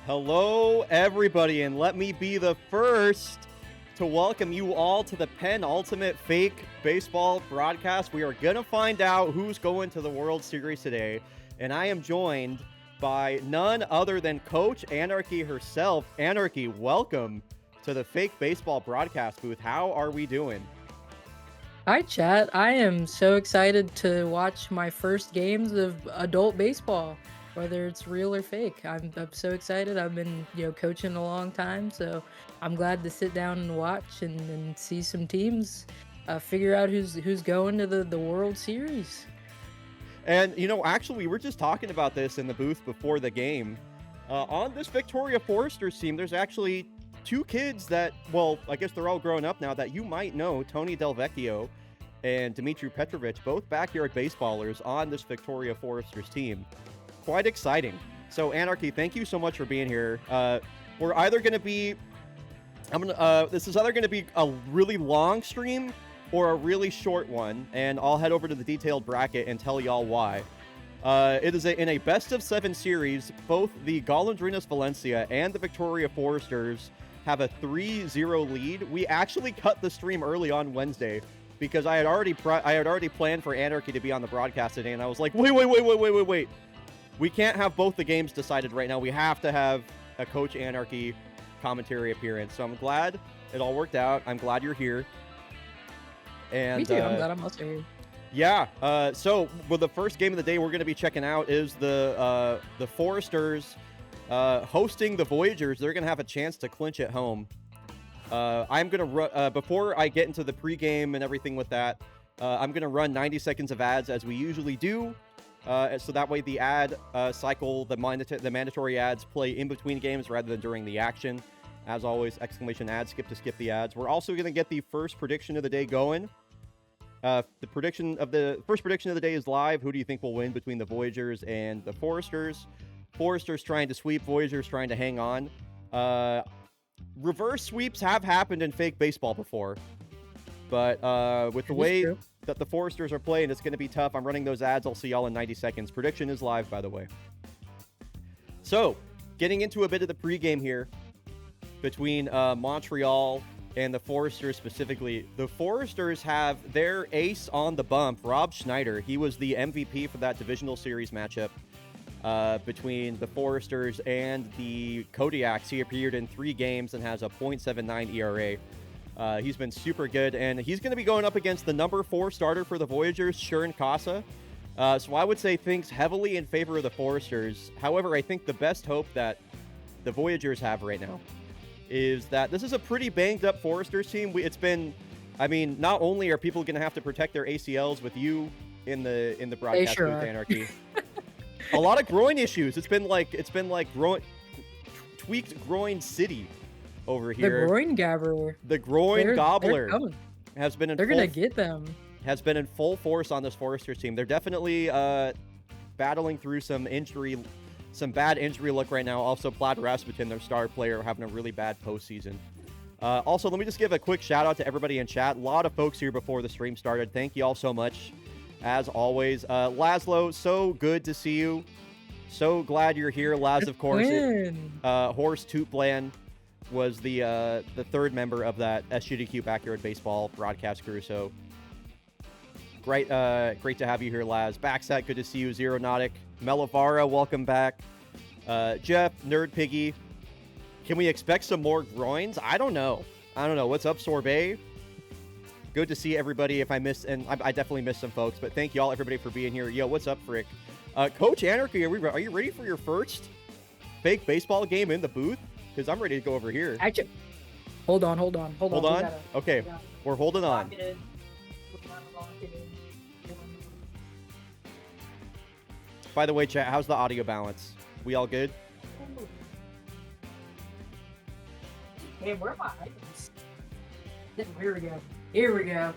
Hello, everybody, and let me be the first to welcome you all to the penultimate fake baseball broadcast. We are going to find out who's going to the World Series today, and I am joined by none other than Coach Anarchy herself. Anarchy, welcome to the fake baseball broadcast booth. How are we doing? Hi, chat. I am so excited to watch my first games of adult baseball, whether it's real or fake. I'm so excited. I've been, coaching a long time, so I'm glad to sit down and watch and see some teams, figure out who's going to the World Series. And, actually, we were just talking about this in the booth before the game. On this Victoria Foresters team, there's actually two kids that, well, I guess they're all grown up now, that you might know, Tony Del Vecchio and Dimitri Petrovic, both backyard baseballers on this Victoria Foresters team. Quite exciting. So, Anarchy, thank you so much for being here. We're either going to be, this is either going to be a really long stream or a really short one, and I'll head over to the detailed bracket and tell y'all why. It is in a best-of-7 series. Both the Golondrinas Valencia and the Victoria Foresters have a 3-0 lead. We actually cut the stream early on Wednesday because I had already planned for Anarchy to be on the broadcast today, and I was like, wait. We can't have both the games decided right now. We have to have a Coach Anarchy commentary appearance. So I'm glad it all worked out. I'm glad you're here. And Me too. I'm glad I'm also here. Yeah. So the first game of the day we're going to be checking out is the Foresters hosting the Voyagers. They're going to have a chance to clinch at home. I'm going to before I get into the pregame and everything with that, I'm going to run 90 seconds of ads as we usually do. So that way the ad cycle, the mandatory ads play in between games rather than during the action. As always, exclamation ad, skip the ads. We're also going to get the first prediction of the day going. The first prediction of the day is live. Who do you think will win between the Voyagers and the Foresters? Foresters trying to sweep, Voyagers trying to hang on. Reverse sweeps have happened in fake baseball before. But with the way that the Foresters are playing, it's going to be tough. I'm running those ads. I'll see y'all in 90 seconds. Prediction is live, by the way. So, getting into a bit of the pregame here between Montreal and the Foresters specifically. The Foresters have their ace on the bump, Rob Schneider. He was the MVP for that divisional series matchup between the Foresters and the Kodiaks. He appeared in 3 games and has a .79 ERA. He's been super good, and he's going to be going up against the number 4 starter for the Voyagers, Shuren Casa. So I would say things heavily in favor of the Foresters. However, I think the best hope that the Voyagers have right now is that this is a pretty banged-up Foresters team. Not only are people going to have to protect their ACLs with you in the broadcast booth, Anarchy. A lot of groin issues. It's been like tweaked groin city over here. The groin gabber. The groin gobbler has been in. They're gonna get them. Has been in full force on this Foresters team. They're definitely battling through some bad injury luck right now. Also, Plaid Rasmussen, their star player, having a really bad postseason. Also, let me just give a quick shout out to everybody in chat. A lot of folks here before the stream started. Thank you all so much. As always, Laszlo, so good to see you. So glad you're here, Laz. Of course, Horst Tootbland was the third member of that SGDQ Backyard Baseball broadcast crew. So great to have you here, Laz. Backset, good to see you. Zero Nautic, Melavara, welcome back. Jeff, Nerd Piggy, can we expect some more groins? I don't know. What's up, Sorbet? Good to see everybody. If I missed, and I definitely missed some folks, but thank y'all, everybody, for being here. Yo, what's up, Frick? Coach Anarchy, are you ready for your first fake baseball game in the booth? Because I'm ready to go over here. Actually, hold on. Okay, we're holding on. By the way, chat, how's the audio balance? We all good? Hey, where are my items? Here we go.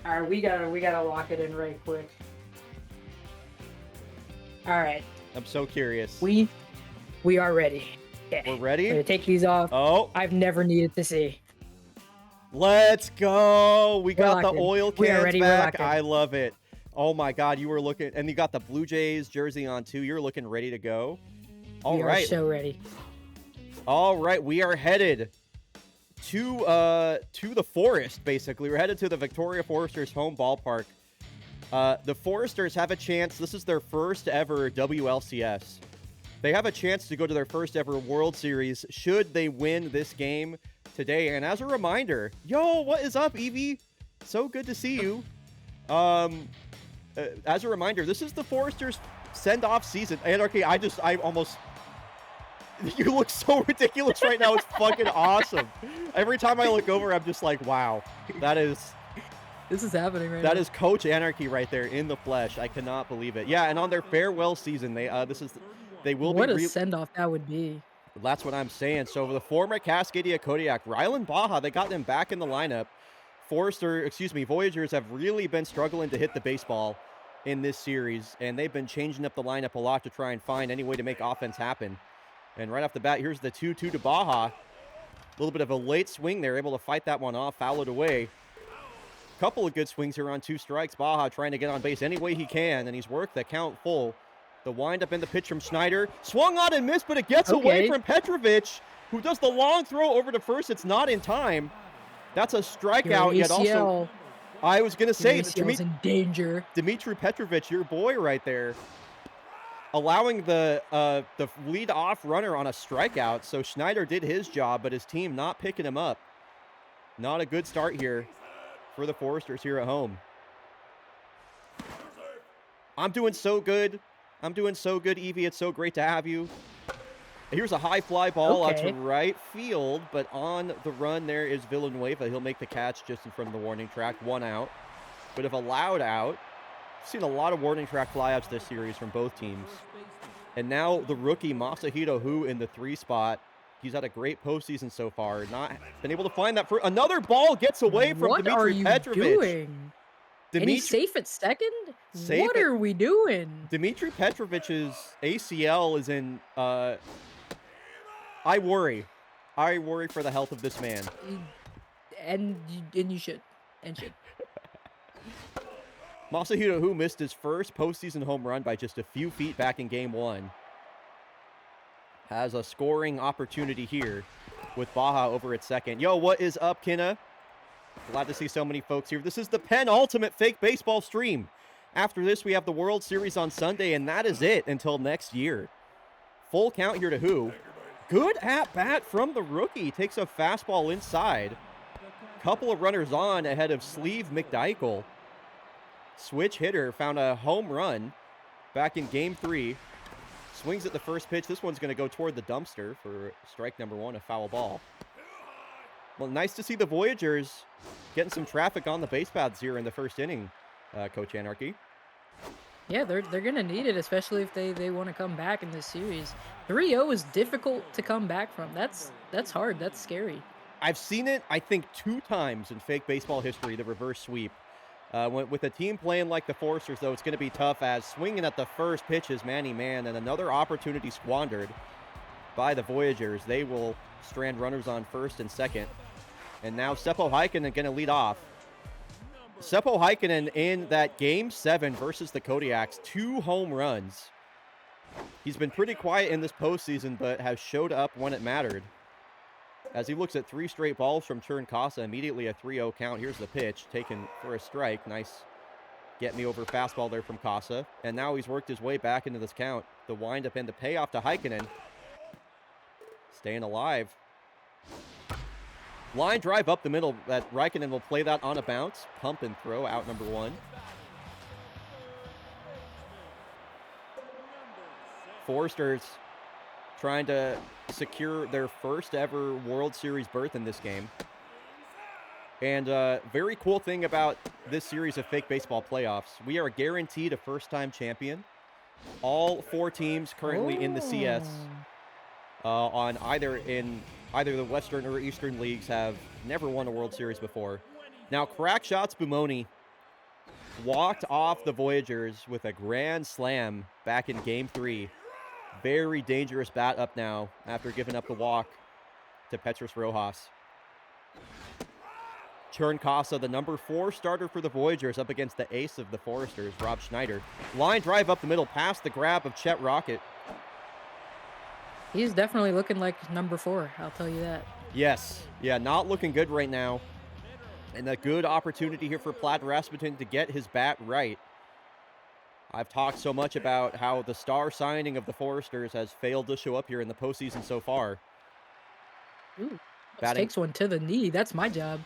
All right, we gotta lock it in right quick. All right. I'm so curious. We are ready. Okay. We're ready? I'm gonna take these off. Oh. I've never needed to see. Let's go. We got the oil cans ready, back. I love it. Oh my God, you were looking, and you got the Blue Jays jersey on too. You're looking ready to go. All right. We are so ready. All right, we are headed to the Forest, basically. We're headed to the Victoria Foresters home ballpark. The Foresters have a chance. This is their first ever WLCS. They have a chance to go to their first ever World Series should they win this game today. And as a reminder, yo, what is up, Evie? So good to see you. As a reminder, this is the Foresters send-off season. Anarchy, I almost... You look so ridiculous right now. It's fucking awesome. Every time I look over, I'm just like, wow, that is... This is happening right now. That is Coach Anarchy right there in the flesh. I cannot believe it. Yeah, and on their farewell season, they will what be... What a send-off that would be. That's what I'm saying. So the former Cascadia Kodiak, Rylan Baja, they got them back in the lineup. Voyagers have really been struggling to hit the baseball in this series, and they've been changing up the lineup a lot to try and find any way to make offense happen. And right off the bat, here's the 2-2 to Baja. A little bit of a late swing there, able to fight that one off, foul it away. Couple of good swings here on 2 strikes. Baja trying to get on base any way he can, and he's worked the count full. The windup in the pitch from Schneider. Swung on and missed, but it gets away from Petrovic, who does the long throw over to first. It's not in time. That's a strikeout, yet also... I was going to say... ACL's in danger. Dmitry Petrovic, your boy right there, allowing the lead-off runner on a strikeout. So Schneider did his job, but his team not picking him up. Not a good start here for the Foresters here at home. I'm doing so good. Evie. It's so great to have you. Here's a high fly ball out to right field, but on the run there is Villanueva. He'll make the catch just in front of the warning track. 1 out. Bit of a loud out. Seen a lot of warning track flyouts this series from both teams. And now the rookie Masahito Hu in the 3 spot. He's had a great postseason so far. Not been able to find that for another ball gets away from Dmitry Petrovic. What are you doing? And he's safe at second? What are we doing? Dmitry Petrovic's ACL is in I worry for the health of this man. And you should. Masahito Hu missed his first postseason home run by just a few feet back in game 1. Has a scoring opportunity here with Baja over at second. Yo, what is up, Kinna? Glad to see so many folks here. This is the penultimate fake baseball stream. After this, we have the World Series on Sunday, and that is it until next year. Full count here to Hu. Good at-bat from the rookie. Takes a fastball inside. Couple of runners on ahead of Sleeve McDykel. Switch hitter found a home run back in game 3. Swings at the first pitch. This one's going to go toward the dumpster for strike number 1, a foul ball. Well, nice to see the Voyagers getting some traffic on the base paths here in the first inning, Coach Anarchy. Yeah, they're going to need it, especially if they want to come back in this series. 3-0 is difficult to come back from. That's hard. That's scary. I've seen it, I think, 2 times in fake baseball history, the reverse sweep. With a team playing like the Foresters, though, it's going to be tough as swinging at the first pitch is man-y-man, and another opportunity squandered by the Voyagers. They will strand runners on first and second. And now Seppo Heikkinen going to lead off. Seppo Heikkinen in that Game 7 versus the Kodiaks, 2 home runs. He's been pretty quiet in this postseason, but has showed up when it mattered. As he looks at 3 straight balls from Chern Casa, immediately a 3-0 count. Here's the pitch, taken for a strike. Nice get me over fastball there from Casa. And now he's worked his way back into this count. The windup and the payoff to Heikkinen. Staying alive. Line drive up the middle. That Heikkinen will play that on a bounce. Pump and throw, out number 1. Foresters trying to secure their first ever World Series berth in this game. And very cool thing about this series of fake baseball playoffs, we are guaranteed a first-time champion. All 4 teams currently in the CS on either the Western or Eastern leagues have never won a World Series before. Now, Crack Shots Bumoni walked off the Voyagers with a grand slam back in Game 3. Very dangerous bat up now after giving up the walk to Petrus Rojas. Chern Casa, the number 4 starter for the Voyagers, up against the ace of the Foresters, Rob Schneider. Line drive up the middle, past the grab of Chet Rocket. He's definitely looking like number 4, I'll tell you that. Yes. Yeah, not looking good right now. And a good opportunity here for Platt Rasmussen to get his bat right. I've talked so much about how the star signing of the Foresters has failed to show up here in the postseason so far. Ooh, Batting. takes one to the knee. That's my job.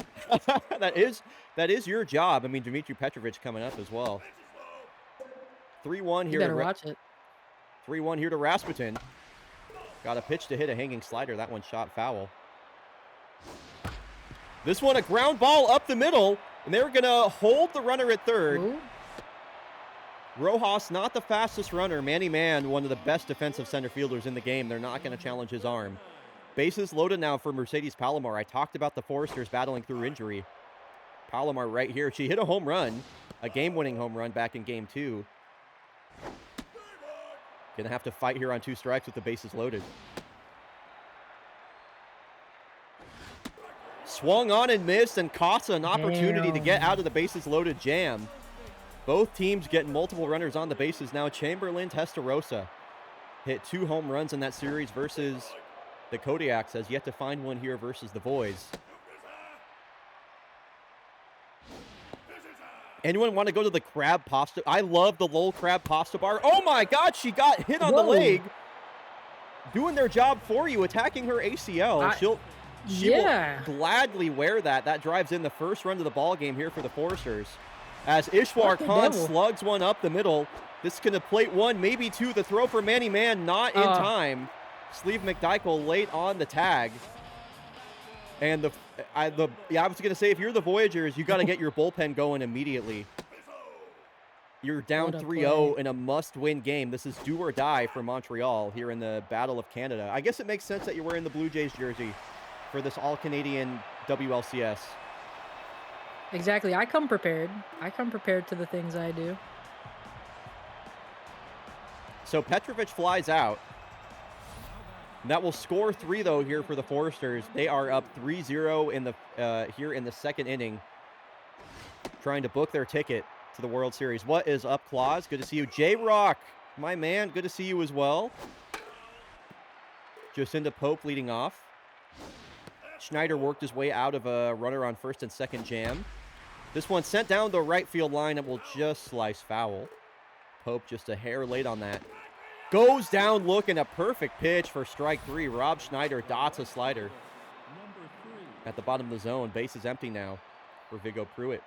that is your job. I mean, Dmitry Petrovich coming up as well. 3-1 You here. better watch it. 3-1 here to Rasmussen. Got a pitch to hit a hanging slider. That one shot foul. This one a ground ball up the middle, and they're going to hold the runner at third. Ooh. Rojas, not the fastest runner. Manny Mann, one of the best defensive center fielders in the game. They're not going to challenge his arm. Bases loaded now for Mercedes Palomar. I talked about the Foresters battling through injury. Palomar right here. She hit a home run, a game-winning home run back in game 2. Gonna have to fight here on 2 strikes with the bases loaded. Swung on and missed, and Casa an opportunity to get out of the bases loaded jam. Both teams getting multiple runners on the bases now. Chamberlain Testarossa hit 2 home runs in that series versus the Kodiaks, has yet to find one here versus the Boys. Anyone want to go to the crab pasta? I love the Lowell crab pasta bar. Oh my God, she got hit on the leg. Doing their job for you, attacking her ACL. She will gladly wear that. That drives in the first run of the ball game here for the Foresters. As Ishwar Khan slugs one up the middle. This is going to plate 1, maybe 2. The throw for Manny Mann, not in time. Sleeve McDykel late on the tag. And I was going to say, if you're the Voyagers, you got to get your bullpen going immediately. You're down 3-0 in a must-win game. This is do or die for Montreal here in the Battle of Canada. I guess it makes sense that you're wearing the Blue Jays jersey for this all-Canadian WLCS. Exactly. I come prepared. I come prepared to the things I do. So Petrovich flies out. That will score 3, though, here for the Foresters. They are up 3-0 in the here in the second inning, trying to book their ticket to the World Series. What is up, Claus? Good to see you. J-Rock, my man, good to see you as well. Jacinda Pope leading off. Schneider worked his way out of a runner on first and second jam. This one sent down the right field line and will just slice foul. Pope just a hair late on that. Goes down looking, a perfect pitch for strike 3. Rob Schneider dots a slider. At the bottom of the zone, base is empty now for Viggo Pruitt.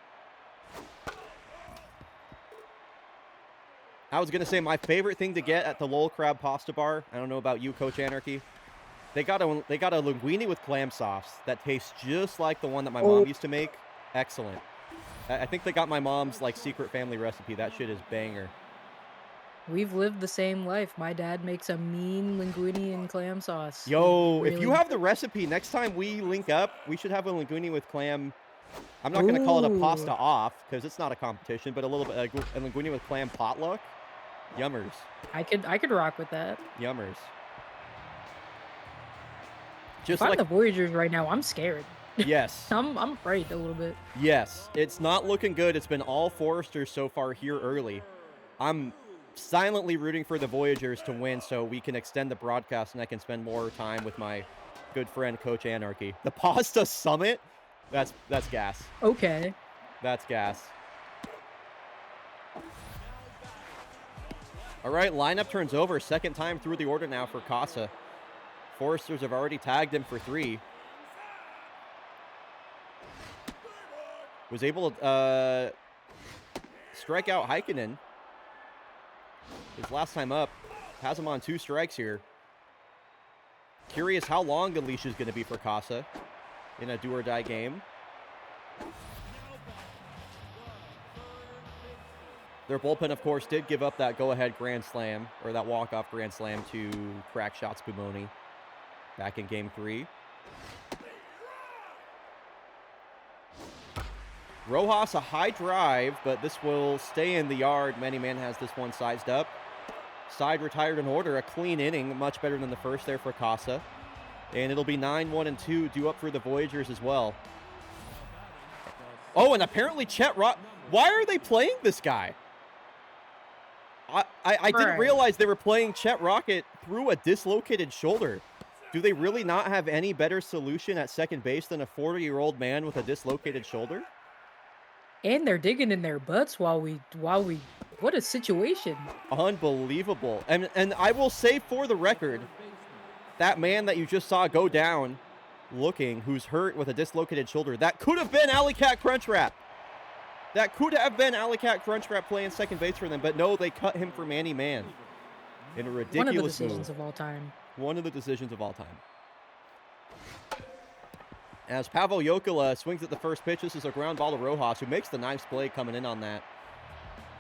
I was going to say my favorite thing to get at the Lowell Crab Pasta Bar, I don't know about you, Coach Anarchy, they got a linguine with clam sauce that tastes just like the one that my mom used to make. Excellent. I think they got my mom's like secret family recipe. That shit is banger. We've lived the same life. My dad makes a mean linguine and clam sauce. Yo, really, if you have the recipe, next time we link up, we should have a linguine with clam. I'm not going to call it a pasta off because it's not a competition, but a little bit a linguine with clam potluck. Yummers. I could rock with that. Yummers. Just like the Voyagers right now, I'm scared. Yes. I'm afraid a little bit. Yes, it's not looking good. It's been all Foresters so far here early. I'm silently rooting for the Voyagers to win so we can extend the broadcast and I can spend more time with my good friend Coach Anarchy. The Pasta Summit? That's gas. Okay. That's gas. All right, lineup turns over. Second time through the order now for Casa. Foresters have already tagged him for 3. Was able to strike out Heikkinen. His last time up. Has him on 2 strikes here. Curious how long the leash is going to be for Casa in a do-or-die game. Their bullpen, of course, did give up that go-ahead grand slam, or that walk-off grand slam to crack shot Spumoni back in game 3. Rojas, a high drive, but this will stay in the yard. Manny Mann has this one sized up. Side retired in order. A clean inning, much better than the first there for Casa. And it'll be 9-1-2 due up for the Voyagers as well. Oh, and apparently Chet Rock. Why are they playing this guy? I didn't realize they were playing Chet Rocket through a dislocated shoulder. Do they really not have any better solution at second base than a 40-year-old man with a dislocated shoulder? And they're digging in their butts while we what a situation. Unbelievable. And I will say for the record, that man that you just saw go down looking, who's hurt with a dislocated shoulder, that could have been Alley Cat Crunchwrap. That could have been Alley Cat Crunchwrap playing second base for them, but no, they cut him for Manny Man in a ridiculous One of the decisions move. of all time. One of the decisions of all time. As Pavel Jokela swings at the first pitch, this is a ground ball to Rojas, who makes the nice play coming in on that.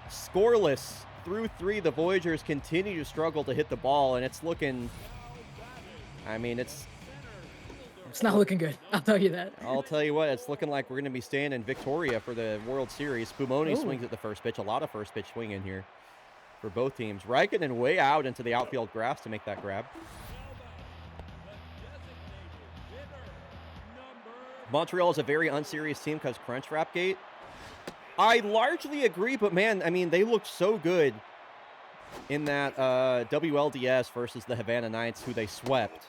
Scoreless through 3, the Voyagers continue to struggle to hit the ball, and it's looking, I mean, it's not looking good. I'll tell you that. I'll tell you what, it's looking like we're going to be staying in Victoria for the World Series. Spumoni swings at the first pitch. A lot of first pitch swing in here for both teams. Raikkonen way out into the outfield grass to make that grab. Montreal is a very unserious team because Crunchwrap Gate. I largely agree, but man, I mean, they looked so good in that WLDS versus the Havana Knights, who they swept.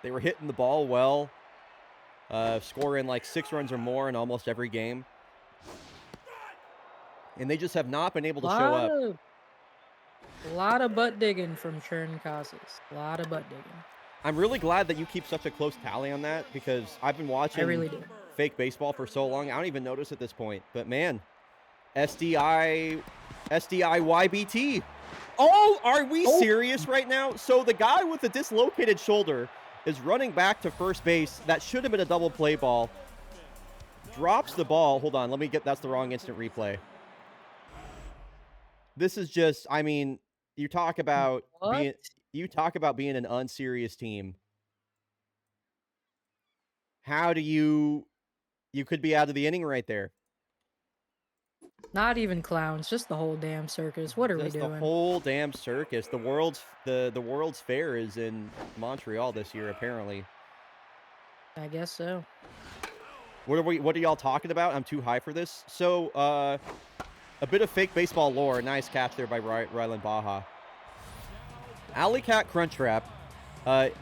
They were hitting the ball well, scoring like 6 runs or more in almost every game. And they just have not been able to show up. A lot of butt digging from Chern Casas. A lot of butt digging. I'm really glad that you keep such a close tally on that, because I've been watching fake baseball for so long. I don't even notice at this point. But man, SDI YBT. Oh, are we serious right now? So the guy with the dislocated shoulder is running back to first base. That should have been a double play ball. Drops the ball. Hold on, let me get, that's the wrong instant replay. This is just, I mean, you talk about being an unserious team. How do you could be out of the inning right there. Not even clowns, just the whole damn circus. What are we doing? The whole damn circus. The World's Fair is in Montreal this year, apparently. I guess so. What are y'all talking about? I'm too high for this. So, a bit of fake baseball lore. Nice catch there by Rylan Baja. Alley Cat Crunchwrap,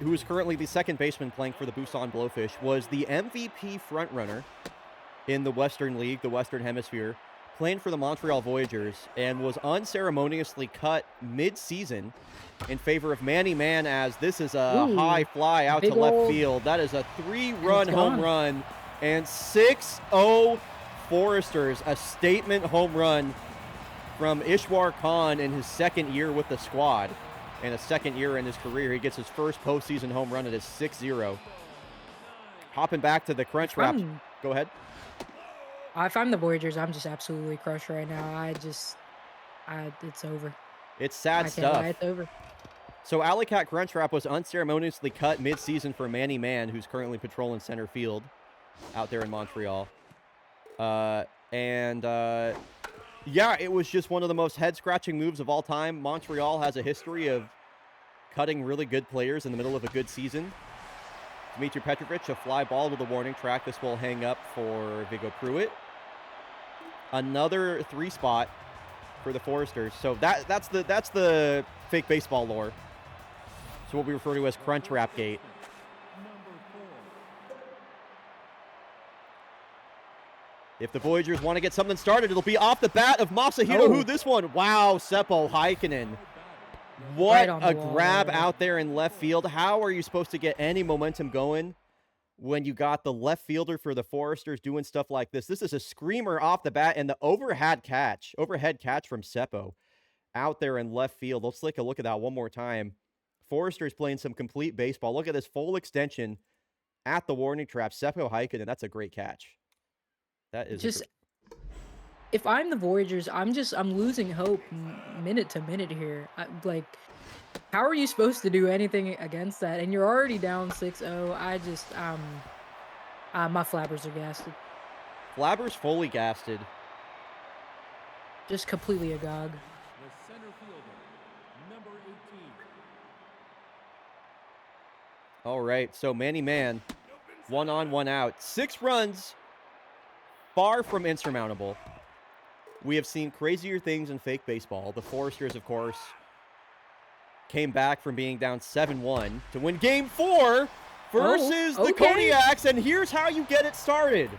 who is currently the second baseman playing for the Busan Blowfish, was the MVP frontrunner in the Western League, the Western Hemisphere, playing for the Montreal Voyagers, and was unceremoniously cut mid-season in favor of Manny Man, as this is a high fly out to left field. That is a 3-run home run, and 6-0 Foresters, a statement home run from Ishwar Khan in his second year with the squad. And a second year in his career, he gets his first postseason home run at his 6-0. Hopping back to the Crunchwrap. Go ahead. If I'm the Voyagers, I'm just absolutely crushed right now. It's over. It's sad stuff. It's over. So Alley Cat Crunchwrap was unceremoniously cut mid-season for Manny Man, who's currently patrolling center field out there in Montreal. Yeah, it was just one of the most head-scratching moves of all time. Montreal has a history of cutting really good players in the middle of a good season. Dmitry Petrovic, a fly ball to the warning track. This will hang up for Viggo Pruitt. Another 3 spot for the Foresters. So that's the fake baseball lore. So what we refer to as Crunchwrap Gate. If the Voyagers want to get something started, it'll be off the bat of Masahiro. Who this one? Wow, Seppo Heikkinen. What a grab out there in left field. How are you supposed to get any momentum going when you got the left fielder for the Foresters doing stuff like this? This is a screamer off the bat, and the overhead catch from Seppo out there in left field. Let's take a look at that one more time. Foresters playing some complete baseball. Look at this full extension at the warning trap. Seppo Heikkinen, that's a great catch. That is just, if I'm the Voyagers, I'm losing hope minute to minute here. How are you supposed to do anything against that? And you're already down 6-0. My flabbers are gasted. Flabbers fully gasted. Just completely agog. The center fielder, number 18. All right, so Manny Man, 1 on, 1 out. 6 runs. Far from insurmountable. We have seen crazier things in fake baseball. The Foresters, of course, came back from being down 7-1 to win Game 4 versus the okay. Kodiaks, and here's how you get it started.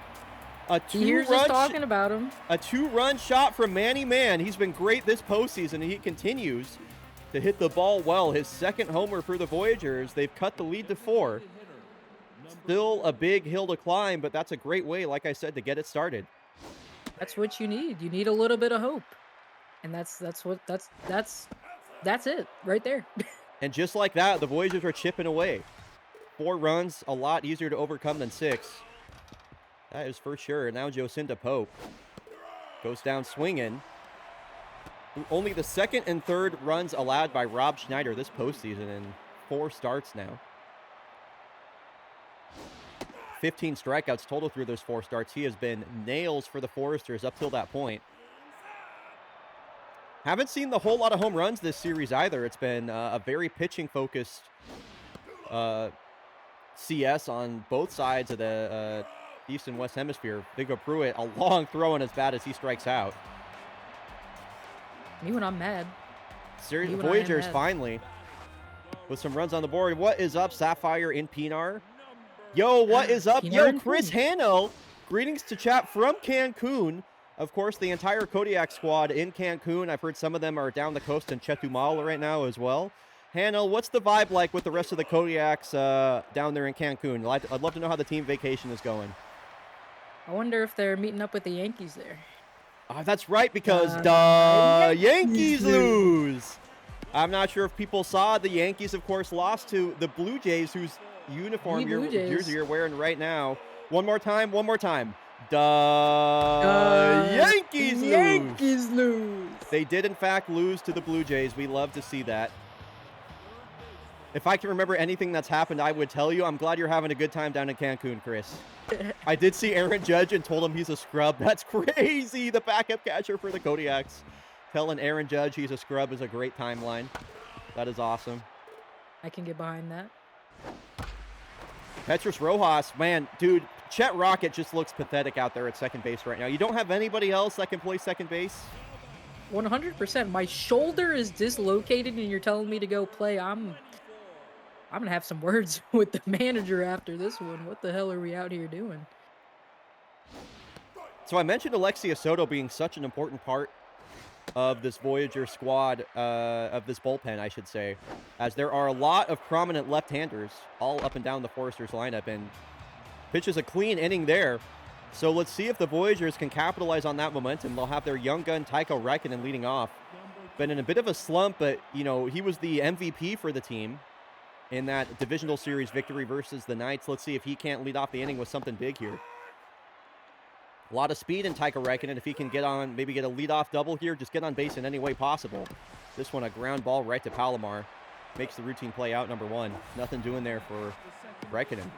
Here's just talking about him. A 2-run shot from Manny Man. He's been great this postseason, and he continues to hit the ball well. His second homer for the Voyagers. They've cut the lead to 4. Still a big hill to climb, but that's a great way, like I said, to get it started. That's what you need. You need a little bit of hope, and that's it right there. And just like that, the Voyagers are chipping away. 4 runs, a lot easier to overcome than 6. That is for sure. Now Jocinda Pope goes down swinging. Only the second and third runs allowed by Rob Schneider this postseason in 4 starts now. 15 strikeouts total through those 4 starts. He has been nails for the Foresters up till that point. Haven't seen the whole lot of home runs this series either. It's been a very pitching-focused CS on both sides of the East and West Hemisphere. Viggo Pruitt, a long throw and as bad as he strikes out. Me when I'm mad. Seriously, Voyagers finally with some runs on the board. What is up, Sapphire in Pinar? Yo, what is up? Yo, Chris Hanel. Greetings to chat from Cancun. Of course, the entire Kodiak squad in Cancun. I've heard some of them are down the coast in Chetumal right now as well. Hanel, what's the vibe like with the rest of the Kodiaks down there in Cancun? I'd love to know how the team vacation is going. I wonder if they're meeting up with the Yankees there. That's right, because the Yankees lose. I'm not sure if people saw the Yankees, of course, lost to the Blue Jays, whose uniform jersey you're wearing right now. One more time. Yankees lose. They did, in fact, lose to the Blue Jays. We love to see that. If I can remember anything that's happened, I would tell you. I'm glad you're having a good time down in Cancun, Chris. I did see Aaron Judge and told him he's a scrub. That's crazy. The backup catcher for the Kodiaks. Telling Aaron Judge he's a scrub is a great timeline. That is awesome. I can get behind that. Petrus Rojas, man, dude, Chet Rocket just looks pathetic out there at second base right now. You don't have anybody else that can play second base? 100%. My shoulder is dislocated and you're telling me to go play. I'm going to have some words with the manager after this one. What the hell are we out here doing? So I mentioned Alexia Soto being such an important part of this Voyager squad, of this bullpen, I should say, as there are a lot of prominent left-handers all up and down the Foresters lineup, and pitches a clean inning there. So let's see if the Voyagers can capitalize on that momentum. They'll have their young gun Tycho Räikkönen leading off. Been in a bit of a slump, but, you know, he was the MVP for the team in that divisional series victory versus the Knights. Let's see if he can't lead off the inning with something big here. A lot of speed in Tycho Räikkönen. If he can get on, maybe get a leadoff double here, just get on base in any way possible. This one, a ground ball right to Palomar. Makes the routine play out, number 1. Nothing doing there for Räikkönen.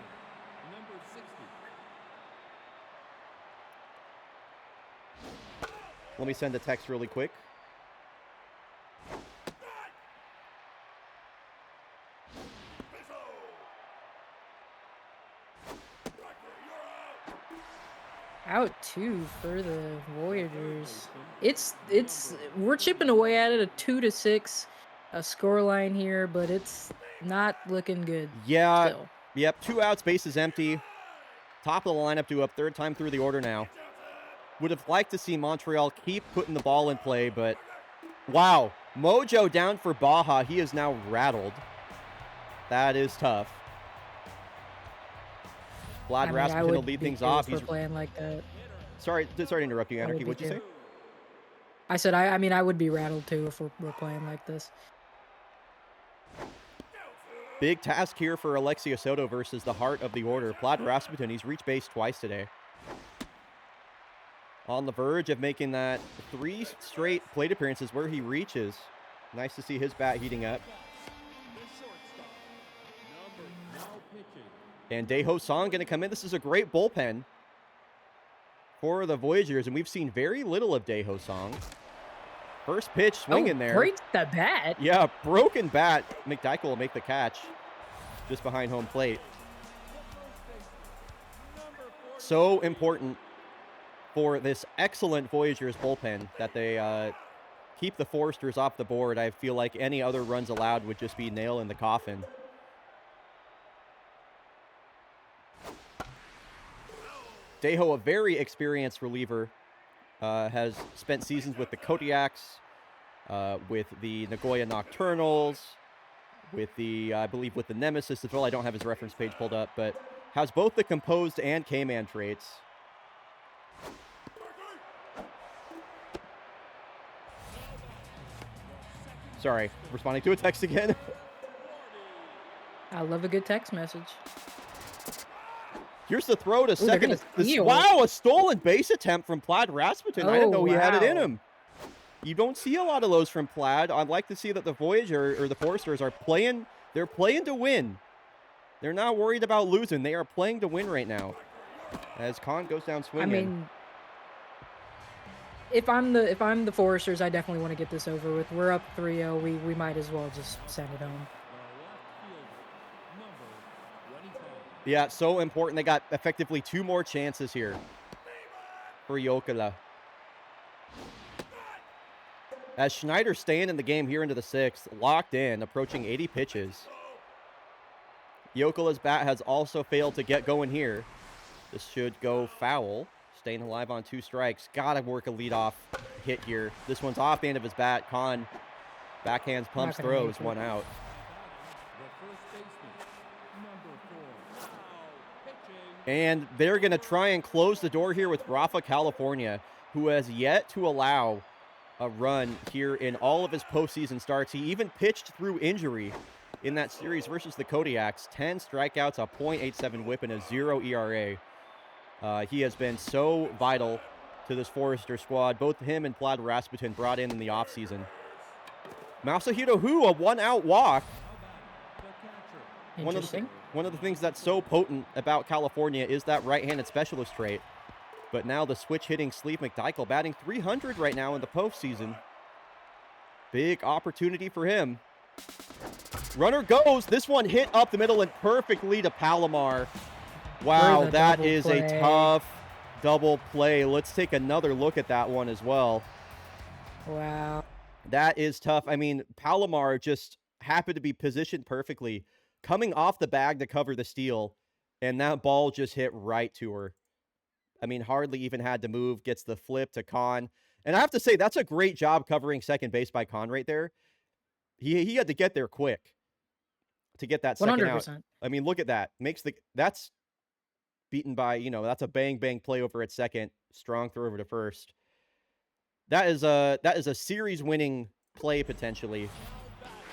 Let me send a text really quick. Out 2 for the Voyagers. We're chipping away at it, a 2-6 score line here, but it's not looking good. Yeah. Still. Yep. 2 outs, bases empty. Top of the lineup due up, 3rd time through the order now. Would have liked to see Montreal keep putting the ball in play, but wow. Mojo down for Baja. He is now rattled. That is tough. Vlad Rasmussen will lead things off. He's playing like that. Sorry to interrupt you, Anarchy. What'd you say? I said, I would be rattled too if we're playing like this. Big task here for Alexia Soto versus the heart of the order. Vlad Rasmussen, he's reached base twice today. On the verge of making that 3 straight plate appearances where he reaches. Nice to see his bat heating up. And Daeho Song going to come in. This is a great bullpen for the Voyagers, and we've seen very little of Daeho Song. First pitch swinging there. Breaks the bat. Yeah, broken bat. McDyke will make the catch just behind home plate. So important for this excellent Voyagers bullpen that they keep the Foresters off the board. I feel like any other runs allowed would just be nail in the coffin. Deho, a very experienced reliever, has spent seasons with the Kodiaks, with the Nagoya Nocturnals, with the, I believe, with the Nemesis as well. I don't have his reference page pulled up, but has both the composed and K-Man traits. Sorry, responding to a text again. I love a good text message. Here's the throw to second. gonna steal. Wow, a stolen base attempt from Plaid Rasputin. I didn't know he had it in wow. him. You don't see a lot of those from Plaid. I'd like to see that the Voyager or the Foresters are playing. They're playing to win. They're not worried about losing. They are playing to win right now. As Khan goes down swinging. I mean, if I'm the Foresters, I definitely want to get this over with. We're up 3-0. We might as well just send it home. The left fielder, number 25. Yeah, so important. They got effectively 2 more chances here for Jokela. As Schneider staying in the game here into the 6th, locked in, approaching 80 pitches. Jokela's bat has also failed to get going here. This should go foul. Staying alive on 2 strikes. Gotta work a leadoff hit here. This one's off the end of his bat. Khan backhands, pumps, gonna throws, make it. 1 out. The first baseman, number 4. Foul. Pitching. And they're going to try and close the door here with Rafa California, who has yet to allow a run here in all of his postseason starts. He even pitched through injury in that series versus the Kodiaks. 10 strikeouts, a .87 whip, and a 0 ERA. He has been so vital to this Forester squad. Both him and Plaid Rasputin brought in the offseason. Masahiro Hu, a 1-out walk. The catcher. Interesting. One of the things that's so potent about California is that right-handed specialist trait. But now the switch-hitting Sleeve McDykel batting .300 right now in the postseason. Big opportunity for him. Runner goes. This one hit up the middle and perfectly to Palomar. Wow, the that double is play. a tough double play. Let's take another look at that one as well. Wow. That is tough. I mean, Palomar just happened to be positioned perfectly, coming off the bag to cover the steal, and that ball just hit right to her. I mean, hardly even had to move, gets the flip to Khan. And I have to say, that's a great job covering second base by Khan right there. He had to get there quick to get that second out. 100%. I mean, look at that. That's beaten by, that's a bang play over at second. Strong throw over to first. That is a series winning play potentially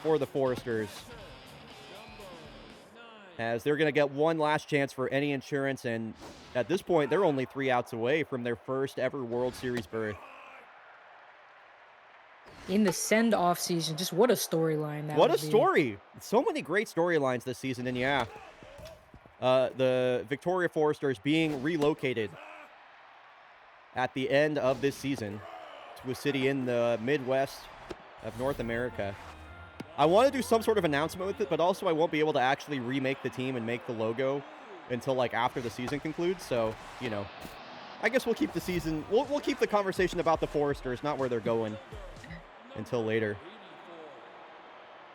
for the Foresters, as they're going to get one last chance for any insurance, and at this point they're only 3 outs away from their first ever World Series berth. In the send-off season, just what a storyline that What a would be. story. So many great storylines this season, and yeah, the Victoria Foresters being relocated at the end of this season to a city in the Midwest of North America. I want to do some sort of announcement with it, but also I won't be able to actually remake the team and make the logo until like after the season concludes. So, I guess we'll keep the season, we'll keep the conversation about the Foresters, not where they're going, until later.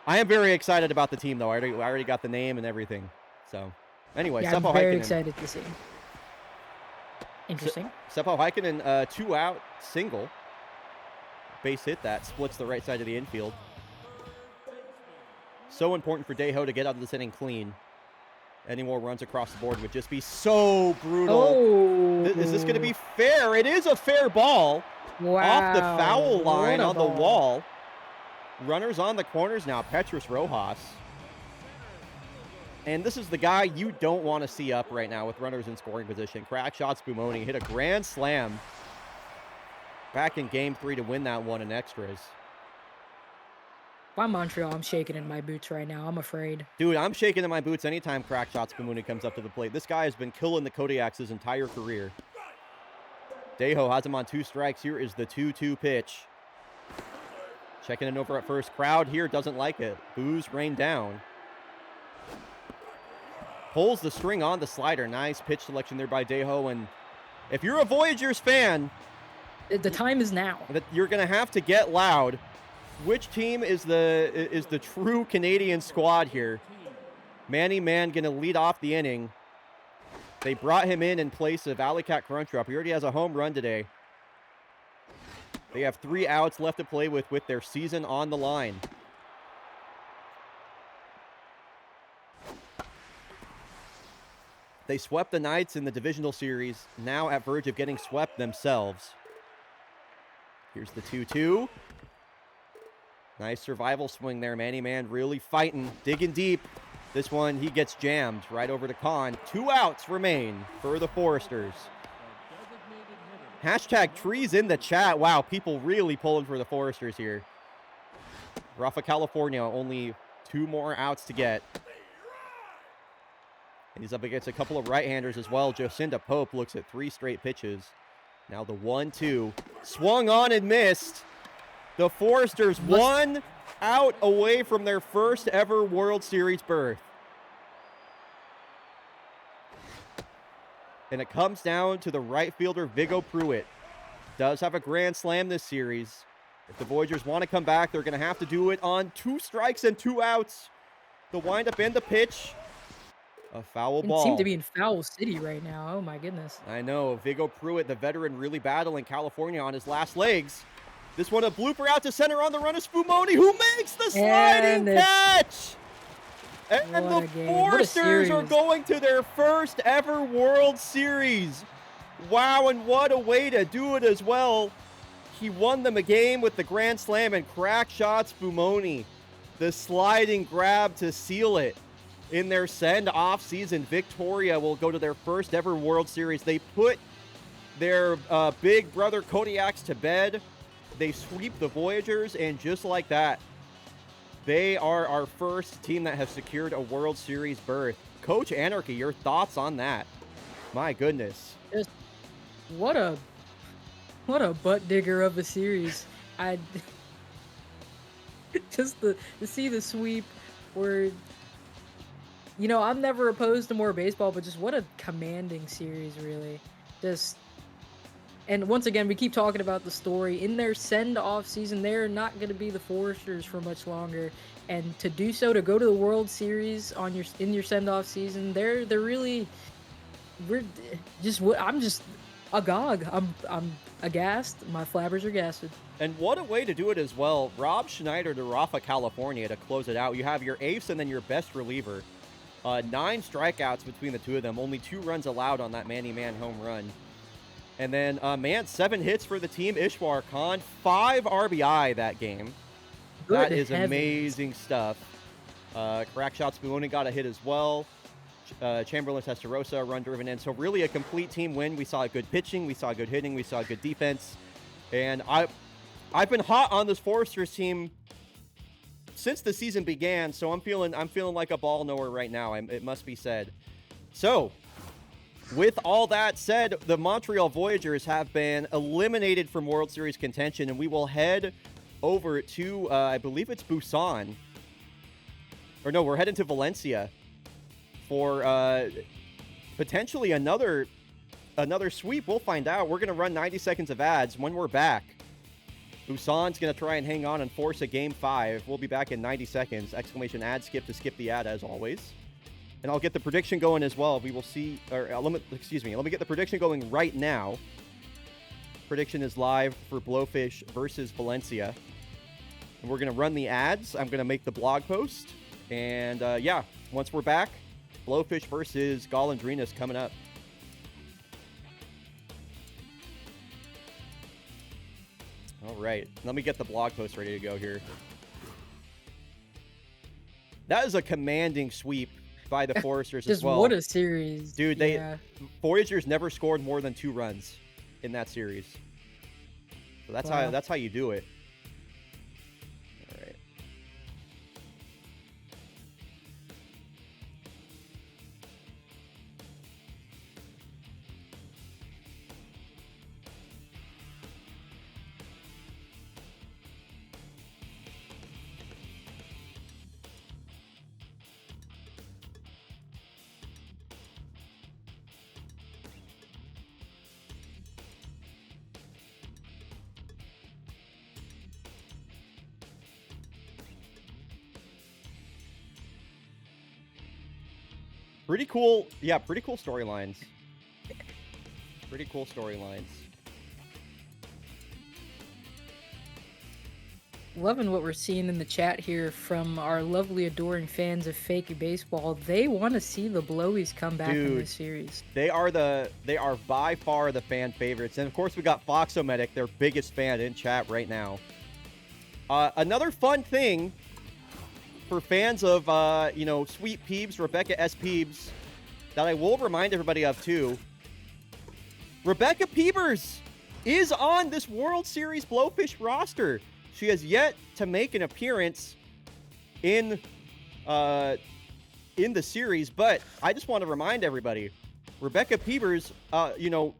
I am very excited about the team, though. I already got the name and everything. So, anyway, Yeah, I'm Seppo very Heikkinen. excited to see. Interesting. Seppo Heikkinen, 2-out single. Base hit that splits the right side of the infield. So important for Deho to get out of this inning clean. Any more runs across the board would just be so brutal. Oh. Is this going to be fair? It is a fair ball. Wow. Off the foul line What a on the ball. wall. Runners on the corners now. Petrus Rojas. And this is the guy you don't want to see up right now with runners in scoring position. Crack shot Spumoni hit a grand slam back in game 3 to win that one in extras. If I'm Montreal, I'm shaking in my boots right now. I'm afraid. Dude, I'm shaking in my boots anytime Crack shot Spumoni comes up to the plate. This guy has been killing the Kodiaks his entire career. Deho has him on 2 strikes. Here is the 2-2 pitch. Checking in over at first. Crowd here doesn't like it. Boos rain down. Pulls the string on the slider. Nice pitch selection there by Deho. And if you're a Voyagers fan, The time is now. That you're going to have to get loud. Which team is the true Canadian squad here? Manny Man going to lead off the inning. They brought him in place of Alicat Crunchrup. He already has a home run today. They have 3 outs left to play with their season on the line. They swept the Knights in the divisional series, now at verge of getting swept themselves. Here's the 2-2. Nice survival swing there. Manny Man really fighting, digging deep. This one, he gets jammed right over to Khan. 2 outs remain for the Foresters. Hashtag trees in the chat. Wow, people really pulling for the Foresters here. Rafa California, only 2 more outs to get. And he's up against a couple of right-handers as well. Jocinda Pope looks at 3 straight pitches. Now the 1-2. Swung on and missed. The Foresters 1 out away from their first ever World Series berth. And it comes down to the right fielder, Vigo Pruitt. Does have a grand slam this series. If the Voyagers want to come back, they're going to have to do it on 2 strikes and 2 outs. The windup and the pitch. A foul ball. It seemed to be in Foul City right now. Oh, my goodness. I know. Vigo Pruitt, the veteran, really battling California on his last legs. This one a blooper out to center on the run of Spumoni, who makes the sliding catch! And the Foresters are going to their first ever World Series. Wow, and what a way to do it as well. He won them a game with the grand slam and crack shot Spumoni. The sliding grab to seal it. In their send-off season, Victoria will go to their first ever World Series. They put their big brother Kodiaks to bed. They sweep the Voyagers, and just like that, they are our first team that has secured a World Series berth. Coach Anarchy, your thoughts on that? My goodness. Just what a butt digger of a series. I just to see the sweep where, you know, I'm never opposed to more baseball, but just what a commanding series, really. Just, and once again, we keep talking about the story. In their send-off season, they're not going to be the Foresters for much longer. And to do so, to go to the World Series in your send-off season, they're really, I'm just agog. I'm aghast. My flabbers are gassed. And what a way to do it as well. Rob Schneider to Rafa California to close it out. You have your ace and then your best reliever. 9 strikeouts between the two of them. Only 2 runs allowed on that Manny Man home run. And then, 7 hits for the team. Ishwar Khan, 5 RBI that game. That is amazing stuff. Crack shot Spumoni got a hit as well. Chamberlain Testarossa, run driven in. So really a complete team win. We saw good pitching. We saw good hitting. We saw good defense. And I've been hot on this Foresters team since the season began, so I'm feeling like a ball knower right now. It must be said. So, with all that said, the Montreal Voyagers have been eliminated from World Series contention, and we will head over to, I believe it's Busan. Or no, we're heading to Valencia for potentially another sweep. We'll find out. We're going to run 90 seconds of ads when we're back. Busan's going to try and hang on and force a Game 5. We'll be back in 90 seconds. Exclamation ad skip to skip the ad as always. And I'll get the prediction going as well. We will see, or let me get the prediction going right now. Prediction is live for Blowfish versus Valencia. And we're going to run the ads. I'm going to make the blog post. And yeah, once we're back, Blowfish versus Golondrinas coming up. All right, let me get the blog post ready to go here. That is a commanding sweep by the Foresters as well. What a series. Dude, Voyagers never scored more than 2 runs in that series. So that's how you do it. All right. Pretty cool. Yeah, pretty cool storylines. Pretty cool storylines. Loving what we're seeing in the chat here from our lovely, adoring fans of fake baseball. They want to see the Blowies come back in Dude, this series. They are by far the fan favorites. And of course we got Foxomedic, their biggest fan, in chat right now. Another fun thing for fans of you know, Sweet Peebs, Rebecca S. Peebs, that I will remind everybody of too. Rebecca Peebers is on this World Series Blowfish roster. She has yet to make an appearance in the series, but I just want to remind everybody, Rebecca Peebers, you know,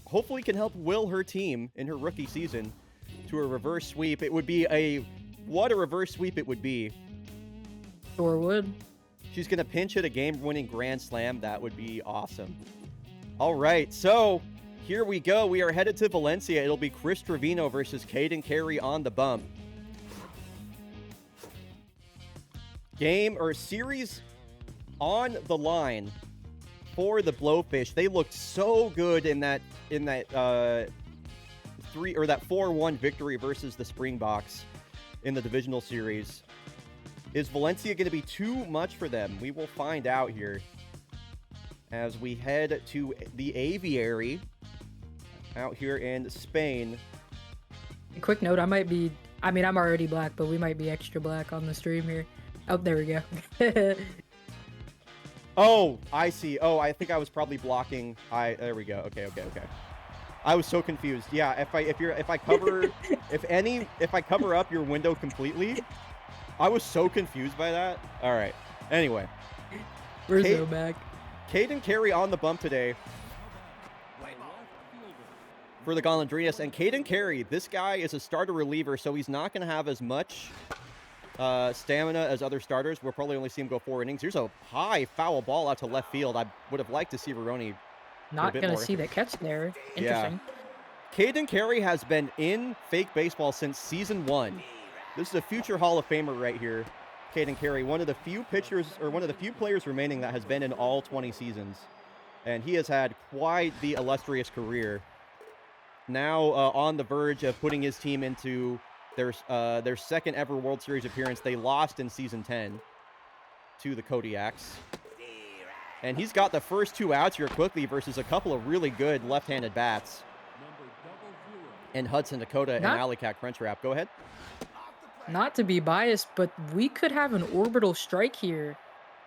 hopefully can help will her team in her rookie season to a reverse sweep. It would be what a reverse sweep it would be. Sure would. She's going to pinch hit a game-winning grand slam. That would be awesome. All right, so here we go. We are headed to Valencia. It'll be Chris Trevino versus Caden Carey on the bump. Series on the line for the Blowfish. They looked so good in that 4-1 victory versus the Springboks in the divisional series. Is Valencia going to be too much for them? We will find out here as we head to the Aviary out here in Spain. A quick note, I'm already black, but we might be extra black on the stream here. Oh, there we go. Oh, I see. Oh, I think I was probably blocking. There we go. Okay. I was so confused. Yeah, if I cover up your window completely, I was so confused by that. All right. Anyway, We're so back. Caden Carey on the bump today for the Golondrinas. And Caden Carey, this guy is a starter reliever, so he's not going to have as much stamina as other starters. We'll probably only see him go 4 innings. Here's a high foul ball out to left field. I would have liked to see Veroni. Not going to see the catch there. Interesting. Yeah. Caden Carey has been in fake baseball since season 1. This is a future Hall of Famer right here. Caden Carey, one of the few players remaining that has been in all 20 seasons. And he has had quite the illustrious career. Now on the verge of putting his team into their second ever World Series appearance. They lost in season 10 to the Kodiaks. And he's got the first 2 outs here quickly versus a couple of really good left-handed bats in Hudson Dakota and Alley-Cat Crunchwrap. Go ahead. Not to be biased, but we could have an orbital strike here.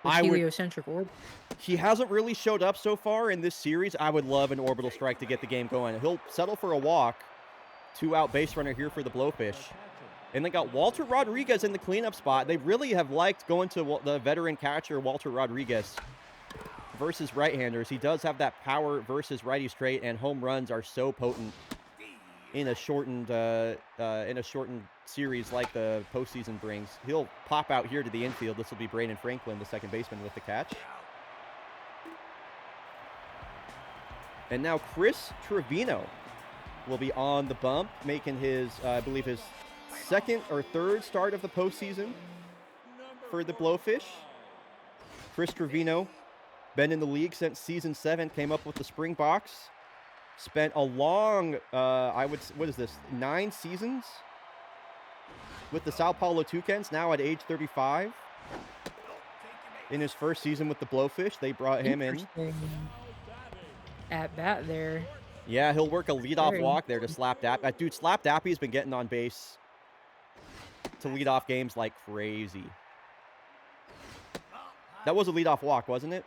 Heliocentric orb. He hasn't really showed up so far in this series. I would love an orbital strike to get the game going. He'll settle for a walk. 2-out base runner here for the Blowfish. And they got Walter Rodriguez in the cleanup spot. They really have liked going to the veteran catcher, Walter Rodriguez, versus right-handers. He does have that power versus righty straight, and home runs are so potent in a shortened series like the postseason brings. He'll pop out here to the infield. This will be Brandon Franklin, the second baseman, with the catch. And now Chris Trevino will be on the bump, making his, I believe, his second or third start of the postseason for the Blowfish. Chris Trevino, been in the league since season 7, came up with the Springboks. Spent a long, what is this, 9 seasons with the Sao Paulo Toucans, now at age 35. In his first season with the Blowfish, they brought him in. At bat there. Yeah, he'll work a leadoff walk there to Slap Dappy. Dude, Slap Dappy's been getting on base to lead off games like crazy. That was a leadoff walk, wasn't it?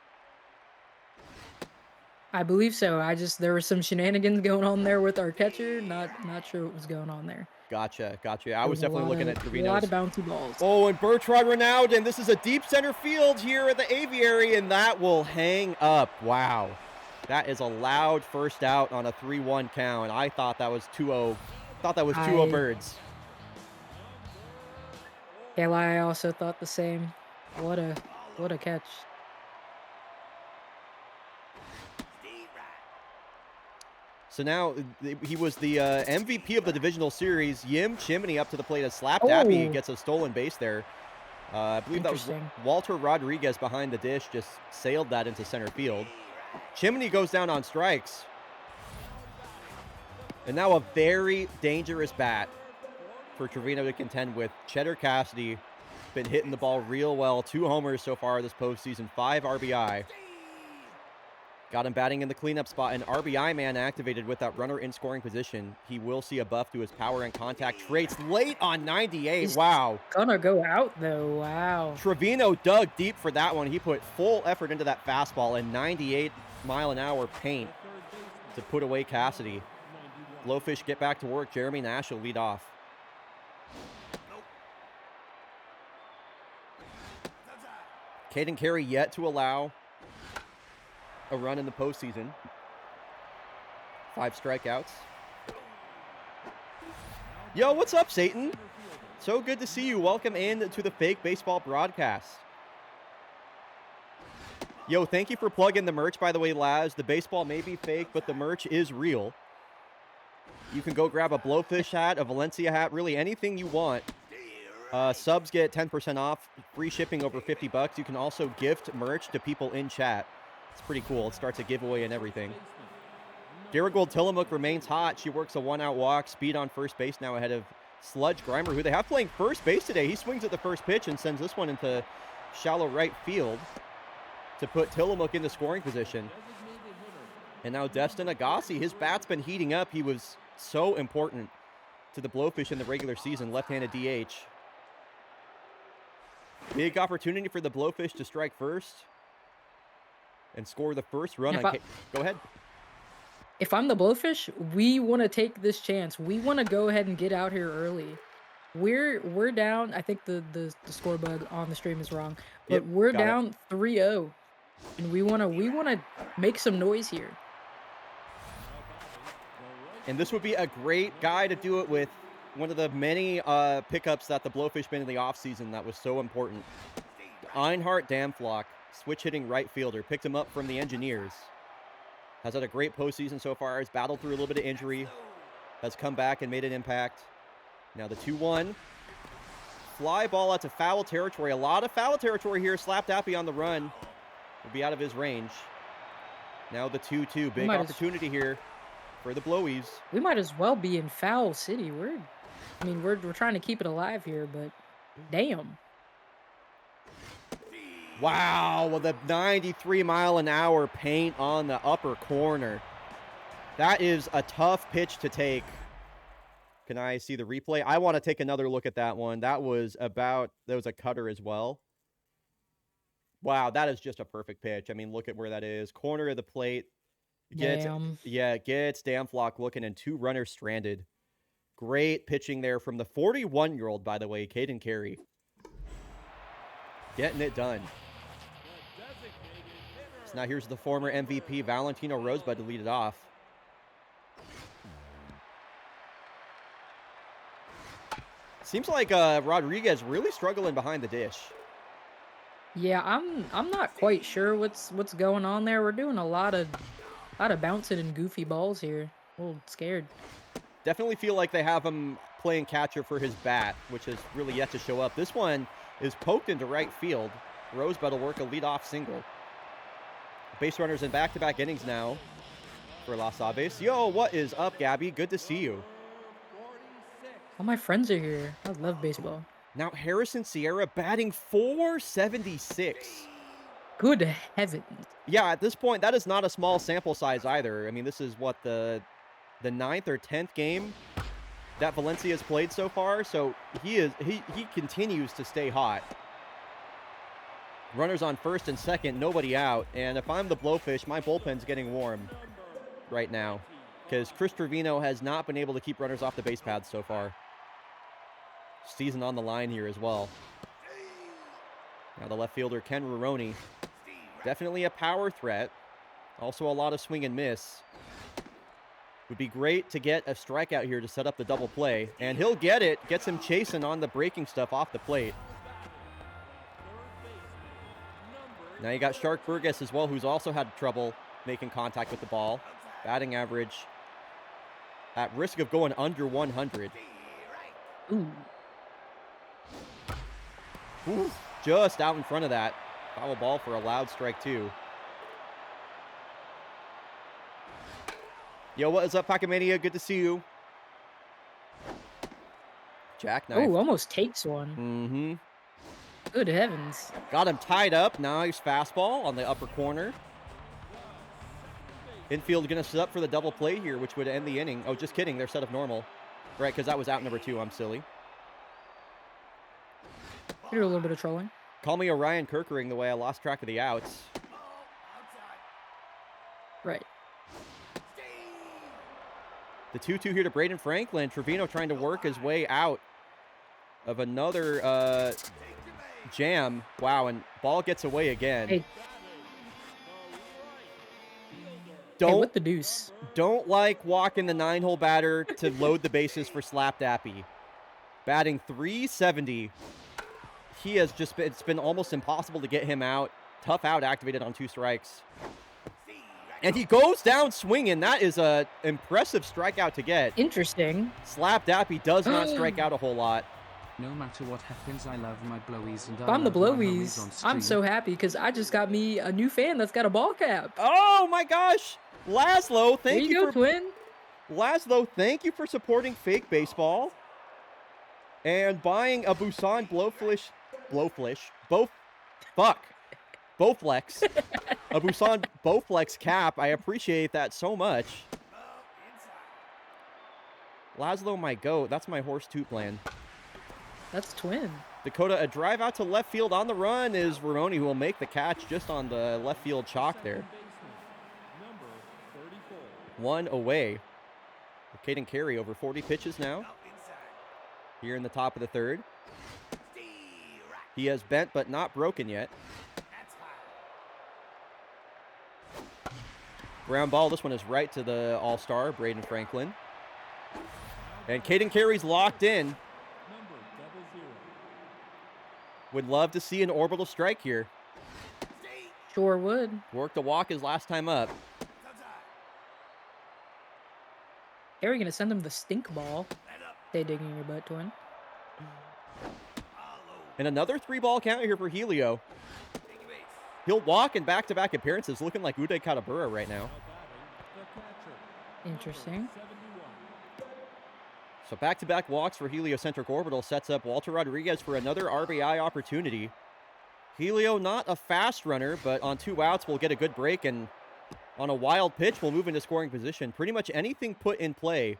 I believe so. There were some shenanigans going on there with our catcher. Not sure what was going on there. Gotcha. I was definitely looking at Trevino's. A lot of bouncy balls. Oh, and Bertrand Ronaldo, and this is a deep center field here at the Aviary, and that will hang up. Wow. That is a loud first out on a 3-1 count. I thought that was 2-0. Thought that was 2-0 Birds. Yeah, I also thought the same. What a catch. So now he was the MVP of the divisional series. Yim Chimney up to the plate as Slap Dappy gets a stolen base there. I believe that was Interesting. Walter Rodriguez behind the dish, just sailed that into center field. Chimney goes down on strikes. And now a very dangerous bat for Trevino to contend with. Cheddar Cassidy been hitting the ball real well. 2 homers so far this postseason, 5 RBI. Got him batting in the cleanup spot. An RBI man activated with that runner in scoring position. He will see a buff to his power and contact traits late on 98. He's Wow. gonna go out though. Wow. Trevino dug deep for that one. He put full effort into that fastball and 98-mile-an-hour paint to put away Cassidy. Blowfish get back to work. Jeremy Nash will lead off. Caden Carey yet to allow a run in the postseason. 5 strikeouts. Yo, what's up, Satan? So good to see you. Welcome in to the Fake Baseball broadcast. Yo, thank you for plugging the merch, by the way, Laz. The baseball may be fake, but the merch is real. You can go grab a Blowfish hat, a Valencia hat, really anything you want. Subs get 10% off, free shipping over $50. You can also gift merch to people in chat. It's pretty cool. It starts a giveaway and everything. Darigold Tillamook remains hot. She works a 1-out walk. Speed on first base now ahead of Sludge Grimer, who they have playing first base today. He swings at the first pitch and sends this one into shallow right field to put Tillamook into scoring position. And now Destin Agassi, his bat's been heating up. He was so important to the Blowfish in the regular season, left-handed DH. Big opportunity for the Blowfish to strike first and score the first run. Go ahead. If I'm the Blowfish, we want to take this chance. We want to go ahead and get out here early. We're down. I think the score bug on the stream is wrong, but Yep, we're got it. down 3-0, and we want to make some noise here. And this would be a great guy to do it with. One of the many pickups that the Blowfish made in the offseason that was so important. Einhart Damflock, switch hitting right fielder, picked him up from the Engineers. Has had a great postseason so far. Has battled through a little bit of injury. Has come back and made an impact. Now the 2-1. Fly ball out to foul territory. A lot of foul territory here. Slap Dappy on the run. Will be out of his range. Now the 2-2. Big opportunity here for the Blowies. We might as well be in Foul City. We're trying to keep it alive here, but damn. Wow, with a 93-mile-an-hour paint on the upper corner. That is a tough pitch to take. Can I see the replay? I want to take another look at that one. That was a cutter as well. Wow, that is just a perfect pitch. I mean, look at where that is. Corner of the plate. Gets Damflock looking and 2 runners stranded. Great pitching there from the 41-year-old, by the way, Caden Carey. Getting it done. So now here's the former MVP, Valentino Rosebud, to lead it off. Seems like Rodriguez really struggling behind the dish. Yeah, I'm not quite sure what's going on there. We're doing a lot of bouncing and goofy balls here. A little scared. Definitely feel like they have him playing catcher for his bat, which has really yet to show up. This one is poked into right field. Rosebud will work a leadoff single. Base runners in back-to-back innings now for Las Aves. Yo, what is up, Gabby? Good to see you. All my friends are here. I love baseball. Now Harrison Sierra batting .476. Good heavens. Yeah, at this point, that is not a small sample size either. I mean, this is what the 9th or 10th game that Valencia has played so far. So he continues to stay hot. Runners on first and second, nobody out. And if I'm the Blowfish, my bullpen's getting warm right now because Chris Trevino has not been able to keep runners off the base paths so far. Season on the line here as well. Now the left fielder, Ken Ruroni. Definitely a power threat. Also a lot of swing and miss. Would be great to get a strikeout here to set up the double play. And he'll get it. Gets him chasing on the breaking stuff off the plate. Now you got Shark Burgess as well, who's also had trouble making contact with the ball. Batting average at risk of going under 100. Ooh. Ooh, just out in front of that. Foul ball for a loud strike, too. Yo, what is up, Pacamania? Good to see you. Jackknife. Oh, almost takes one. Mm-hmm. Good heavens. Got him tied up. Nice fastball on the upper corner. Infield going to set up for the double play here, which would end the inning. Oh, just kidding. They're set up normal. Right, because that was out number 2. I'm silly. Do a little bit of trolling. Call me Orion Kirkering the way I lost track of the outs. Right. The 2-2 here to Braden Franklin. Trevino trying to work his way out of another jam. Wow, and ball gets away again. Hey. Hey, what the deuce? Don't like walking the 9-hole batter to load the bases for Slapdappy. Batting .370. He has just been, it's been almost impossible to get him out. Tough out activated on 2 strikes. And he goes down swinging. That is a impressive strikeout to get. Interesting. Slapdappy does not strike out a whole lot. No matter what happens, I love my blowies and If I'm the blowies, I'm so happy because I just got me a new fan that's got a ball cap. Oh my gosh. Laszlo, thank you for twin. Laszlo, thank you for supporting fake baseball and buying a Busan Bowflex, a Busan Bowflex cap. I appreciate that so much. Laszlo, my goat. That's my horse toot plan. That's twin. Dakota, a drive out to left field on the run is Ramoni, who will make the catch just on the left field chalk there. 1 away. Caden Carey over 40 pitches now. Here in the top of the 3rd. He has bent but not broken yet. Ground ball. This one is right to the all-star, Braden Franklin. And Caden Carey's locked in. Would love to see an orbital strike here. Sure would. Worked a walk his last time up. Are we gonna send him the stink ball? Stay digging your butt, twin. And another 3-ball count here for Helio. He'll walk in back-to-back appearances, looking like Uday Katabura right now. Interesting. So back-to-back walks for heliocentric orbital sets up Walter Rodriguez for another RBI opportunity. Helio not a fast runner, but on 2 outs will get a good break, and on a wild pitch will move into scoring position. Pretty much anything put in play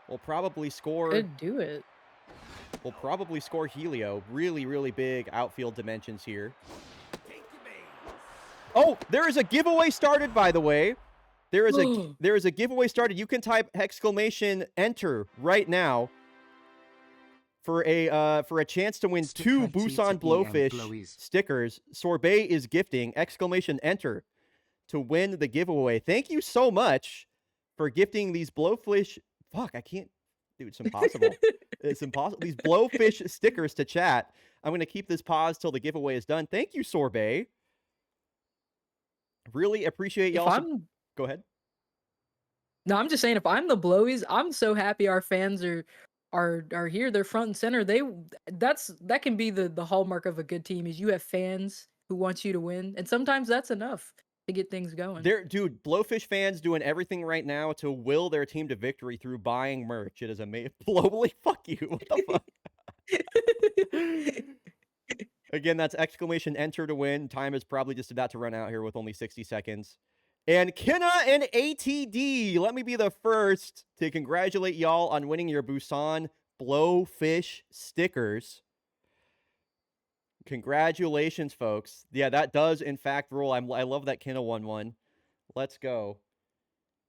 will probably score. Could do it. Will probably score Helio. Really, really big outfield dimensions here. Oh, there is a giveaway started, by the way. There is a giveaway started. You can type !enter right now for a chance to win 2 Busan Blowfish stickers. Sorbet is gifting !enter to win the giveaway. Thank you so much for gifting these Blowfish. Fuck, I can't. Dude, it's impossible. It's impossible. These Blowfish stickers to chat. I'm going to keep this pause till the giveaway is done. Thank you, Sorbet. Really appreciate y'all. Go ahead. No, I'm just saying, if I'm the blowies, I'm so happy our fans are here. They're front and center. That can be the hallmark of a good team, is you have fans who want you to win, and sometimes that's enough to get things going. Dude, Blowfish fans doing everything right now to will their team to victory through buying merch. It is amazing. Globally, fuck you. What the fuck? Again, that's !enter to win. Time is probably just about to run out here with only 60 seconds. And Kenna and ATD, let me be the first to congratulate y'all on winning your Busan Blowfish stickers. Congratulations, folks. Yeah, that does, in fact, roll. I love that Kenna won one. Let's go.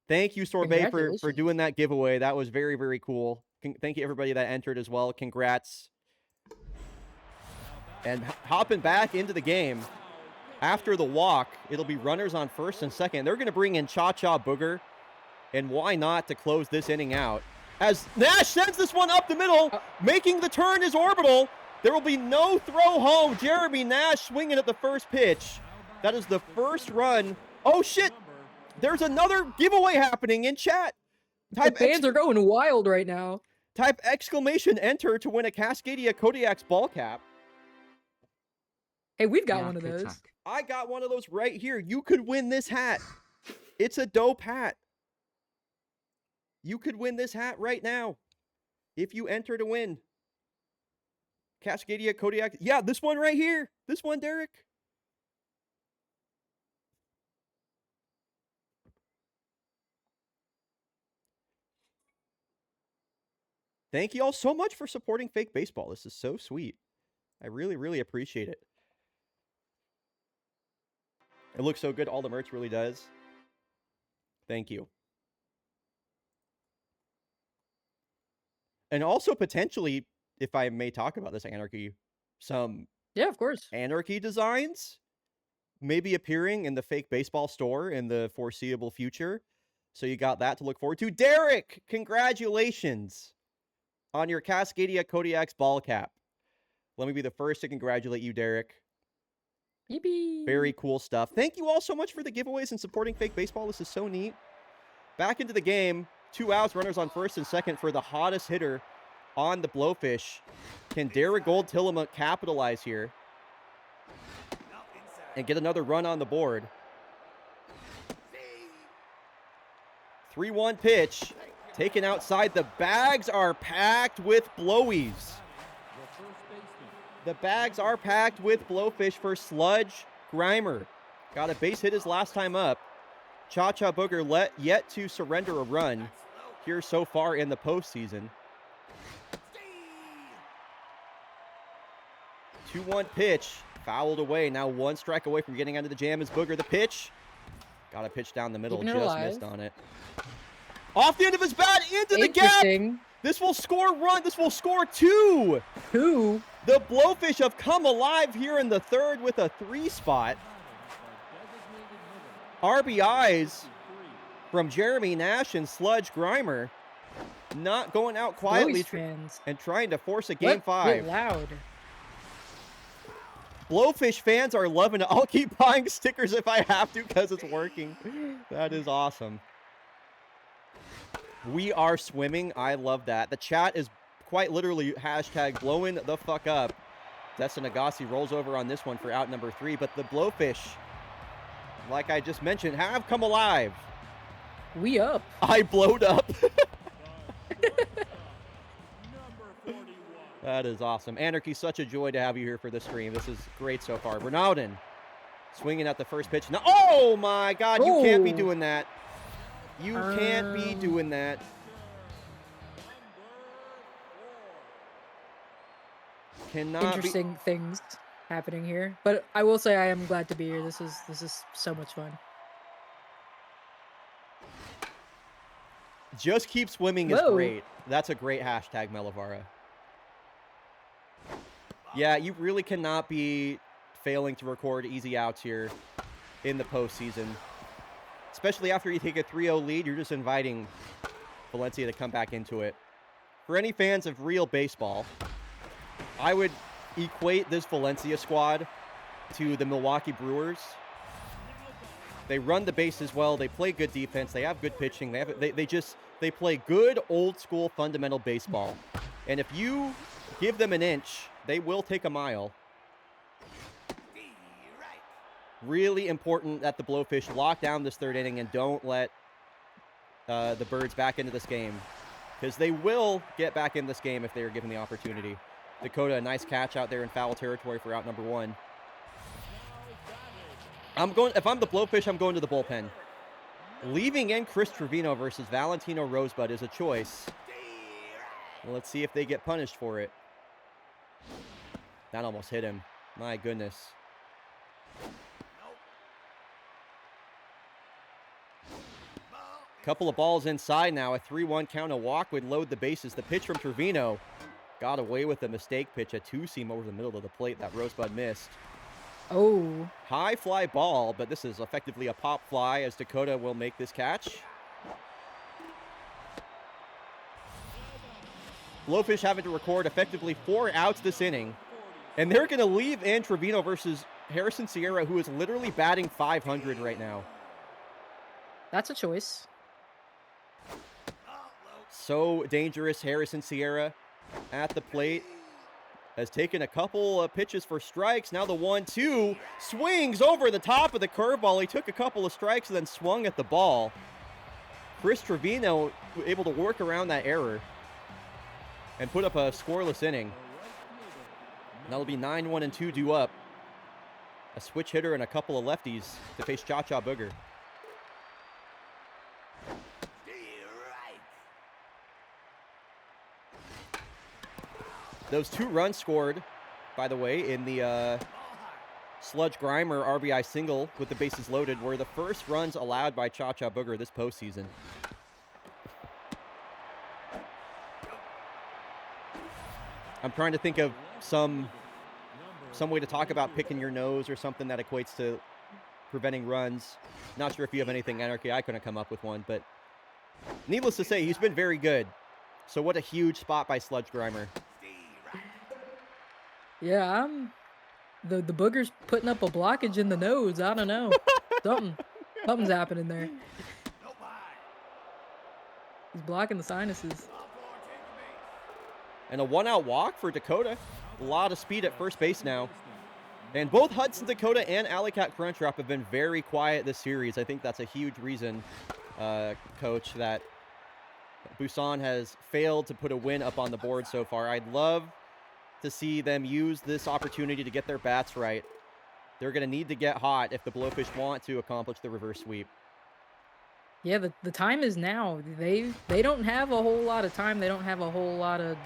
Thank you, Sorbet, for doing that giveaway. That was very, very cool. Thank you, everybody that entered as well. Congrats. And hopping back into the game, after the walk, it'll be runners on first and second. They're going to bring in Cha-Cha Booger. And why not to close this inning out? As Nash sends this one up the middle, making the turn is Orbital. There will be no throw home. Jeremy Nash swinging at the first pitch. That is the first run. Oh, shit. There's another giveaway happening in chat. The fans are going wild right now. Type !enter to win a Cascadia Kodiak's ball cap. Hey, we've got Yak one of those. attack. I got one of those right here. You could win this hat. It's a dope hat. You could win this hat right now if you enter to win. Cascadia Kodiak. Yeah, this one right here. This one, Derek. Thank you all so much for supporting Fake Baseball. This is so sweet. I really, really appreciate it. It looks so good. All the merch really does. Thank you. And also potentially, if I may talk about this Anarchy, some Yeah, of course. Anarchy designs maybe appearing in the Fake Baseball store in the foreseeable future. So you got that to look forward to. Derek, congratulations on your Cascadia Kodiak's ball cap. Let me be the first to congratulate you, Derek. Yippee. Very cool stuff. Thank you all so much for the giveaways and supporting Fake Baseball. This is so neat. Back into the game. 2 outs, runners on first and second for the hottest hitter on the Blowfish. Can Derek Gold Tillamook capitalize here and get another run on the board? 3-1 pitch. Taken outside. The bags are packed with blowies. The bags are packed with Blowfish for Sludge Grimer. Got a base hit his last time up. Cha-Cha Booger yet to surrender a run here so far in the postseason. 2-1 pitch. Fouled away. Now 1 strike away from getting out of the jam is Booger. The pitch. Got a pitch down the middle. Keeping it Just alive. missed on it. Off the end of his bat. Into the gap. Interesting. This will score run. This will score 2. Who? The Blowfish have come alive here in the third with a 3 spot. RBIs from Jeremy Nash and Sludge Grimer. Not going out quietly Blowfish fans. and trying to force a game 5. Get loud. Blowfish fans are loving it. I'll keep buying stickers if I have to because it's working. That is awesome. We are swimming. I love that. The chat is quite literally hashtag blowing the fuck up. Destin Agassi rolls over on this one for out number 3, but the Blowfish, like I just mentioned, have come alive. We up. I blowed up. That is awesome. Anarchy, such a joy to have you here for the stream. This is great so far. Ronaldin swinging at the first pitch. No, oh my God, you can't be doing that. You can't be doing that. Cannot Interesting things happening here, but I will say I am glad to be here. This is so much fun. Just keep swimming is Whoa. great. That's a great hashtag, Melavara. Yeah, you really cannot be failing to record easy outs here in the postseason. Especially after you take a 3-0 lead, you're just inviting Valencia to come back into it. For any fans of real baseball, I would equate this Valencia squad to the Milwaukee Brewers. They run the bases well. They play good defense. They have good pitching. They play good old school fundamental baseball. And if you give them an inch, they will take a mile. Really important that the Blowfish lock down this third inning and don't let the Birds back into this game, because they will get back in this game if they are given the opportunity. Dakota, a nice catch out there in foul territory for out number 1. If I'm the Blowfish, I'm going to the bullpen. Leaving in Chris Trevino versus Valentino Rosebud is a choice. Let's see if they get punished for it. That almost hit him. My goodness. Couple of balls inside now. A 3-1 count. A walk would load the bases. The pitch from Trevino got away with a mistake pitch. A 2-seam over the middle of the plate that Rosebud missed. Oh. High fly ball, but this is effectively a pop fly as Dakota will make this catch. Blowfish having to record effectively 4 outs this inning. And they're going to leave in Trevino versus Harrison Sierra, who is literally batting 500 right now. That's a choice. So dangerous, Harrison Sierra at the plate. has taken a couple of pitches for strikes. Now the 1-2 swings over the top of the curveball. He took a couple of strikes and then swung at the ball. Chris Trevino able to work around that error and put up a scoreless inning. That'll be 9-1 and 2 due up. A switch hitter and a couple of lefties to face Cha-Cha Booger. Those 2 runs scored, by the way, in the Sludge Grimer RBI single with the bases loaded were the first runs allowed by Cha-Cha Booger this postseason. I'm trying to think of some way to talk about picking your nose or something that equates to preventing runs. Not sure if you have anything, Anarchy. I couldn't come up with one, but needless to say, he's been very good. So what a huge spot by Sludge Grimer. Yeah, the Booger's putting up a blockage in the nose. I don't know. Something's happening there. He's blocking the sinuses. And a 1-out walk for Dakota. A lot of speed at first base now. And both Hudson Dakota and Alley Cat Crunchwrap have been very quiet this series. I think that's a huge reason, Coach, that Busan has failed to put a win up on the board so far. I'd love to see them use this opportunity to get their bats right. They're going to need to get hot if the Blowfish want to accomplish the reverse sweep. Yeah, the time is now. They don't have a whole lot of time. They don't have a whole lot of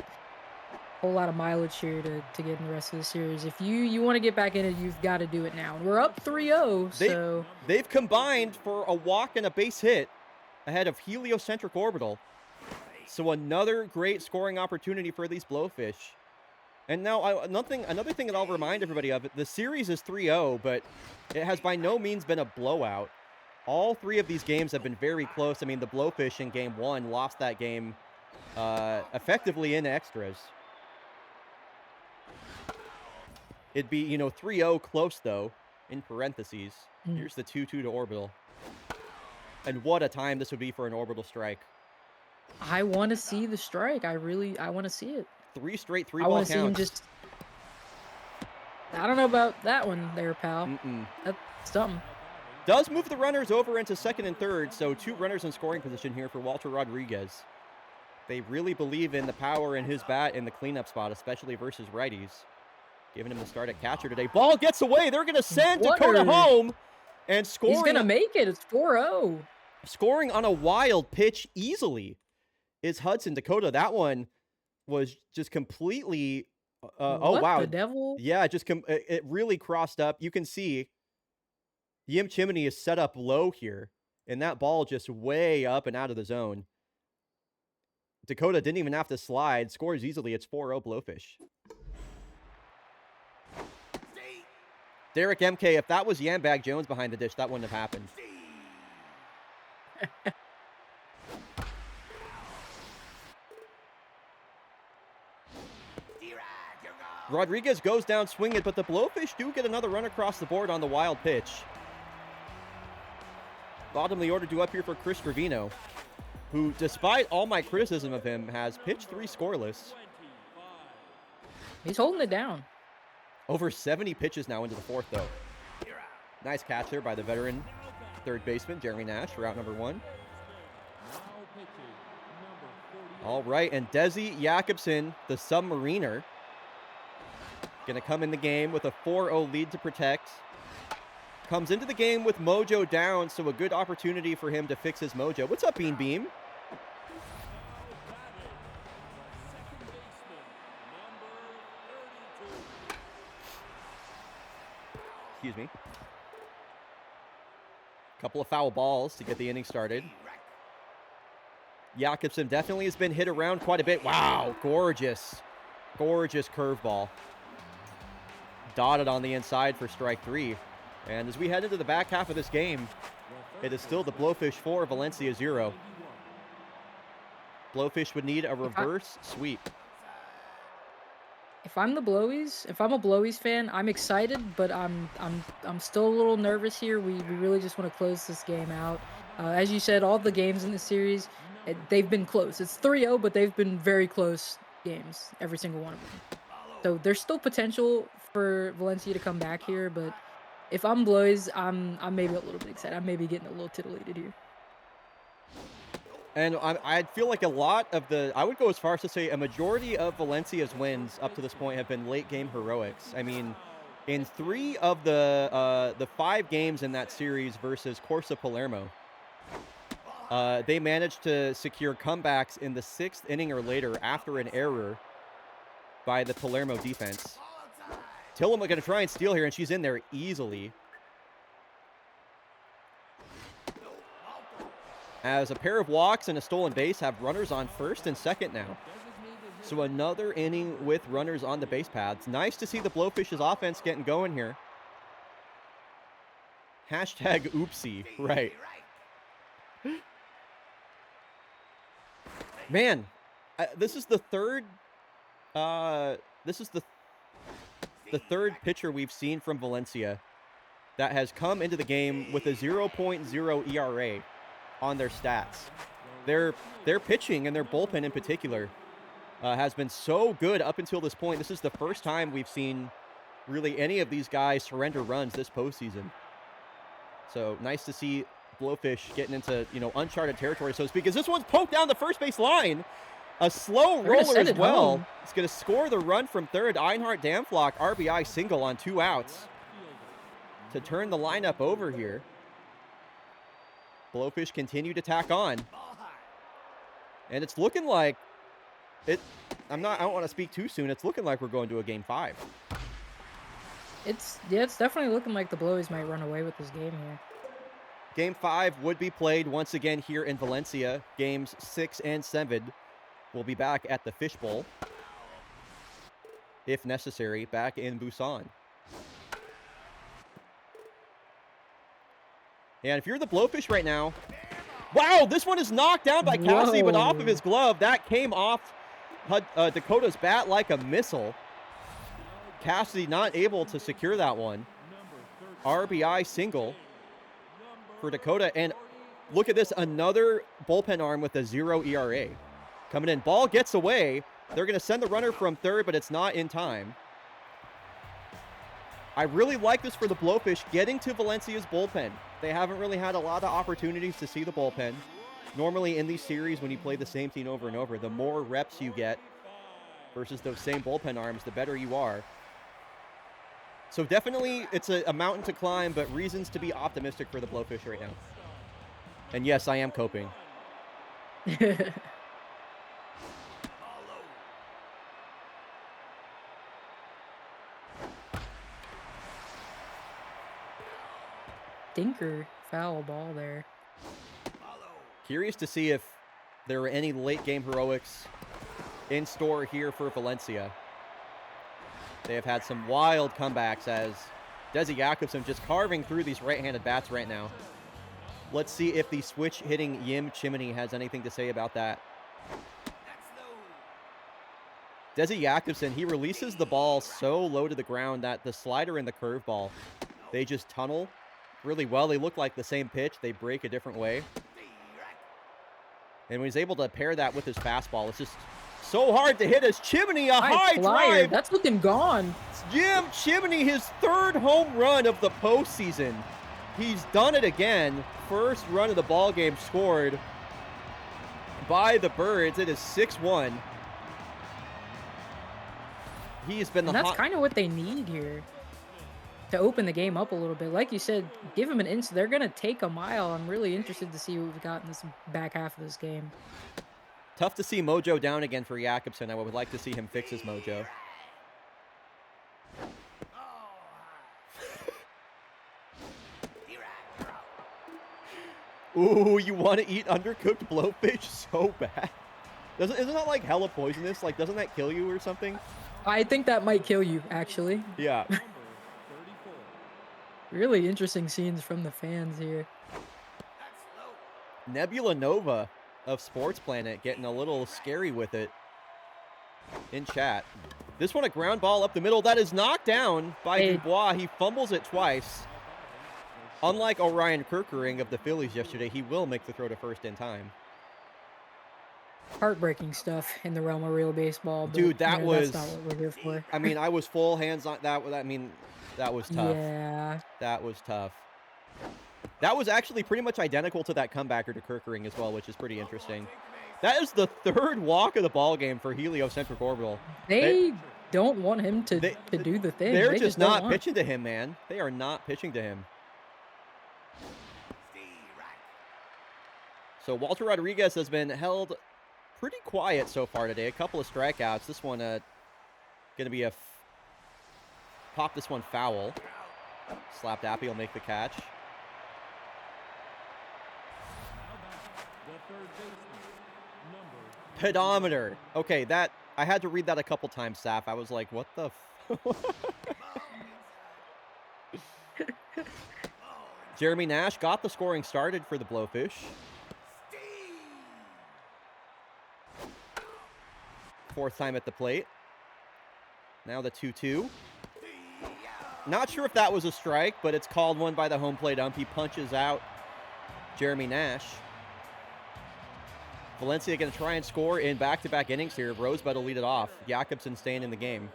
mileage here to get in the rest of the series. If you want to get back in it, you've got to do it now. We're up 3-0, so they've combined for a walk and a base hit ahead of Heliocentric Orbital. So another great scoring opportunity for these Blowfish. And now another thing that I'll remind everybody of, the series is 3-0, but it has by no means been a blowout. All 3 of these games have been very close. I mean, the Blowfish in game 1 lost that game effectively in extras. It'd be, 3-0 close, though, in parentheses. Here's the 2-2 to Orbital. And what a time this would be for an Orbital strike. I want to see the strike. I want to see it. 3 straight 3-ball I want counts. to see him just... I don't know about that one there, pal. That's something. Does move the runners over into second and third, so 2 runners in scoring position here for Walter Rodriguez. They really believe in the power in his bat in the cleanup spot, especially versus righties. Giving him the start at catcher today. Ball gets away. They're going to send Dakota home. And scoring. He's going to make it. It's 4-0. Scoring on a wild pitch easily is Hudson Dakota. That one was just completely... oh, wow. The devil? Yeah, it really crossed up. You can see Yim Chimney is set up low here. And that ball just way up and out of the zone. Dakota didn't even have to slide. Scores easily. It's 4-0 Blowfish. Derek MK, if that was Yambag Jones behind the dish, that wouldn't have happened. Rodriguez goes down swinging, but the Blowfish do get another run across the board on the wild pitch. Bottom of the order due up here for Chris Trevino, who, despite all my criticism of him, has pitched 3 scoreless. He's holding it down. Over 70 pitches now into the 4th, though. Nice catch there by the veteran third baseman, Jeremy Nash, for out number 1. All right, and Desi Jakobsen, the Submariner, going to come in the game with a 4-0 lead to protect. Comes into the game with mojo down, so a good opportunity for him to fix his mojo. What's up, Bean Beam? Excuse me. Couple of foul balls to get the inning started. Jakobsen definitely has been hit around quite a bit. Wow, gorgeous. Gorgeous curveball. Dotted on the inside for strike 3. And as we head into the back half of this game, it is still the Blowfish 4, Valencia 0. Blowfish would need a reverse sweep. If I'm a Blowies fan, I'm excited, but I'm still a little nervous here. We really just want to close this game out. As you said, all the games in the series, they've been close. It's 3-0, but they've been very close games, every single one of them. So there's still potential for Valencia to come back here, but if I'm Blois, I'm maybe a little bit excited. I'm maybe getting a little titillated here. And I feel like a lot of I would go as far as to say a majority of Valencia's wins up to this point have been late game heroics. I mean, in 3 of the 5 games in that series versus Corsa Palermo, they managed to secure comebacks in the 6th inning or later after an error by the Palermo defense. Tillum going to try and steal here, and she's in there easily. As a pair of walks and a stolen base have runners on first and second now. So another inning with runners on the base paths. Nice to see the Blowfish's offense getting going here. Hashtag oopsie, right. Man, this is the third the third pitcher we've seen from Valencia that has come into the game with a 0.0 ERA on their stats. Their pitching and their bullpen in particular has been so good up until this point. This is the first time we've seen really any of these guys surrender runs this postseason. So nice to see Blowfish getting into, uncharted territory, so to speak, as this one's poked down the first base line. A slow roller as well. It's going to score the run from third. Einhart Damflock, RBI single on 2 outs to turn the lineup over here. Blowfish continue to tack on. And it's looking like I don't want to speak too soon. It's looking like we're going to a game 5. It's definitely looking like the Blowies might run away with this game here. Game 5 would be played once again here in Valencia. Games 6 and 7 will be back at the Fishbowl, if necessary, back in Busan. And if you're the Blowfish right now, wow, this one is knocked down by Cassidy, but off of his glove. That came off Dakota's bat like a missile. Cassidy not able to secure that one. RBI single for Dakota. And look at this, another bullpen arm with a 0 ERA. Coming in, ball gets away. They're going to send the runner from third, but it's not in time. I really like this for the Blowfish, getting to Valencia's bullpen. They haven't really had a lot of opportunities to see the bullpen. Normally in these series, when you play the same team over and over, the more reps you get versus those same bullpen arms, the better you are. So definitely it's a mountain to climb, but reasons to be optimistic for the Blowfish right now. And yes, I am coping. Stinker foul ball there. Curious to see if there were any late game heroics in store here for Valencia. They have had some wild comebacks as Desi Jakobsen just carving through these right-handed bats right now. Let's see if the switch hitting Yim Chimney has anything to say about that. Desi Jakobsen, he releases the ball so low to the ground that the slider and the curveball, they just tunnel really well. They look like the same pitch. They break a different way. And when he's able to pair that with his fastball, it's just so hard to hit as Chimney, a high drive. That's looking gone. Jim Chimney, his 3rd home run of the postseason. He's done it again. First run of the ball game scored by the Birds. It is 6-1. He's been and that's kind of what they need here to open the game up a little bit. Like you said, give them an inch. They're going to take a mile. I'm really interested to see what we've got in this back half of this game. Tough to see mojo down again for Jakobsen. I would like to see him fix his mojo. Ooh, you want to eat undercooked blowfish so bad. Isn't that like hella poisonous? Like, doesn't that kill you or something? I think that might kill you, actually. Yeah. Really interesting scenes from the fans here. Nebula Nova of Sports Planet getting a little scary with it in chat. This one a ground ball up the middle. That is knocked down by Dubois. He fumbles it twice. Unlike Orion Kirkering of the Phillies yesterday, he will make the throw to first in time. Heartbreaking stuff in the realm of real baseball, but Dude, that was. that's not what we're here for. I mean, I was full hands on that. I mean, that was tough. Yeah. That was tough. That was actually pretty much identical to that comebacker to Kirkering as well, which is pretty interesting. That is the third walk of the ball game for Heliocentric Orbital. They don't want him to do the thing. They're They just don't not want. pitching to him, man. They are not pitching to him. So Walter Rodriguez has been held pretty quiet so far today. A couple of strikeouts. This one going to be pop this one foul. Slapped Appy will make the catch. Pedometer. Okay, that I had to read that a couple times, Saf. I was like, what the Jeremy Nash got the scoring started for the Blowfish. Fourth time at the plate. Now the 2-2. Not sure if that was a strike, but it's called one by the home plate ump. He punches out Jeremy Nash. Valencia going to try and score in back-to-back innings here. Rosebud will lead it off. Jakobsen staying in the game.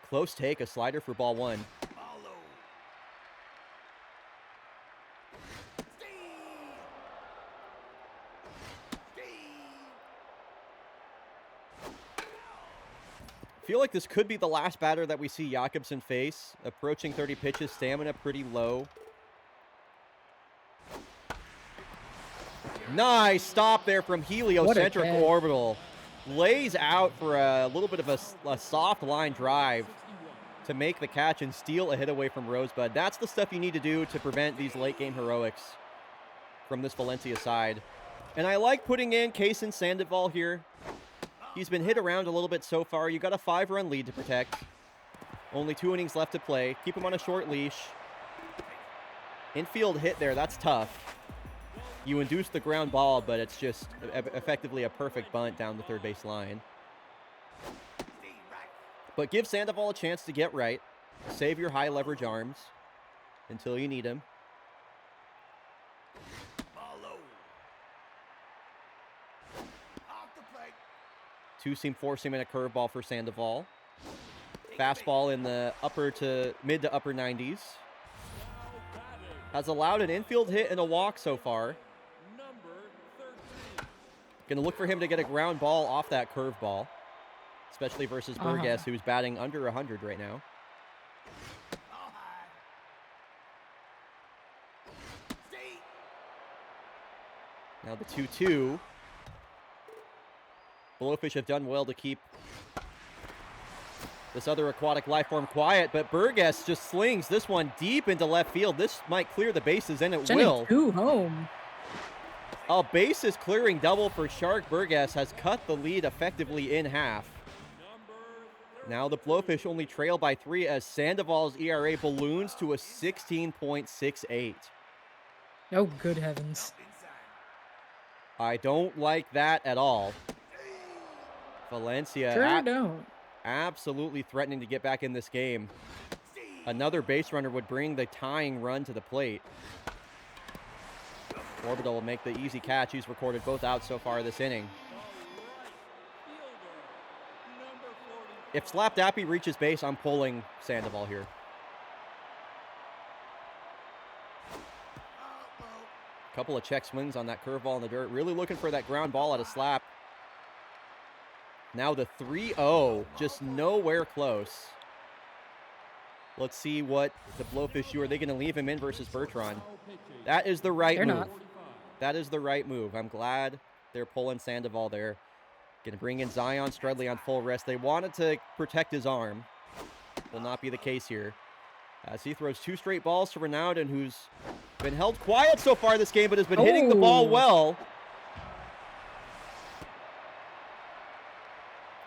Close take, a slider for ball one. Feel like this could be the last batter that we see Jakobsen face. Approaching 30 pitches, stamina pretty low. Nice stop there from Heliocentric Orbital. Lays out for a little bit of a soft line drive to make the catch and steal a hit away from Rosebud. That's the stuff you need to do to prevent these late game heroics from this Valencia side. And I like putting in Kaysen Sandoval here. He's been hit around a little bit so far. You got a 5-run lead to protect. Only 2 innings left to play. Keep him on a short leash. Infield hit there. That's tough. You induce the ground ball, but it's just effectively a perfect bunt down the third base line. But give Sandoval a chance to get right. Save your high leverage arms until you need him. Two-seam, four-seam, and a curveball for Sandoval. Fastball in the mid to upper 90s. Has allowed an infield hit and a walk so far. Going to look for him to get a ground ball off that curveball, especially versus Burgess, who's batting under 100 right now. Now the 2-2. Blowfish have done well to keep this other aquatic life form quiet, but Burgess just slings this one deep into left field. This might clear the bases, and it will. Two home. A bases clearing double for Shark. Burgess has cut the lead effectively in half. Now the Blowfish only trail by 3 as Sandoval's ERA balloons to a 16.68. Oh, good heavens. I don't like that at all. Valencia absolutely threatening to get back in this game. Another base runner would bring the tying run to the plate. Orbital will make the easy catch. He's recorded both outs so far this inning. If Slap Dappy reaches base, I'm pulling Sandoval here. Couple of check swings on that curveball in the dirt. Really looking for that ground ball at a slap. Now the 3-0, just nowhere close. Let's see what the Blowfish do. Are they going to leave him in versus Bertrand? That is the right move. Not. That is the right move. I'm glad they're pulling Sandoval there. Going to bring in Zion Strudley on full rest. They wanted to protect his arm. Will not be the case here. As he throws 2 straight balls to Ronaldo, who's been held quiet so far this game, but has been hitting the ball well.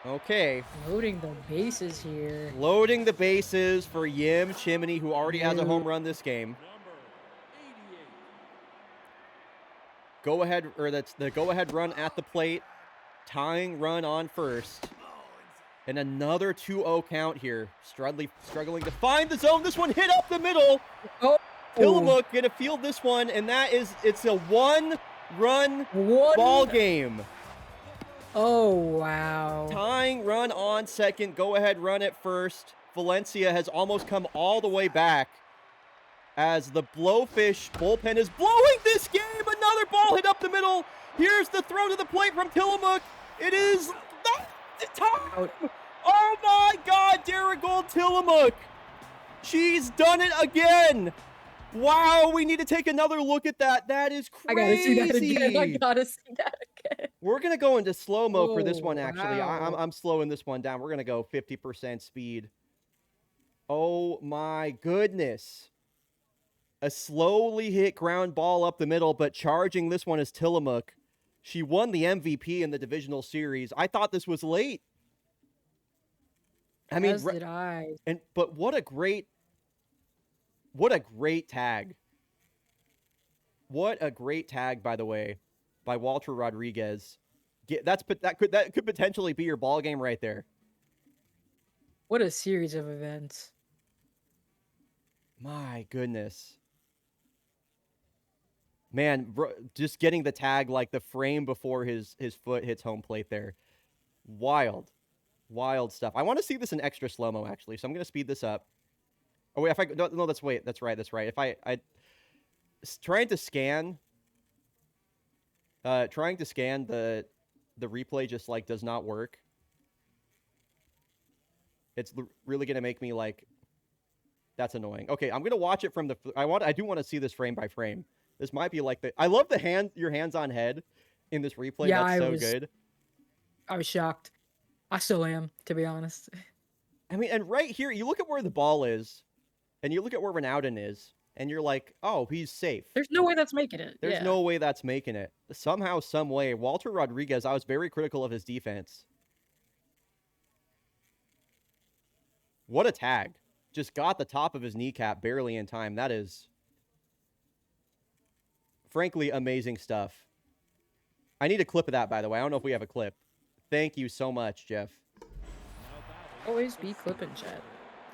Okay. Loading the bases here. Loading the bases for Yim Chimney, who already has a home run this game. Go ahead, or that's the go-ahead run at the plate. Tying run on first. And another 2-0 count here. Strudley struggling to find the zone. This one hit up the middle. Oh. Tillamook gonna field this one, and it's a 1 run One. ball game. Oh, wow. Tying run on second. Go ahead, run at first. Valencia has almost come all the way back as the Blowfish bullpen is blowing this game. Another ball hit up the middle. Here's the throw to the plate from Tillamook. It is the time. Oh my God, Darigold Tillamook. She's done it again. Wow, we need to take another look at that. That is crazy. I gotta see that again. I gotta see that again. We're gonna go into slow-mo for this one, Oh, actually. wow. I'm slowing this one down. We're gonna go 50% speed. Oh my goodness. A slowly hit ground ball up the middle, but charging this one is Tillamook. She won the MVP in the divisional series. I thought this was late. I mean, As did I. but what a great tag. What a great tag, by the way, by Walter Rodriguez. That could potentially be your ball game right there. What a series of events. My goodness. Man, bro, just getting the tag like the frame before his foot hits home plate there. Wild stuff. I want to see this in extra slow-mo, actually, so I'm going to speed this up. Oh, wait, no, that's right. If I trying to scan the replay just, like, does not work. It's really going to make me, like, that's annoying. Okay, I'm going to watch it from the, I do want to see this frame by frame. This might be like I love your hands on head in this replay. Yeah, that's so good. I was shocked. I still am, to be honest. I mean, and right here, you look at where the ball is, and you look at where Ronaldo is, and you're like, oh, he's safe. There's no way that's making it. There's no way that's making it. Somehow, some way, Walter Rodriguez, I was very critical of his defense. What a tag. Just got the top of his kneecap barely in time. That is, frankly, amazing stuff. I need a clip of that, by the way. I don't know if we have a clip. Thank you so much, Jeff. Always be clipping, chat.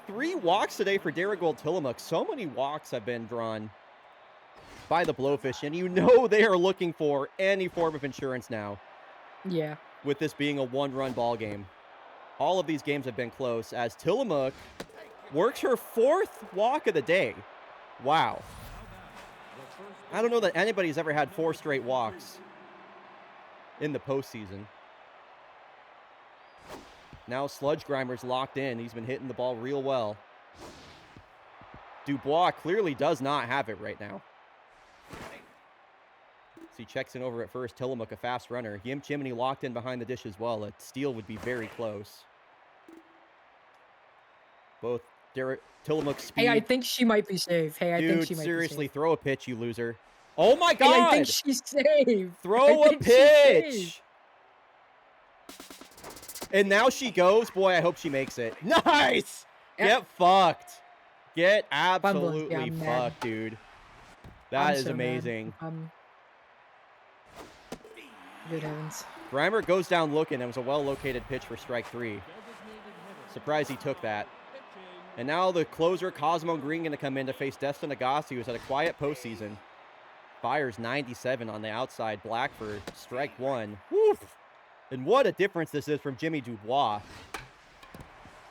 3 walks today for Darigold Tillamook. So many walks have been drawn by the Blowfish, and you know they are looking for any form of insurance now. Yeah. With this being a 1-run ball game. All of these games have been close as Tillamook works her 4th walk of the day. Wow. I don't know that anybody's ever had 4 straight walks in the postseason. Now Sludge Grimer's locked in. He's been hitting the ball real well. Dubois clearly does not have it right now. So he checks in over at first. Tillamook, a fast runner. Yim Chimney locked in behind the dish as well. A steal would be very close. Both Tillamook's speed. Hey, I think she might be safe. Hey, I think she might seriously, be safe. throw a pitch, you loser. Oh my God! Hey, I think she's safe. Throw a pitch! And now she goes. Boy, I hope she makes it. Nice! Get fucked. Get absolutely fucked, dude. That is amazing. Good heavens. Grimer goes down looking. It was a well-located pitch for strike 3. Surprised he took that. And now the closer, Cosmo Green, going to come in to face Destin Agassi, who's had a quiet postseason. Fires 97 on the outside. Black for strike 1. Woof! And what a difference this is from Jimmy Dubois.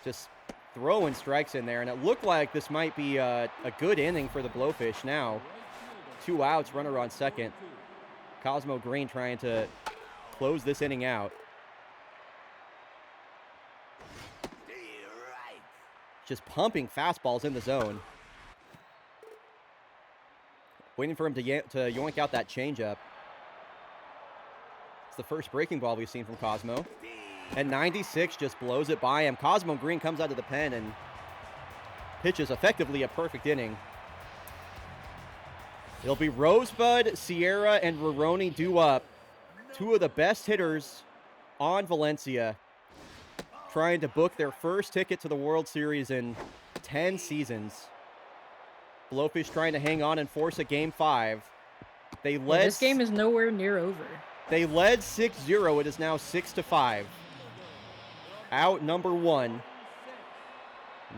Just throwing strikes in there. And it looked like this might be a good inning for the Blowfish now. 2 outs, runner on second. Cosmo Green trying to close this inning out. Just pumping fastballs in the zone. Waiting for him to yoink out that changeup. It's the first breaking ball we've seen from Cosmo. And 96 just blows it by him. Cosmo Green comes out of the pen and pitches effectively a perfect inning. It'll be Rosebud, Sierra, and Roroni due up. 2 of the best hitters on Valencia, trying to book their first ticket to the World Series in 10 seasons. Blowfish trying to hang on and force a Game 5. They led. This game is nowhere near over. They led 6-0. It is now 6-5. Out number 1.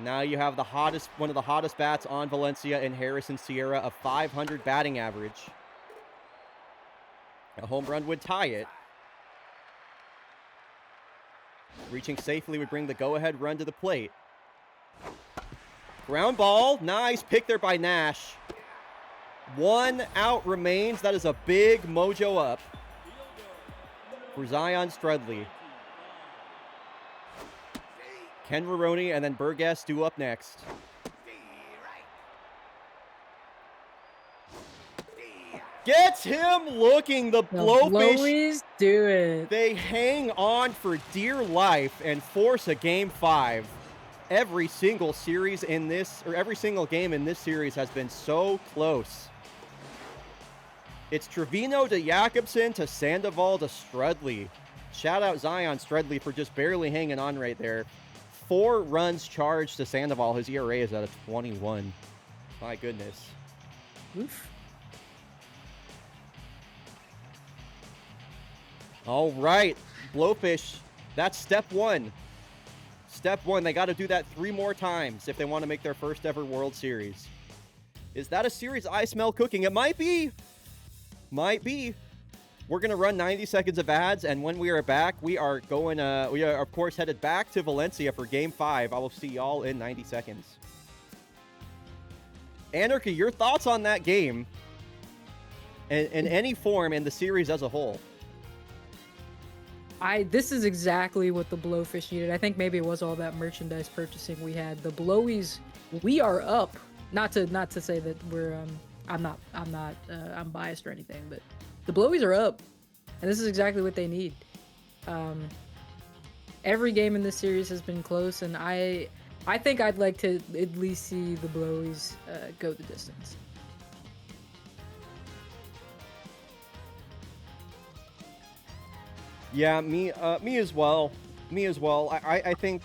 Now you have one of the hottest bats on Valencia in Harrison Sierra, a 500 batting average. A home run would tie it. Reaching safely would bring the go-ahead run to the plate. Ground ball. Nice pick there by Nash. 1 out remains. That is a big mojo up for Zion Strudley. Ken Roroni and then Burgess due up next. Gets him looking. The Blowfish. Blowies do it. They hang on for dear life and force a game 5. Every single series in this, or every single game in this series has been so close. It's Trevino to Jakobsen to Sandoval to Strudley. Shout out Zion Strudley for just barely hanging on right there. 4 runs charged to Sandoval. His ERA is at a 21. My goodness. Oof. All right, Blowfish, that's step 1. Step 1, they got to do that 3 more times if they want to make their first ever World Series. Is that a series I smell cooking? It might be. Might be. We're going to run 90 seconds of ads, and when we are back, we are going, we are, of course, headed back to Valencia for Game 5. I will see y'all in 90 seconds. Anarchy, your thoughts on that game in any form and the series as a whole? This is exactly what the Blowfish needed. I think maybe it was all that merchandise purchasing we had. The Blowies, we are up. Not to say that we're I'm biased or anything, but the Blowies are up, and this is exactly what they need. Every game in this series has been close, and I think I'd like to at least see the Blowies go the distance. Yeah, me as well. Me as well. I think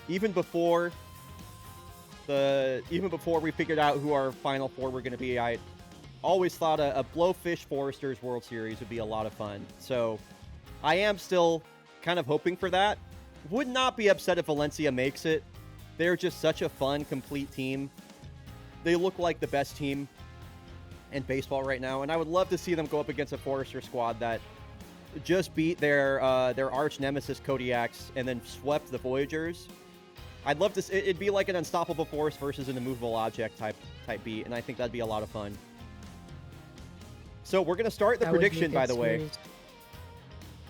even before we figured out who our Final 4 were going to be, I always thought a Blowfish Foresters World Series would be a lot of fun. So I am still kind of hoping for that. Would not be upset if Valencia makes it. They're just such a fun, complete team. They look like the best team in baseball right now, and I would love to see them go up against a Forester squad that just beat their arch nemesis Kodiaks and then swept the Voyagers. I'd love to. It'd be like an unstoppable force versus an immovable object type beat, and I think that'd be a lot of fun. So we're gonna start the prediction, by the way.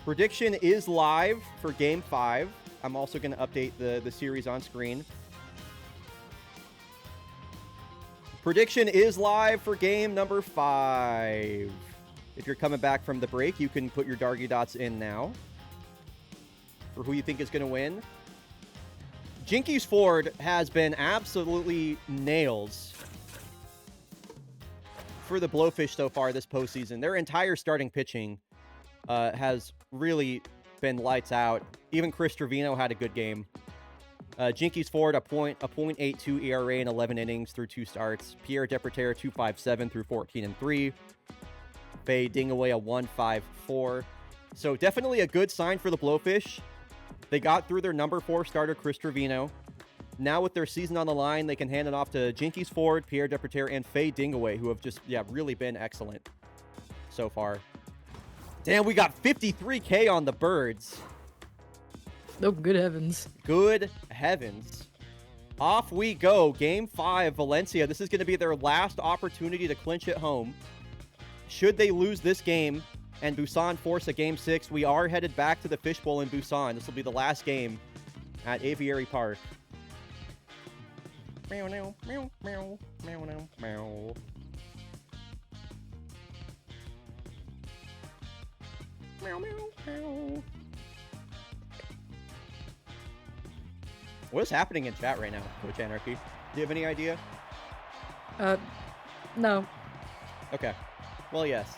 Prediction is live for Game 5. I'm also gonna update the series on screen. Prediction is live for game number 5. If you're coming back from the break, you can put your Dargy Dots in now for who you think is going to win. Jinkies Ford has been absolutely nails for the Blowfish so far this postseason. Their entire starting pitching has really been lights out. Even Chris Trevino had a good game. Jinkies Ford, a .82 ERA in 11 innings through 2 starts. Pierre Deperter, 2.57 through 14 and 3. Faye Dingaway, a 1.54. So definitely a good sign for the Blowfish. They got through their number 4 starter, Chris Trevino. Now with their season on the line, they can hand it off to Jinkies Ford, Pierre Deperter, and Faye Dingaway, who have just, really been excellent so far. Damn, we got 53K on the Birds. Oh, good heavens. Good heavens. Off we go. Game 5, Valencia. This is going to be their last opportunity to clinch it home. Should they lose this game and Busan force a Game 6, we are headed back to the Fishbowl in Busan. This will be the last game at Aviary Park. Meow, meow, meow, meow, meow, meow, meow. Meow, meow, meow. What is happening in chat right now, Coach Anarchy? Do you have any idea? No. Okay. Well, yes.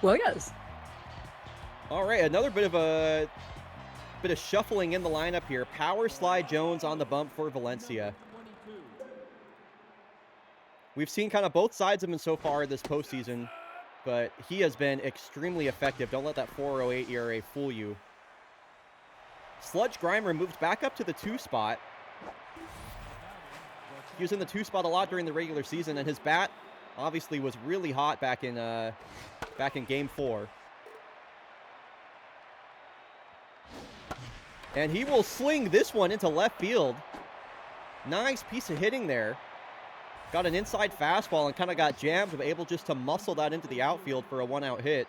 Well, yes. All right, another bit of shuffling in the lineup here. Power Slide Jones on the bump for Valencia. We've seen kind of both sides of him so far this postseason, but he has been extremely effective. Don't let that 4.08 ERA fool you. Sludge Grimer moved back up to the 2 spot. He was in the 2 spot a lot during the regular season, and his bat obviously was really hot back in Game 4. And he will sling this one into left field. Nice piece of hitting there. Got an inside fastball and kind of got jammed, but able just to muscle that into the outfield for a 1-out hit.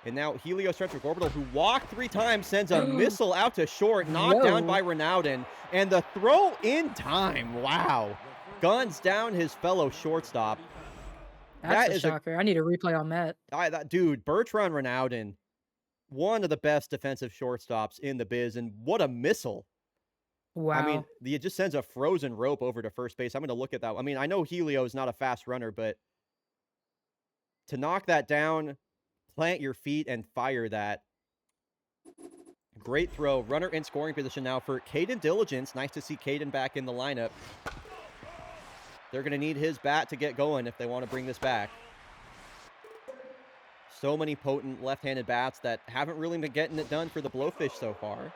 And now heliocentric orbital, who walked 3 times, sends a missile out to short, knocked down by Ronaldin. And the throw in time. Wow. Guns down his fellow shortstop. That's a shocker. I need a replay on that. Dude, Bertrand Ronaldin, one of the best defensive shortstops in the biz, and what a missile. Wow. I mean, it just sends a frozen rope over to first base. I'm going to look at that. I mean, I know Helio is not a fast runner, but to knock that down, plant your feet, and fire that. Great throw. Runner in scoring position now for Caden Diligence. Nice to see Caden back in the lineup. They're going to need his bat to get going if they want to bring this back. So many potent left-handed bats that haven't really been getting it done for the Blowfish so far.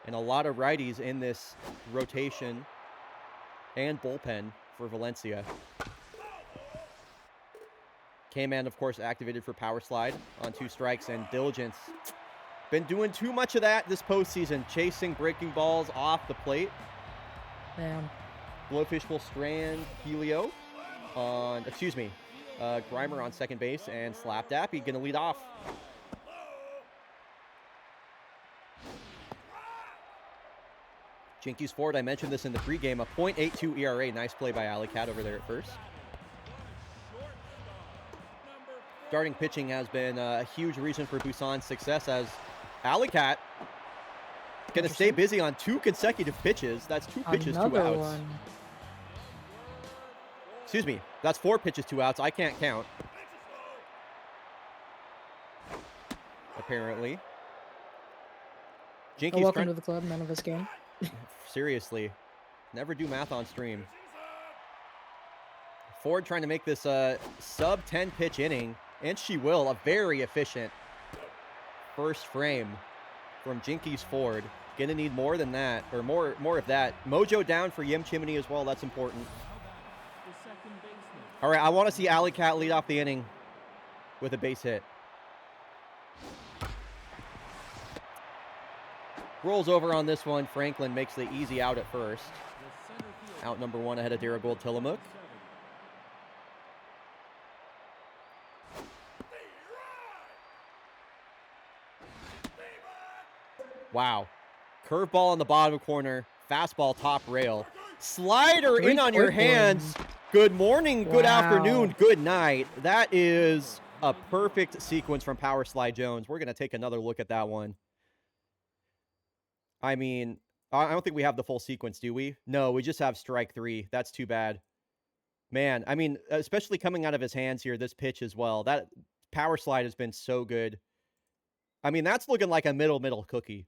And a lot of righties in this rotation and bullpen for Valencia. K-Man, of course, activated for power slide on 2 strikes, and Diligence been doing too much of that this postseason, chasing breaking balls off the plate. Damn. Blowfish will strand Helio on, Grimer on second base, and Slap Dappy gonna lead off. Jinkies Ford, I mentioned this in the pregame, a .82 ERA. Nice play by Alley Cat over there at first. Starting pitching has been a huge reason for Busan's success, as Alley Cat going to stay busy on 2 consecutive pitches. That's 2 pitches, 2 outs. One. Excuse me, that's 4 pitches, 2 outs. I can't count. Apparently. Jinkies, Welcome to the club, none of us can. Seriously, never do math on stream. Ford trying to make this sub 10 pitch inning, and she will. A very efficient first frame from Jinkies Ford. Gonna need more than that, or more of that. Mojo down for Yim Chimney as well. That's important. All right, I want to see Alley Cat lead off the inning with a base hit. Rolls over on this one. Franklin makes the easy out at first. Out number 1 ahead of Daragold Tillamook. Wow. Curveball on the bottom corner. Fastball top rail. Slider in on your hands. Good morning, good afternoon, good night. That is a perfect sequence from Power Slide Jones. We're going to take another look at that one. I mean, I don't think we have the full sequence, do we? No, we just have strike 3. That's too bad. Man, I mean, especially coming out of his hands here, this pitch as well. That power slide has been so good. I mean, that's looking like a middle cookie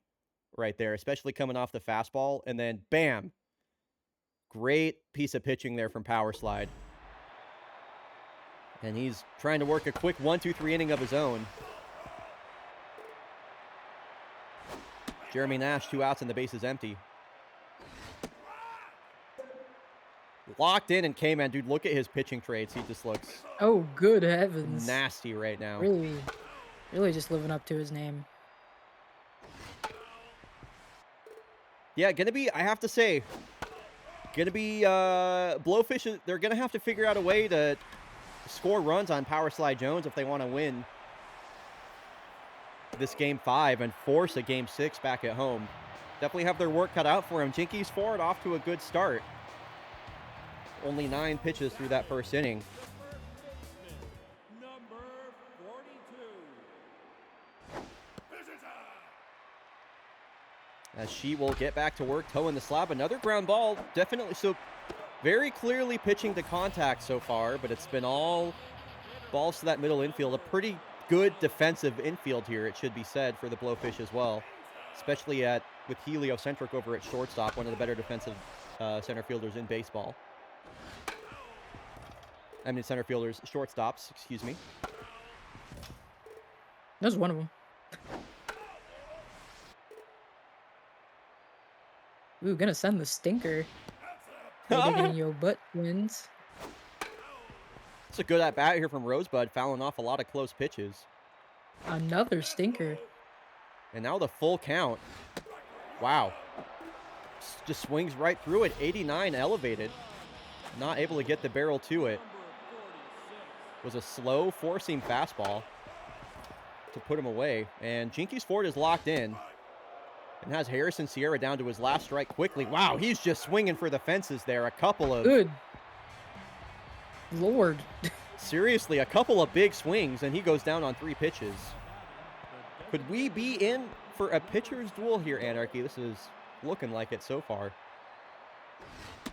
right there, especially coming off the fastball. And then, bam. Great piece of pitching there from Power Slide. And he's trying to work a quick 1-2-3 inning of his own. Jeremy Nash, 2 outs and the base is empty. Locked in and K-Man, dude, look at his pitching traits. He just looks... Oh, good heavens. Nasty right now. Really just living up to his name. Yeah, gonna be, I have to say, gonna be, Blowfish, they're gonna have to figure out a way to score runs on Power Slide Jones if they want to win this Game 5 and force a Game 6 back at home. Definitely have their work cut out for him. Jinkies Ford off to a good start. Only 9 pitches through that first inning. Number 42. As she will get back to work, toeing the slab. Another ground ball, definitely. So very clearly pitching to contact so far, but it's been all balls to that middle infield. A pretty good defensive infield here, it should be said, for the Blowfish as well. Especially with heliocentric over at shortstop, one of the better defensive center fielders in baseball. I mean, center fielders, shortstops, excuse me. That's one of them. Ooh, gonna send the stinker. Digging your butt, twins. It's a good at-bat here from Rosebud, fouling off a lot of close pitches. Another stinker. And now the full count. Wow. Just swings right through it. 89 elevated. Not able to get the barrel to it. Was a slow four-seam fastball to put him away. And Jinkies Ford is locked in. And has Harrison Sierra down to his last strike quickly. Wow, he's just swinging for the fences there. A couple of... Good Lord. Seriously, a couple of big swings, and he goes down on 3 pitches. Could we be in for a pitcher's duel here, Anarchy? This is looking like it so far.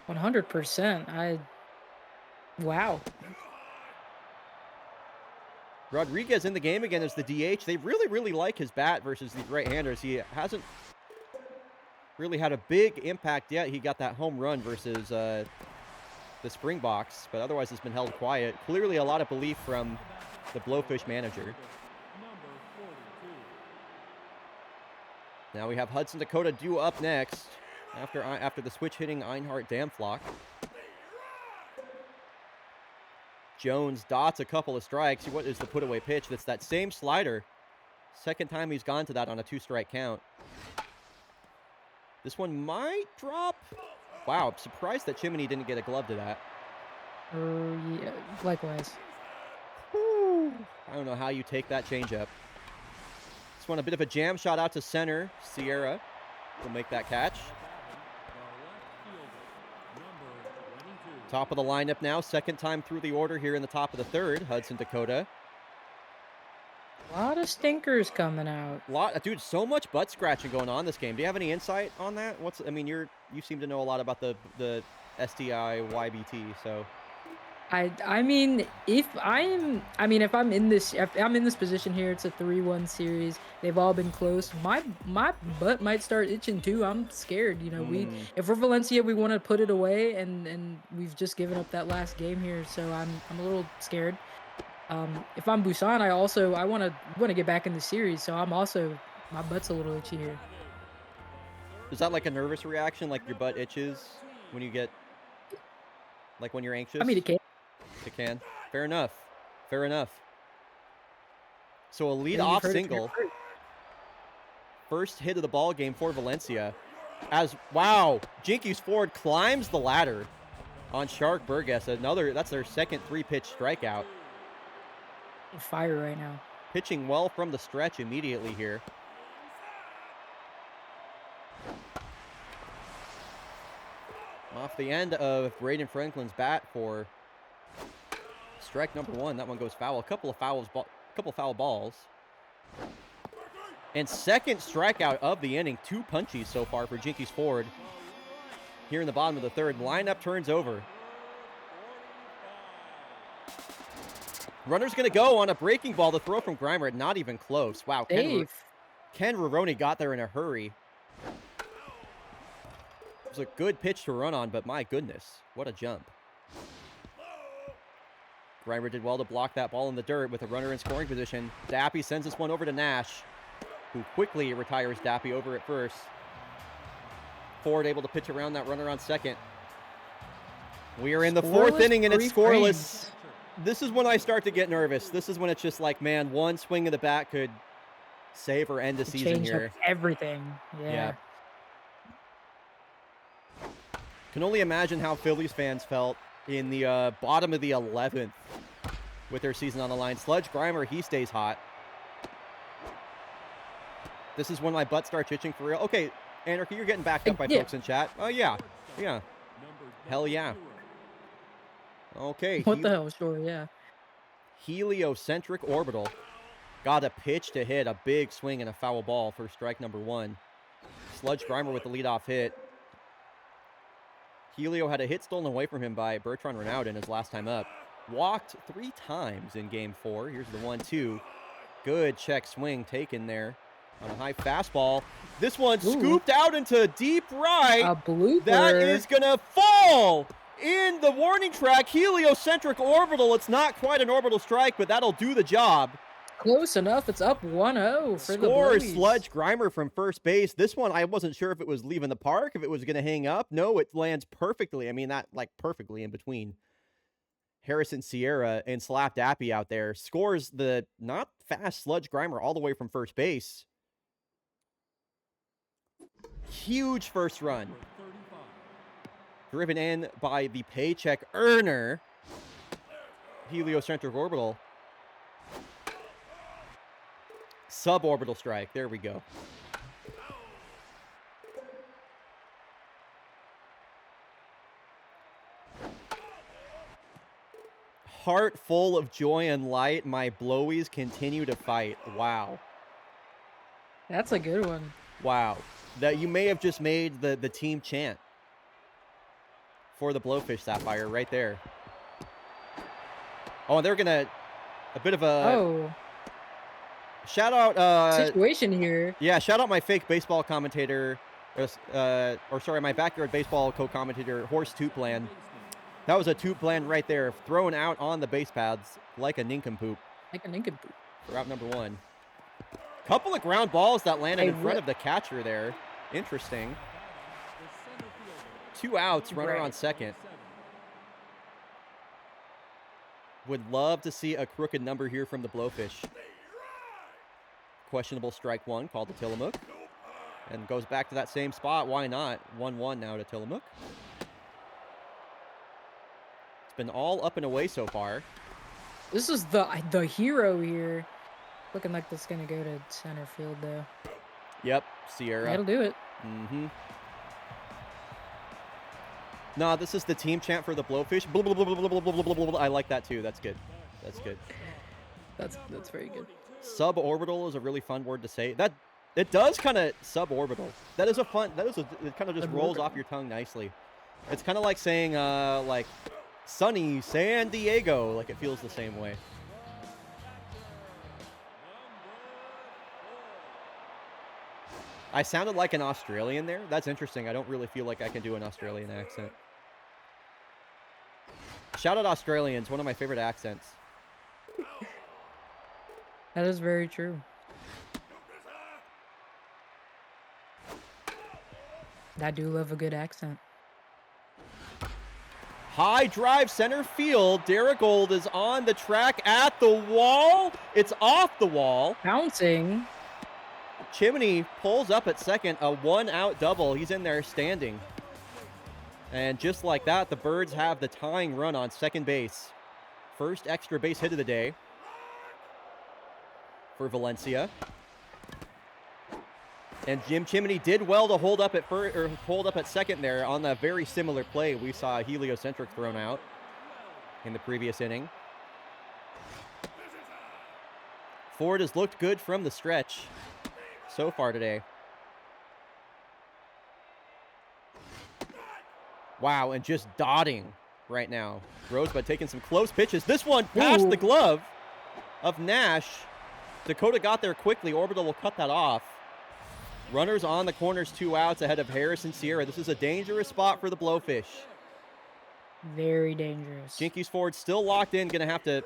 100%. Wow. Rodriguez in the game again as the DH. They really like his bat versus these right-handers. He hasn't really had a big impact yet. He got that home run versus the Springboks, but otherwise it's been held quiet. Clearly a lot of belief from the Blowfish manager. Now we have Hudson Dakota due up next after the switch hitting Einhart Damflock. Jones dots a couple of strikes. What is the put-away pitch? That's that same slider. Second time he's gone to that on a 2-strike count. This one might drop. Wow, I'm surprised that Chimney didn't get a glove to that. Yeah, likewise. Whew. I don't know how you take that changeup. This one a bit of a jam shot out to center. Sierra will make that catch. Top of the lineup now, second time through the order here in the top of the third. Hudson Dakota. A lot of stinkers coming out. Dude, so much butt scratching going on this game. Do you have any insight on that? I mean, you seem to know a lot about the STI YBT, so. I mean, if I'm in this position here, it's a 3-1 series. They've all been close. My butt might start itching too. I'm scared. You know, if we're Valencia, we want to put it away, and we've just given up that last game here, so I'm a little scared. If I'm Busan, I want to get back in the series, so my butt's a little itchy here. Is that like a nervous reaction, like your butt itches when you get, like when you're anxious? I mean, it can. It can. Fair enough. Fair enough. So a lead-off single. First hit of the ball game for Valencia. Wow, Jinkies Ford climbs the ladder on Shark Burgess. That's their second 3-pitch strikeout. Fire right now. Pitching well from the stretch immediately here. Off the end of Braden Franklin's bat for strike number 1. That one goes foul. A couple of foul balls. And second strikeout of the inning. 2 punchies so far for Jinkies Ford. Here in the bottom of the third. Lineup turns over. Runner's going to go on a breaking ball. The throw from Grimer, not even close. Wow, Ken Roroni got there in a hurry. It was a good pitch to run on, but my goodness, what a jump. Grimer did well to block that ball in the dirt with a runner in scoring position. Dappy sends this one over to Nash, who quickly retires Dappy over at first. Ford able to pitch around that runner on second. We are in the 4th inning and it's scoreless. This is when I start to get nervous. This is when it's just like, man, one swing of the bat could save or end the season here. Everything. Yeah. Can only imagine how Phillies fans felt in the bottom of the 11th with their season on the line. Sludge Grimer, he stays hot. This is when my butt starts itching for real. Okay, Anarchy, you're getting backed up by folks in chat. Oh, yeah. Yeah. Hell yeah. Okay. What the hell? Sure, yeah. Heliocentric orbital. Got a pitch to hit. A big swing and a foul ball for strike number 1. Sludge Grimer with the leadoff hit. Helio had a hit stolen away from him by Bertrand Renaud in his last time up. Walked 3 times in game 4. Here's the 1-2. Good check swing taken there on a high fastball. This one scooped out into deep right. A blooper. That is going to fall in the warning track. Heliocentric orbital. It's not quite an orbital strike, but that'll do the job. Close enough. It's up 1-0 for the Scores Sludge Grimer from first base. This one, I wasn't sure if it was leaving the park, if it was going to hang up. No, it lands perfectly. I mean, that like perfectly in between Harrison Sierra and Slap Dappy out there. Scores the not fast Sludge Grimer all the way from first base. Huge first run. Driven in by the paycheck earner, Heliocentric Orbital. Suborbital strike. There we go. Heart full of joy and light, my blowies continue to fight. Wow. That's a good one. Wow. That you may have just made the team chant for the Blowfish Sapphire right there. Oh, and they're gonna a bit of a shout out situation here. Yeah, shout out my fake baseball commentator, or sorry, my backyard baseball co-commentator, Horse Tootland. That was a Tootland right there, thrown out on the base paths like a nincompoop. Like a nincompoop. For out number 1. Couple of ground balls that landed in front of the catcher there. Interesting. 2 outs, runner on second. Would love to see a crooked number here from the Blowfish. Questionable strike 1, called to Tillamook. And goes back to that same spot. Why not? 1-1 now to Tillamook. It's been all up and away so far. This is the hero here. Looking like that's going to go to center field, though. Yep, Sierra. That'll do it. Mm-hmm. No, this is the team chant for the Blowfish. Blah, blah, blah, blah, blah, blah, blah, blah, blah. I like that, too. That's good. That's good. That's very good. Suborbital is a really fun word to say. That it does kind of suborbital. That is a fun. It kind of just rolls off your tongue nicely. It's kind of like saying like sunny San Diego. Like it feels the same way. I sounded like an Australian there. That's interesting. I don't really feel like I can do an Australian accent. Shout out Australians. One of my favorite accents. That is very true. I do love a good accent. High drive center field. Darigold is on the track at the wall. It's off the wall. Bouncing. Chimney pulls up at second. A 1-out double. He's in there standing. And just like that, the Birds have the tying run on second base. First extra base hit of the day for Valencia. And Jim Chimney did well to hold up at second there on the very similar play we saw Heliocentric thrown out in the previous inning. Ford has looked good from the stretch so far today. Wow, and just dotting right now. Rosebud taking some close pitches. This one past the glove of Nash. Dakota got there quickly. Orbital will cut that off. Runners on the corners, 2 outs ahead of Harrison Sierra. This is a dangerous spot for the Blowfish. Very dangerous. Jinkies Ford still locked in. Going to have to...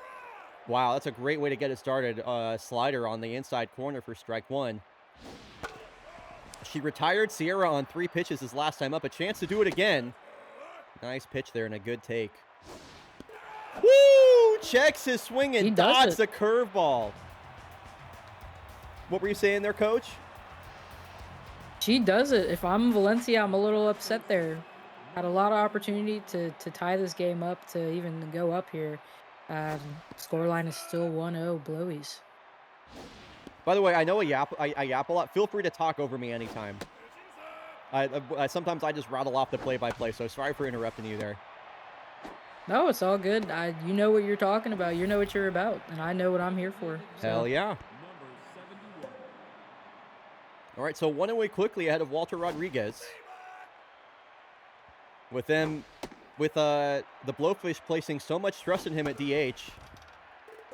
Wow, that's a great way to get it started. Slider on the inside corner for strike 1. She retired Sierra on 3 pitches his last time up. A chance to do it again. Nice pitch there and a good take. Woo! Checks his swing and dodges a curveball. What were you saying there, Coach? She does it. If I'm Valencia, I'm a little upset there. Had a lot of opportunity to tie this game up, to even go up here. Scoreline is still 1-0 Blowies. By the way, I know I yap a lot. Feel free to talk over me anytime. Sometimes I just rattle off the play-by-play, so sorry for interrupting you there. No, it's all good. You know what you're talking about. You know what you're about, and I know what I'm here for. So. Hell yeah. All right, so 1 away quickly ahead of Walter Rodriguez. With the Blowfish placing so much trust in him at DH.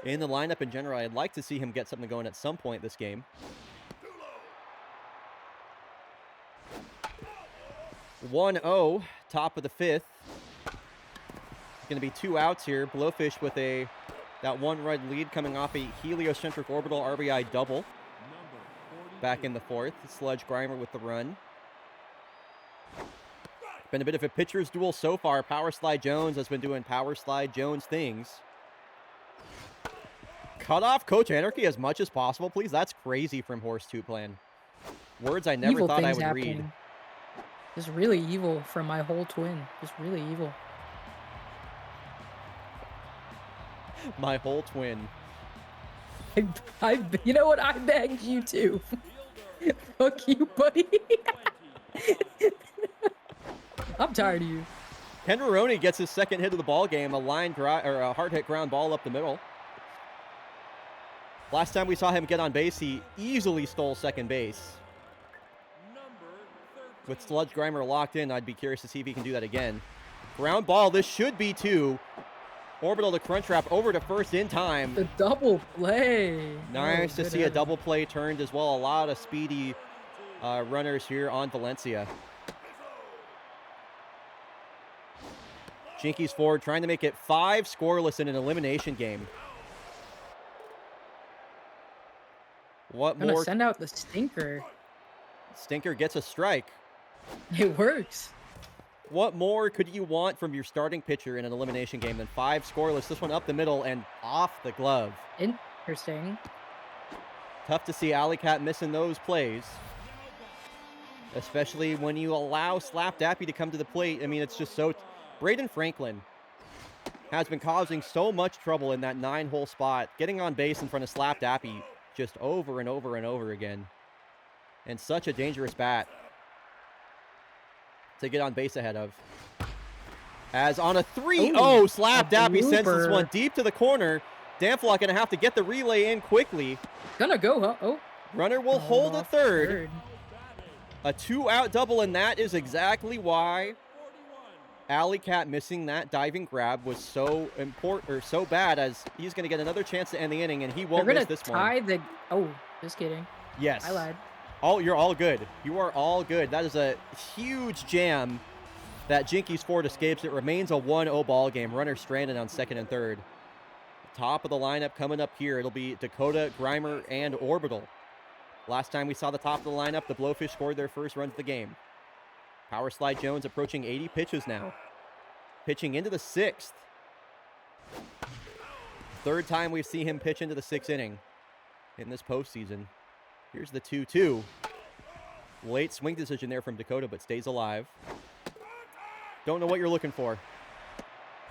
In the lineup in general, I'd like to see him get something going at some point this game. 1-0, top of the 5th. Going to be 2 outs here. Blowfish with that 1-run lead coming off a Heliocentric Orbital RBI double. Back in the 4th. Sludge Grimer with the run. Been a bit of a pitcher's duel so far. Power Slide Jones has been doing Power Slide Jones things. Cut off Coach Anarchy as much as possible, please. That's crazy from Horse Two Plan. Words I never Evil thought I things would happening. read. Just really evil from my whole twin. Just really evil. My whole twin. You know what? I begged you to. Fuck you, buddy. I'm tired of you. Kenderoni gets his second hit of the ball game, a hard hit ground ball up the middle. Last time we saw him get on base, he easily stole second base. With Sludge Grimer locked in, I'd be curious to see if he can do that again. Ground ball, this should be 2. Orbital to crunch wrap over to first in time. The double play. Nice to good see a heaven. double play turned as well. A lot of speedy runners here on Valencia. Jinkies forward, trying to make it 5 scoreless in an elimination game. What I'm gonna more? send out the stinker. Stinker gets a strike. It works. What more could you want from your starting pitcher in an elimination game than 5 scoreless? This one up the middle and off the glove. Interesting. Tough to see Alley Cat missing those plays. Especially when you allow Slap Dappy to come to the plate. I mean, it's just so... Braden Franklin has been causing so much trouble in that 9-hole spot. Getting on base in front of Slap Dappy just over and over and over again. And such a dangerous bat to get on base ahead of. As on a 3-0, Slap Dappy sends this one deep to the corner. Danflock gonna have to get the relay in quickly. Gonna go, huh? Oh. Runner will hold at off third. A 2-out double, and that is exactly why Alley Cat missing that diving grab was so important, or so bad, as he's gonna get another chance to end the inning, and he won't miss this one. They're gonna tie the... Oh, just kidding. Yes. I lied. Oh, you're all good. You are all good. That is a huge jam that Jinkies Ford escapes. It remains a 1-0 ball game. Runner stranded on second and third. Top of the lineup coming up here. It'll be Dakota, Grimer, and Orbital. Last time we saw the top of the lineup, the Blowfish scored their first run of the game. Power Slide Jones approaching 80 pitches now. Pitching into the 6th. Third time we've seen him pitch into the 6th inning in this postseason. Here's the 2-2. Late swing decision there from Dakota, but stays alive. Don't know what you're looking for.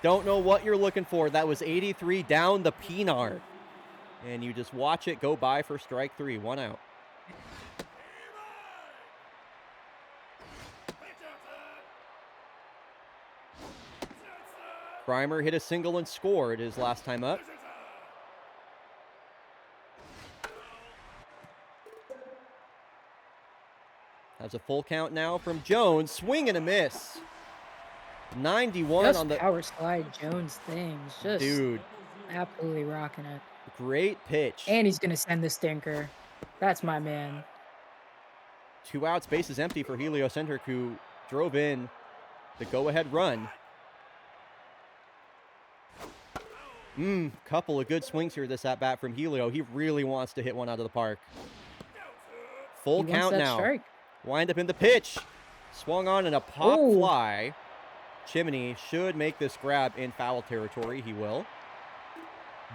Don't know what you're looking for. That was 83 down the Pinar. And you just watch it go by for strike 3. 1 out. Grimer hit a single and scored his last time up. Has a full count now from Jones. Swing and a miss. 91 Just on the... Power Slide Jones things. Just Dude. absolutely rocking it. Great pitch. And he's going to send the stinker. That's my man. 2 outs, base is empty for Heliocentric, who drove in the go-ahead run. Couple of good swings here this at-bat from Helio. He really wants to hit one out of the park. Full He count wants that now. strike. Wind up in the pitch. Swung on in a pop Oh. fly. Chimney should make this grab in foul territory. He will.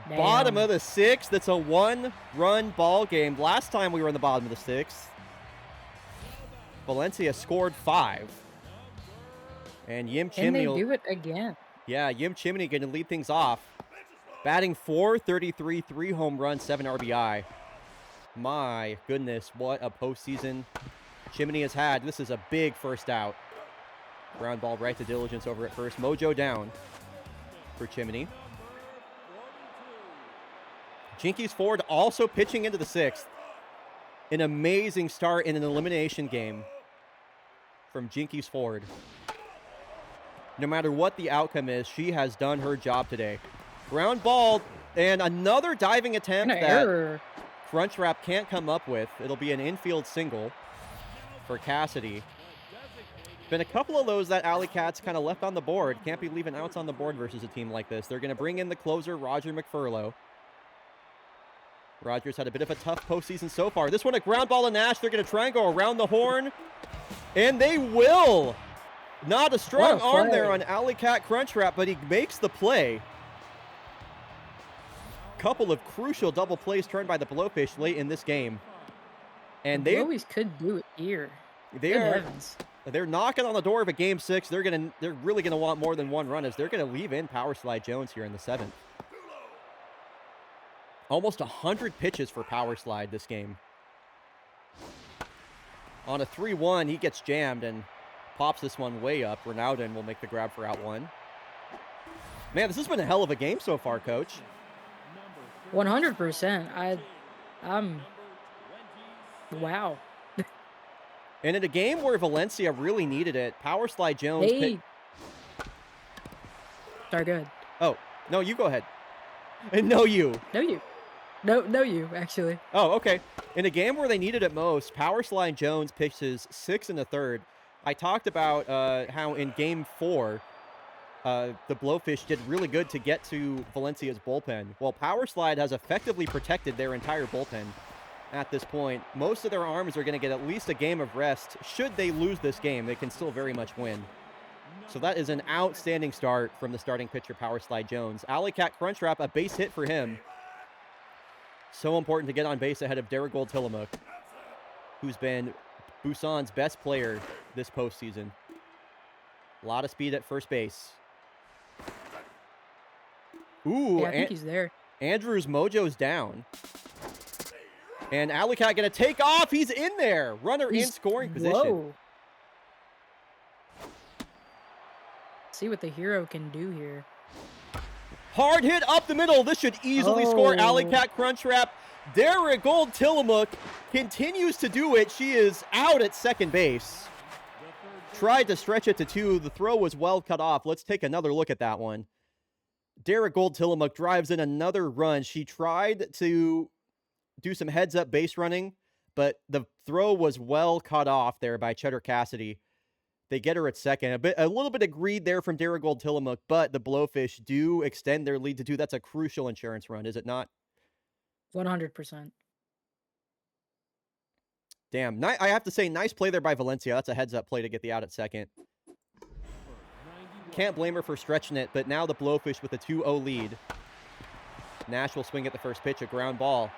Damn. Bottom of the 6th. That's a 1-run ball game. Last time we were in the bottom of the 6th, Valencia scored 5. And Yim Can Chimney they will... do it again? Yeah, Yim Chimney going to lead things off. Batting .433, 3 home runs, 7 RBI. My goodness, what a postseason Chimney has had. This is a big first out. Ground ball right to Diligence over at first. Mojo down for Chimney. Jinkies Ford also pitching into the 6th. An amazing start in an elimination game from Jinkies Ford. No matter what the outcome is, she has done her job today. Ground ball and another diving attempt An that error. Crunchwrap can't come up with. It'll be an infield single for Cassidy. Been a couple of those that Alley Cats kind of left on the board. Can't be leaving outs on the board versus a team like this. They're going to bring in the closer, Roger McFurlow. Rogers had a bit of a tough postseason so far. This one, a ground ball to Nash. They're going to try and go around the horn. And they will. Not a strong What a arm there play. on Alley Cat Crunchwrap, but he makes the play. Couple of crucial double plays turned by the Blowfish late in this game. And The Blowies could do it here. Good heavens. they're knocking on the door of a game 6. They're really gonna want more than one run, as they're gonna leave in Power Slide Jones here in the 7th. Almost 100 pitches for Power Slide this game. On a 3-1, he gets jammed and pops this one way up. Ronaldo will make the grab for out 1. Man, this has been a hell of a game so far, Coach. 100%. Wow. And in a game where Valencia really needed it, Power Slide Jones... Hey. Sorry, go ahead. Oh, no, you go ahead. And no, you. No, you. No, you, actually. Oh, okay. In a game where they needed it most, Power Slide Jones pitches 6 1/3. I talked about how in Game 4, the Blowfish did really good to get to Valencia's bullpen. Well, Power Slide has effectively protected their entire bullpen at this point. Most of their arms are going to get at least a game of rest. Should they lose this game, they can still very much win. So that is an outstanding start from the starting pitcher, Power Slide Jones. Alley Cat Crunchwrap, a base hit for him. So important to get on base ahead of Derigold Tillamook, who's been Busan's best player this postseason. A lot of speed at first base. Ooh, Yeah, I think he's there. Andrew's mojo's down. And Alley Cat gonna take off. He's in there. Runner in scoring position. Whoa. See what the hero can do here. Hard hit up the middle. This should easily score Alley Cat Crunchwrap. Derigold Tillamook continues to do it. She is out at second base. Tried to stretch it to 2. The throw was well cut off. Let's take another look at that one. Derigold Tillamook drives in another run. She tried to do some heads-up base running, but the throw was well cut off there by Cheddar Cassidy. They get her at second. A little bit of greed there from Derigold Tillamook, but the Blowfish do extend their lead to 2. That's a crucial insurance run, is it not? 100%. Damn. I have to say, nice play there by Valencia. That's a heads-up play to get the out at second. Can't blame her for stretching it, but now the Blowfish with a 2-0 lead. Nash will swing at the first pitch, a ground ball.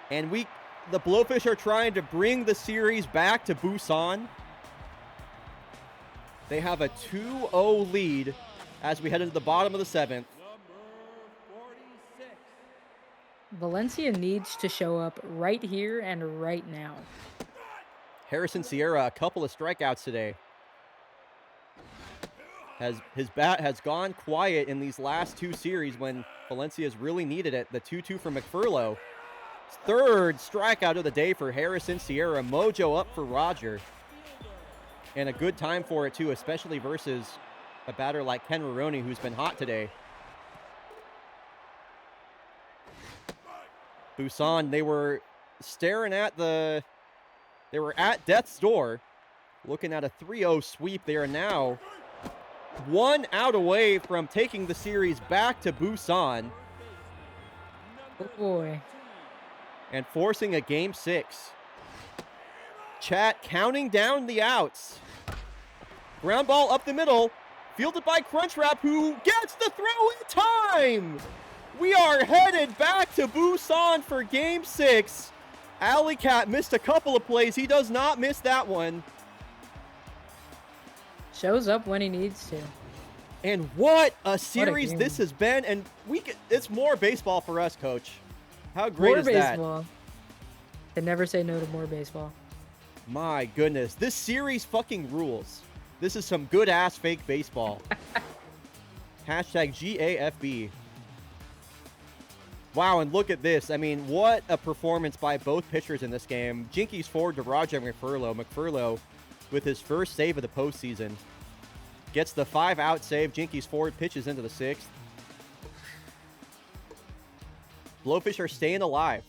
And the Blowfish are trying to bring the series back to Busan. They have a 2-0 lead as we head into the bottom of the 7th. Valencia needs to show up right here and right now. Harrison Sierra, a couple of strikeouts today. His bat has gone quiet in these last 2 series when Valencia's really needed it. The 2-2 from McFurlow. 3rd strikeout of the day for Harrison Sierra. Mojo up for Roger. And a good time for it, too, especially versus a batter like Ken Roroni, who's been hot today. Busan, they were staring at they were at death's door, looking at a 3-0 sweep. They are now 1 out away from taking the series back to Busan. Oh boy. And forcing a game 6. Chat counting down the outs. Ground ball up the middle. Fielded by Crunchwrap, who gets the throw in time. We are headed back to Busan for game 6. Alley Cat missed a couple of plays. He does not miss that one. Shows up when he needs to. And what a series game. this has been. And it's more baseball for us, Coach. How great More is that? baseball. Can never say no to more baseball. My goodness. This series fucking rules. This is some good-ass fake baseball. Hashtag GAFB. Wow, and look at this. I mean, what a performance by both pitchers in this game. Jinkies forward to Roger McFurlow. McFurlow, with his first save of the postseason, gets the 5-out save. Jinkies forward pitches into the 6th. Blowfish are staying alive.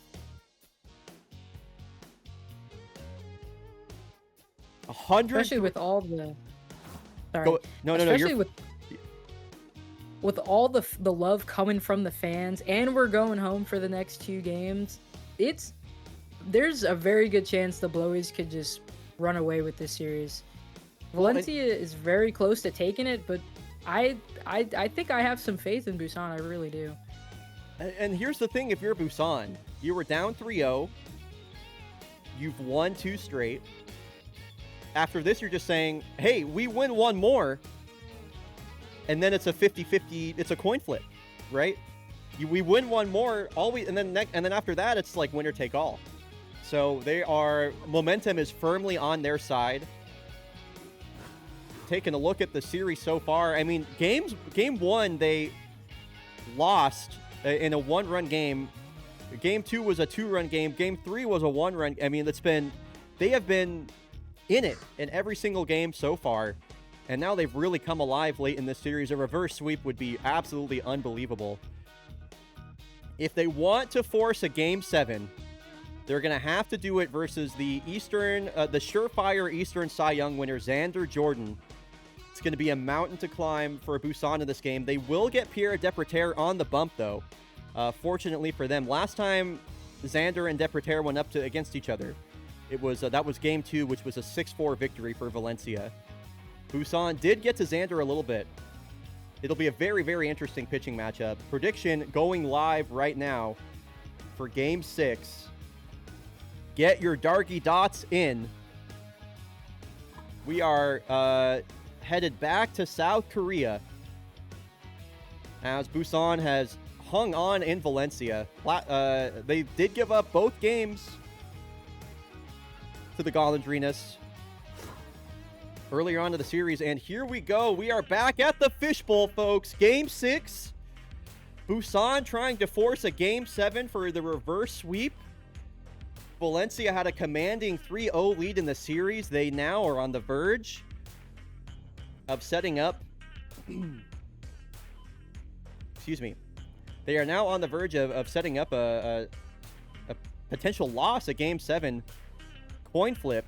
100. Especially with all the... Sorry. No, Especially you're... with all the love coming from the fans, and we're going home for the next 2 games, there's a very good chance the Blowies could just run away with this series. Valencia is very close to taking it, but I think I have some faith in Busan. I really do. And here's the thing, if you're Busan, you were down 3-0. You've won 2 straight. After this, you're just saying, hey, we win 1 more. And then it's a 50-50, it's a coin flip, right? We win 1 more, and then after that, it's like winner take all. So momentum is firmly on their side. Taking a look at the series so far, I mean, game 1, they lost in a 1-run game. Game 2 was a 2-run game. Game 3 was a 1-run. I mean, they have been in it in every single game so far. And now they've really come alive late in this series. A reverse sweep would be absolutely unbelievable. If they want to force a Game 7, they're going to have to do it versus the surefire Eastern Cy Young winner, Xander Jordan. It's going to be a mountain to climb for Busan in this game. They will get Pierre Depreter on the bump, though. Fortunately for them, last time Xander and Depreter went up against each other, that was Game 2, which was a 6-4 victory for Valencia. Busan did get to Xander a little bit. It'll be a very, very interesting pitching matchup. Prediction going live right now for Game 6. Get your Darky Dots in. We are headed back to South Korea as Busan has hung on in Valencia. They did give up both games to the Golondrinas earlier on in the series, and here we go. We are back at the Fishbowl, folks. Game 6. Busan trying to force a Game 7 for the reverse sweep. Valencia had a commanding 3-0 lead in the series. They now are on the verge of setting up... Excuse me. They are now on the verge of setting up a potential loss at Game 7. Coin flip.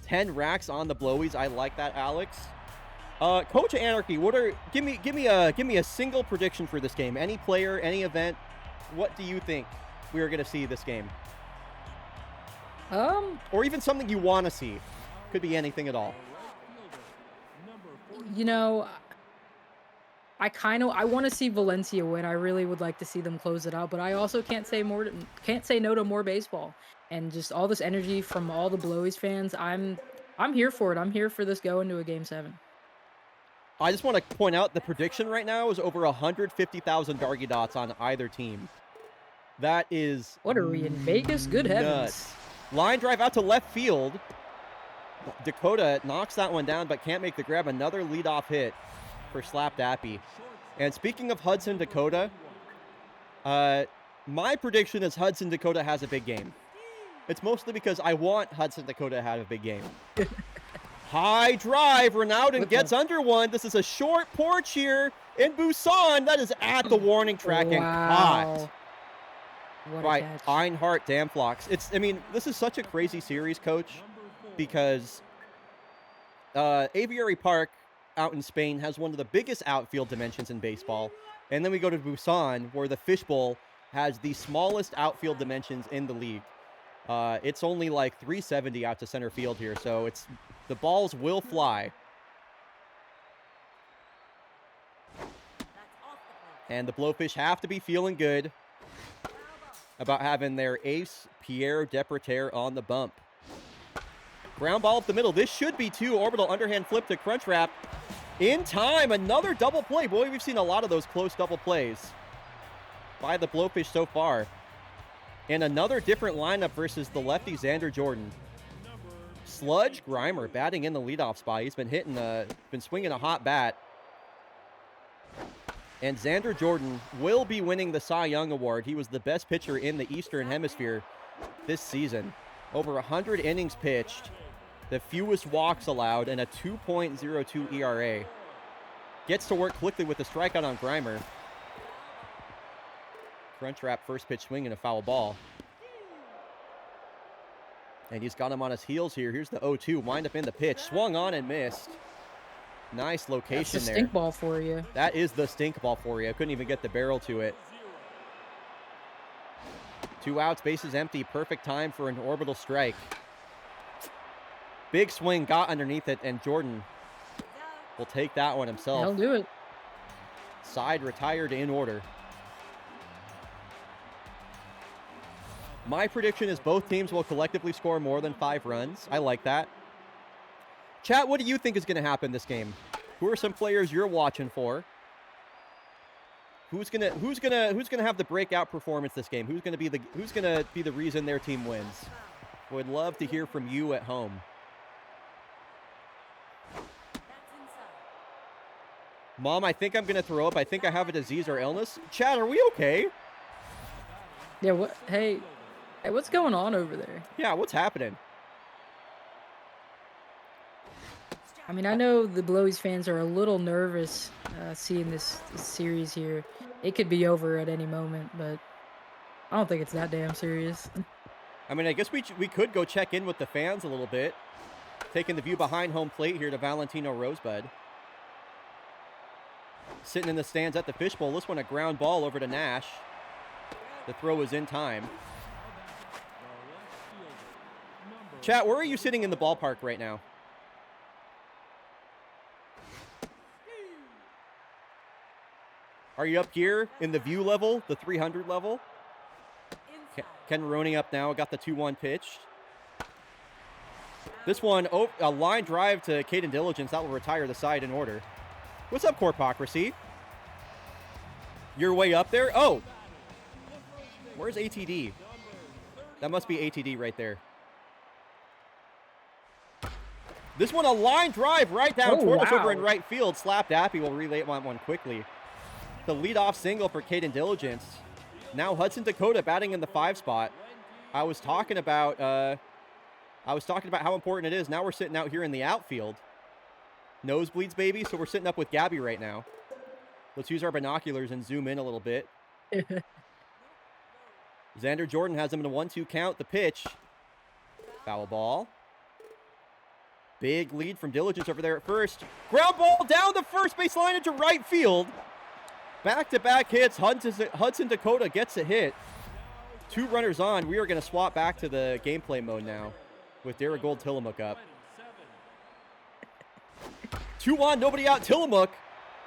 10 racks on the blowies. I like that, Alex. Coach Anarchy, give me a single prediction for this game. Any player, any event. What do you think we are going to see this game? Or even something you want to see. Could be anything at all. You know, I want to see Valencia win. I really would like to see them close it out, but I also can't say no to more baseball. And just all this energy from all the Blowies fans, I'm here for it. I'm here for this go into a Game 7. I just want to point out the prediction right now is over 150,000 Darky Dots on either team. That is... What are we in Vegas? Good heavens. Line drive out to left field. Dakota knocks that one down, but can't make the grab. Another leadoff hit for Slap Dappy. And speaking of Hudson Dakota, my prediction is Hudson Dakota has a big game. It's mostly because I want Hudson Dakota to have a big game. High drive. Ronaldo gets under one. This is a short porch here in Busan. That is at the warning track and caught by Einhart Damflox. This is such a crazy series, Coach, because Aviary Park out in Spain has one of the biggest outfield dimensions in baseball. And then we go to Busan, where the Fishbowl has the smallest outfield dimensions in the league. It's only like 370 out to center field here, so the balls will fly. And the Blowfish have to be feeling good about having their ace, Pierre Depreter, on the bump. Ground ball up the middle. This should be 2. Orbital underhand flip to Crunchwrap. In time, another double play. Boy, we've seen a lot of those close double plays by the Blowfish so far. And another different lineup versus the lefty Xander Jordan. Sludge Grimer batting in the leadoff spot. He's been swinging a hot bat. And Xander Jordan will be winning the Cy Young Award. He was the best pitcher in the Eastern Hemisphere this season. Over 100 innings pitched, the fewest walks allowed, and a 2.02 ERA. Gets to work quickly with the strikeout on Grimer. Crunchwrap first pitch swing and a foul ball. And he's got him on his heels here. Here's the 0-2. Wind up in the pitch. Swung on and missed. Nice location there. That's the stink ball for you. That is the stink ball for you. I couldn't even get the barrel to it. 2 outs, bases empty. Perfect time for an orbital strike. Big swing, got underneath it, and Jordan will take that one himself. He'll do it. Side retired in order. My prediction is both teams will collectively score more than 5 runs. I like that. Chat, what do you think is going to happen this game? Who are some players you're watching for? Who's gonna have the breakout performance this game? Who's gonna be the reason their team wins? Would love to hear from you at home. Mom, I think I'm gonna throw up. I think I have a disease or illness. Chad, are we okay? Yeah, what? Hey, what's going on over there? Yeah, what's happening? I mean, I know the Blowies fans are a little nervous seeing this series here. It could be over at any moment, but I don't think it's that damn serious. I mean, I guess we could go check in with the fans a little bit. Taking the view behind home plate here to Valentino Rosebud. Sitting in the stands at the fishbowl. This one a ground ball over to Nash. The throw was in time. Chat, where are you sitting in the ballpark right now? Are you up here in the view level, the 300 level? Ken Maroney up now, got the 2-1 pitch. This one, a line drive to Caden Diligence. That will retire the side in order. What's up, Corpocracy? You're way up there? Oh! Where's ATD? That must be ATD right there. This one, a line drive right down toward us over in right field. Slapped Appy will relay one quickly. The leadoff single for Caden Diligence. Now Hudson Dakota batting in the 5 spot. I was talking about how important it is. Now we're sitting out here in the outfield. Nosebleeds, baby. So we're sitting up with Gabby right now. Let's use our binoculars and zoom in a little bit. Xander Jordan has him in a 1-2 count. The pitch. Foul ball. Big lead from Diligence over there at first. Ground ball down the first base line into right field. Back-to-back hits. Hudson Dakota gets a hit. 2 runners on. We are going to swap back to the gameplay mode now with Derek Gold Tillamook up. 2 on, nobody out. Tillamook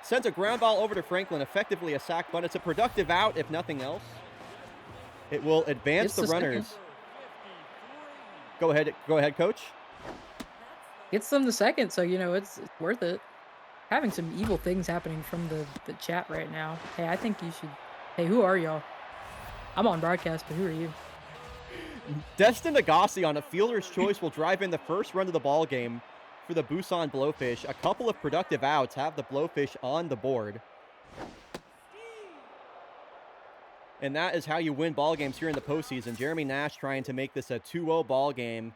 sends a ground ball over to Franklin. Effectively a sac bunt. It's a productive out, if nothing else. It will advance the runners. Second. Go ahead, Coach. Gets them the second, so, you know, it's worth it. Having some evil things happening from the chat right now. Hey, I think you should... Hey, who are y'all? I'm on broadcast, but who are you? Destin Agassi on a fielder's choice will drive in the first run of the ball game for the Busan Blowfish. A couple of productive outs have the Blowfish on the board. And that is how you win ball games here in the postseason. Jeremy Nash trying to make this a 2-0 ball game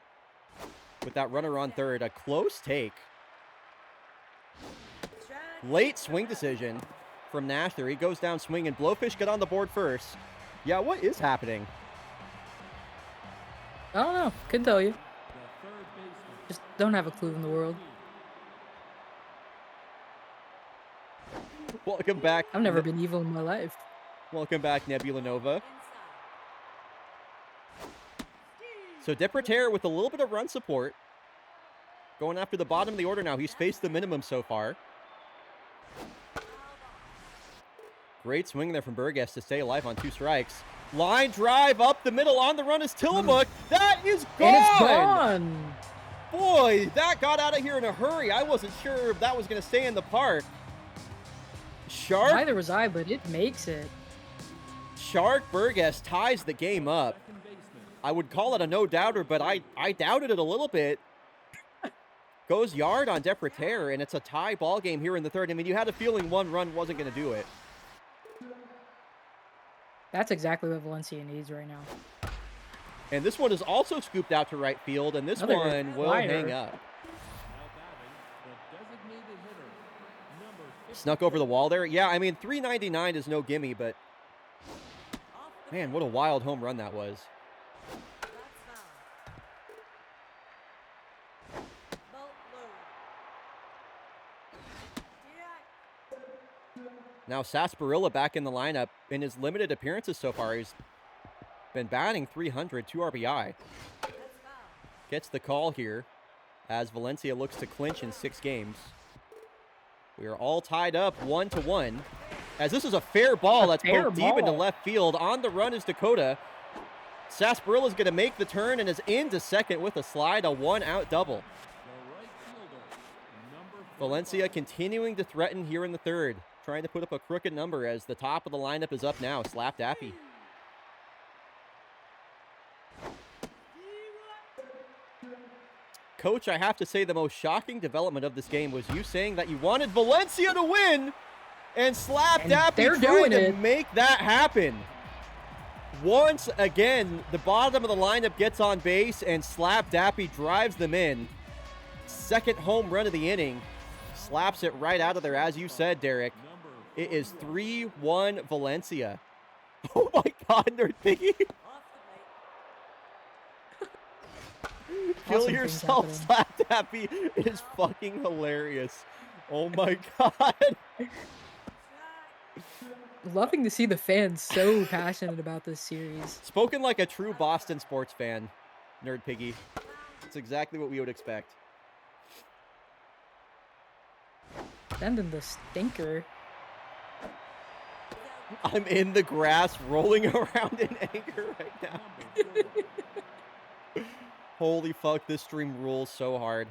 with that runner on third. A close take. Late swing decision from Nash there. He goes down swinging. Blowfish get on the board first. Yeah, what is happening? I don't know. Couldn't tell you. Just don't have a clue in the world. Welcome back. I've never been evil in my life. Welcome back, Nebula Nova. So Depreter with a little bit of run support. Going after the bottom of the order now. He's faced the minimum so far. Great swing there from Burgess to stay alive on 2 strikes. Line drive up the middle on the run is Tillamook. That is gone! And it's gone! Boy, that got out of here in a hurry. I wasn't sure if that was going to stay in the park. Shark? Neither was I, but it makes it. Shark Burgess ties the game up. I would call it a no-doubter, but I doubted it a little bit. Goes yard on Depreter, and it's a tie ball game here in the third. I mean, you had a feeling 1 run wasn't going to do it. That's exactly what Valencia needs right now. And this one is also scooped out to right field, and this one will hang up. Snuck over the wall there. Yeah, I mean, 399 is no gimme, but man, what a wild home run that was. Now Sarsaparilla back in the lineup. In his limited appearances so far, he's been batting 300, 2 RBI. Gets the call here as Valencia looks to clinch in 6 games. We are all tied up 1-1. As this is a fair ball that's poked deep into left field. On the run is Dakota. Sarsaparilla is going to make the turn and is into second with a slide, a 1-out double. Valencia continuing to threaten here in the third, trying to put up a crooked number as the top of the lineup is up now. Slap Dappy. Coach, I have to say the most shocking development of this game was you saying that you wanted Valencia to win, and Slap Dappy trying to make that happen. Once again, the bottom of the lineup gets on base, and Slap Dappy drives them in. Second home run of the inning. Slaps it right out of there, as you said, Derek. It is 3-1 Valencia. Oh my God, Nerd Piggy. Kill yourself, Slap Dappy. It is fucking hilarious. Oh my God. Loving to see the fans so passionate about this series. Spoken like a true Boston sports fan, Nerd Piggy. It's exactly what we would expect. Sending the stinker. I'm in the grass rolling around in anger right now. Holy fuck, this stream rules so hard.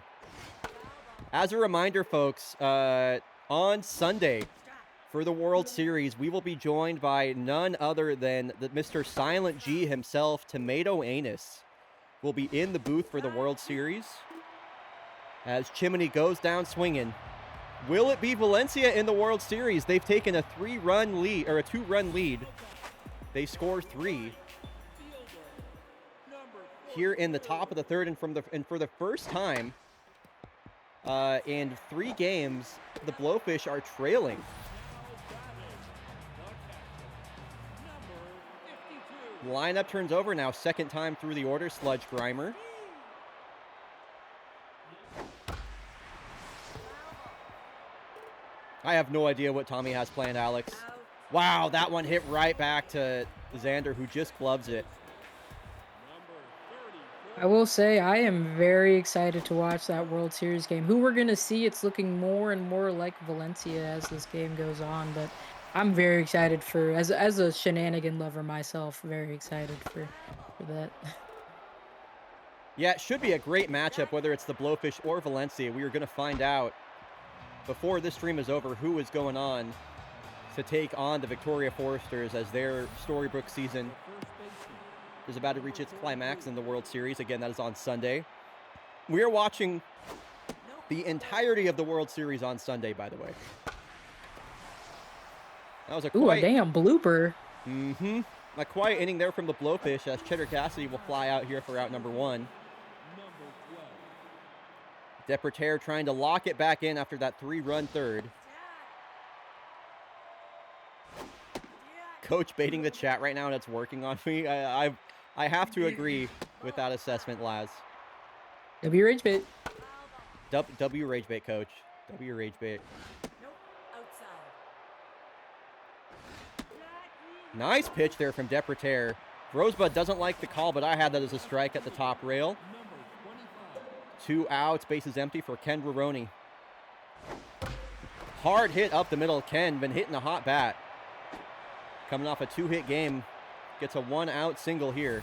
As a reminder, folks, on Sunday for the World Series, we will be joined by none other than Mr. Silent G himself. Tomato Anus will be in the booth for the World Series as Chimney goes down swinging. Will it be Valencia in the World Series? They've taken a 3-run lead, or a 2-run lead. They score 3 here in the top of the third, and for the first time in 3 games, the Blowfish are trailing. Lineup turns over now, second time through the order. Sludge Grimer. I have no idea what Tommy has planned, Alex. Wow, that one hit right back to Xander, who just gloves it. I will say I am very excited to watch that World Series game. Who we're going to see, it's looking more and more like Valencia as this game goes on. But I'm very excited for, as a shenanigan lover myself, very excited for that. Yeah, it should be a great matchup, whether it's the Blowfish or Valencia. We are going to find out before this stream is over who is going on to take on the Victoria Foresters as their Storybrooke season is about to reach its climax in the World Series. Again, that is on Sunday. We are watching the entirety of the World Series on Sunday, by the way. That was a quiet... Ooh, a damn blooper. Mm-hmm. A quiet inning there from the Blowfish as Cheddar Cassidy will fly out here for out number 1. Deperter trying to lock it back in after that 3-run third. Coach baiting the chat right now, and it's working on me. I have to agree with that assessment, Laz. W Rage Bait. W Rage Bait, Coach. W Rage Bait. Nice pitch there from Deperter. Rosebud doesn't like the call, but I had that as a strike at the top rail. 2 outs, bases empty for Ken Roroni. Hard hit up the middle. Ken been hitting a hot bat. Coming off a 2-hit game. Gets a 1-out single here.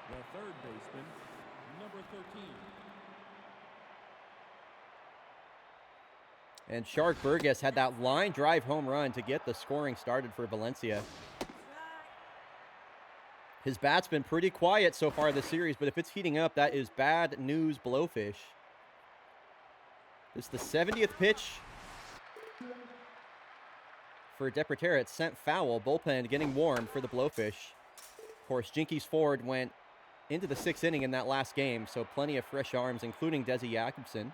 The third baseman, number 13. And Shark Burgess had that line drive home run to get the scoring started for Valencia. His bat's been pretty quiet so far this series, but if it's heating up, that is bad news, Blowfish. This is the 70th pitch for Deperter. It's sent foul. Bullpen getting warm for the Blowfish. Of course, Jinkies Ford went into the 6th inning in that last game, so plenty of fresh arms, including Desi Jakobsen.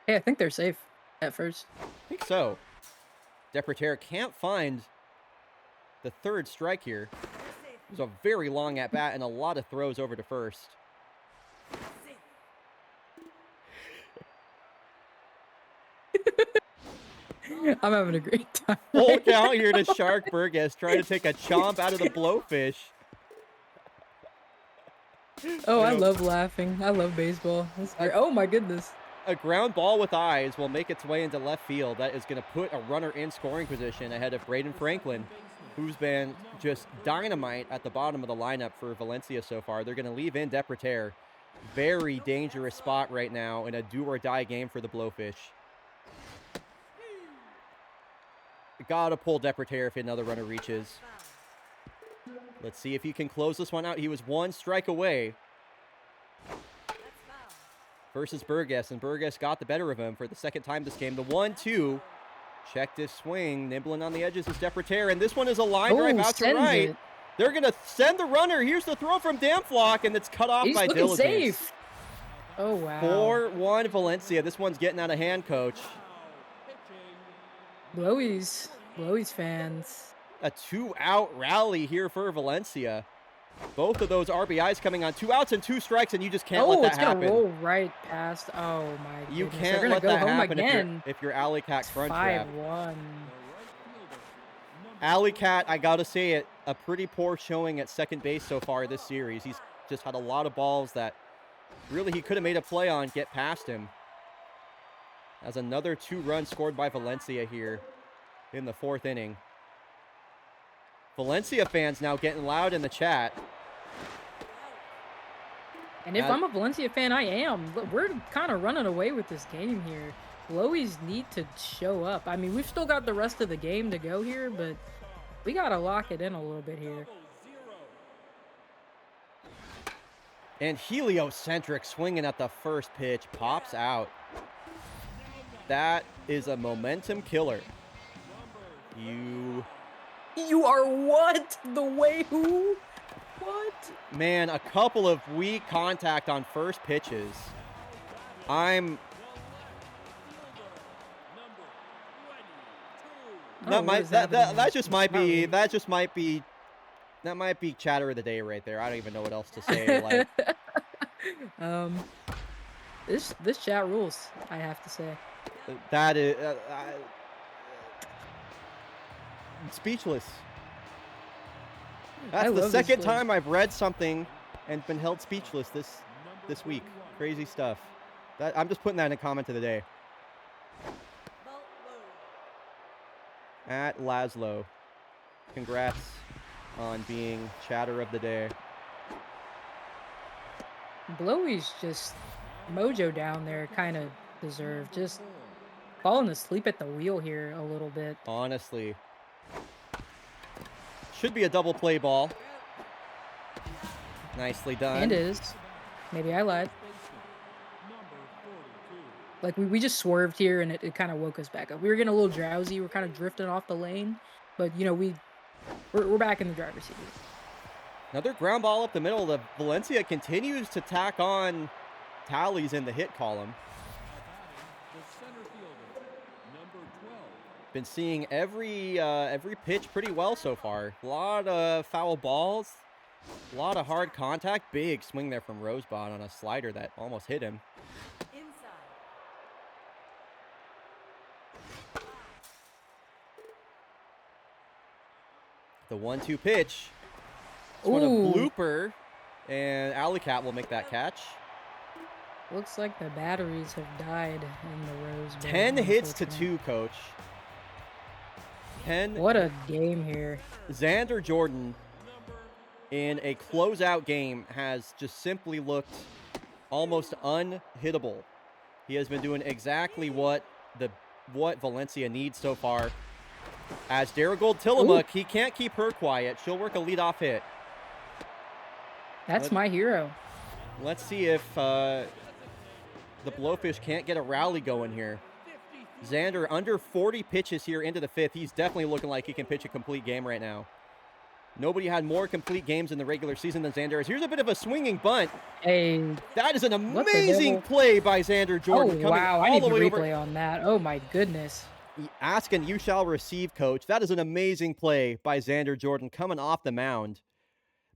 Hey, I think they're safe at first. I think so. Deperter can't find the 3rd strike here. It was a very long at-bat and a lot of throws over to first. I'm having a great time. Full count here to Shark Burgess, trying to take a chomp out of the Blowfish. Oh, I You know, love laughing. I love baseball. That's great. Oh my goodness. a ground ball with eyes will make its way into left field. That is going to put a runner in scoring position ahead of Braden Franklin, who's been just dynamite at the bottom of the lineup for Valencia so far. They're going to leave in Depreter. Very dangerous spot right now in a do-or-die game for the Blowfish. Gotta pull Depreter if another runner reaches. Let's see if he can close this one out. He was one strike away versus Burgess, and Burgess got the better of him for the second time this game. The 1-2. Checked his swing. Nibbling on the edges is Depreter, and this one is a line drive out to right. It. They're going to send the runner. Here's the throw from Damflock, and it's cut off He's by looking Diligence. safe. Oh, wow. 4-1 Valencia. This one's getting out of hand, Coach. Blowies fans. A 2-out rally here for Valencia. Both of those RBIs coming on 2 outs and 2 strikes, and you just can't let that happen. Oh, it's going to roll right past. Oh, my goodness. You can't let that happen if you're Alley Cat crunch wrap. 5-1. Alley Cat, I got to say it, a pretty poor showing at second base so far this series. He's just had a lot of balls that really he could have made a play on get past him. As another 2 runs scored by Valencia here in the 4th inning. Valencia fans now getting loud in the chat. And if I'm a Valencia fan, I am. We're kind of running away with this game here. Blowies need to show up. I mean, we've still got the rest of the game to go here, but we got to lock it in a little bit here. And Heliocentric swinging at the first pitch pops out. That is a momentum killer. You are what? The way who? What? Man, a couple of weak contact on first pitches. That might be chatter of the day right there. I don't even know what else to say. Like, this chat rules, I have to say. That is speechless. That's the second time I've read something and been held speechless this week. Crazy stuff. I'm just putting that in a comment of the day. At Laszlo, congrats on being chatter of the day. Blowy's just mojo down there kind of deserved. Just falling asleep at the wheel here a little bit. Honestly. Should be a double play ball. Nicely done. And is. Maybe I lied. Like, we just swerved here, and it kind of woke us back up. We were getting a little drowsy. We're kind of drifting off the lane. But, you know, we're back in the driver's seat. Another ground ball up the middle. The Valencia continues to tack on tallies in the hit column. Been seeing every pitch pretty well so far. A lot of foul balls. A lot of hard contact. Big swing there from Rosebud on a slider that almost hit him. The 1-2 pitch. What a blooper. And Alley Cat will make that catch. Looks like the batteries have died in the Rosebud. 10 hits to 2, Coach. 10. What a game here. Xander Jordan in a closeout game has just simply looked almost unhittable. He has been doing exactly what Valencia needs so far. As Darigold Tillamook, he can't keep her quiet. She'll work a leadoff hit. That's my hero. Let's see if the Blowfish can't get a rally going here. Xander under 40 pitches here into the 5th. He's definitely looking like he can pitch a complete game right now. Nobody had more complete games in the regular season than Xander is. Here's a bit of a swinging bunt. Hey, that is an amazing play by Xander Jordan. Oh, wow. I need to replay on that. Oh, my goodness. Ask and you shall receive, Coach. That is an amazing play by Xander Jordan coming off the mound.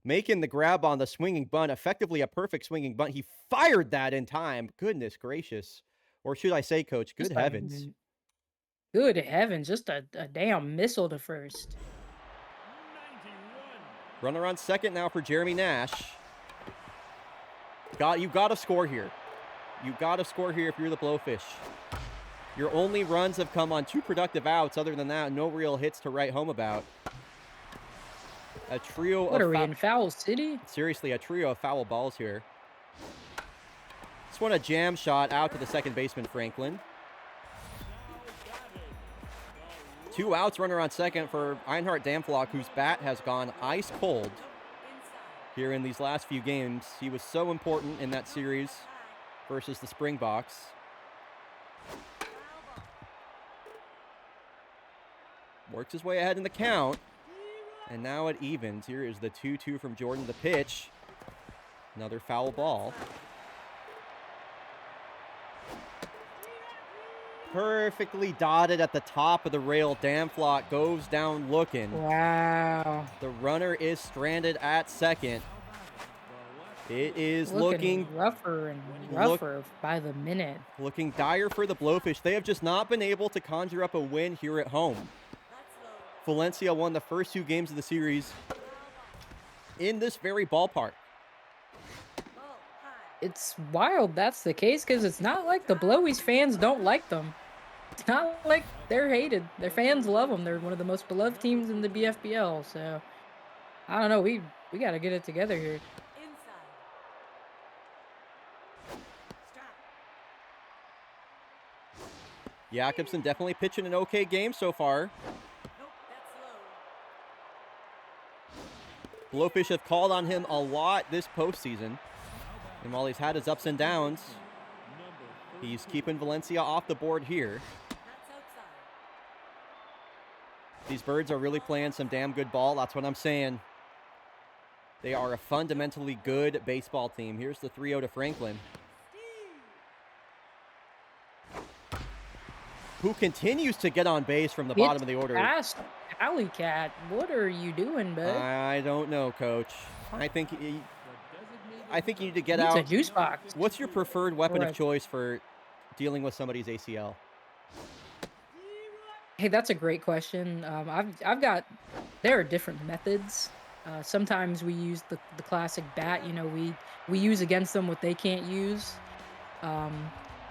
Making the grab on the swinging bunt. Effectively a perfect swinging bunt. He fired that in time. Goodness gracious. Or should I say, Coach, good heavens. Good heavens. Just a damn missile to first. Runner on second now for Jeremy Nash. You got to score here. You got to score here if you're the Blowfish. Your only runs have come on 2 productive outs. Other than that, no real hits to write home about. A trio What of are we in Foul City? seriously, a trio of foul balls here. This one a jam shot out to the second baseman, Franklin. 2 outs, runner on second for Einhard Damflock, whose bat has gone ice cold here in these last few games. He was so important in that series versus the Springboks. Works his way ahead in the count. And now it evens. Here is the 2-2 from Jordan. The pitch. Another foul ball. Perfectly dotted at the top of the rail. Damflock goes down looking. Wow. The runner is stranded at second. It is looking rougher and rougher by the minute. Looking dire for the Blowfish. They have just not been able to conjure up a win here at home. Valencia won the first 2 games of the series in this very ballpark. It's wild that's the case, because it's not like the Blowies fans don't like them. It's not like they're hated. Their fans love them. They're one of the most beloved teams in the BFBL. So, I don't know. We got to get it together here. Jakobsen definitely pitching an okay game so far. Blowfish have called on him a lot this postseason. And while he's had his ups and downs, he's keeping Valencia off the board here. These Birds are really playing some damn good ball. That's what I'm saying. They are a fundamentally good baseball team. Here's the 3-0 to Franklin, who continues to get on base from the bottom of the order. Past Alley Cat, what are you doing, bud? I don't know, Coach. I think you need to get It's out. a juice box. What's your preferred weapon Right. of choice for dealing with somebody's ACL? Hey, that's a great question. I've got. There are different methods. Sometimes we use the classic bat. You know, we use against them what they can't use.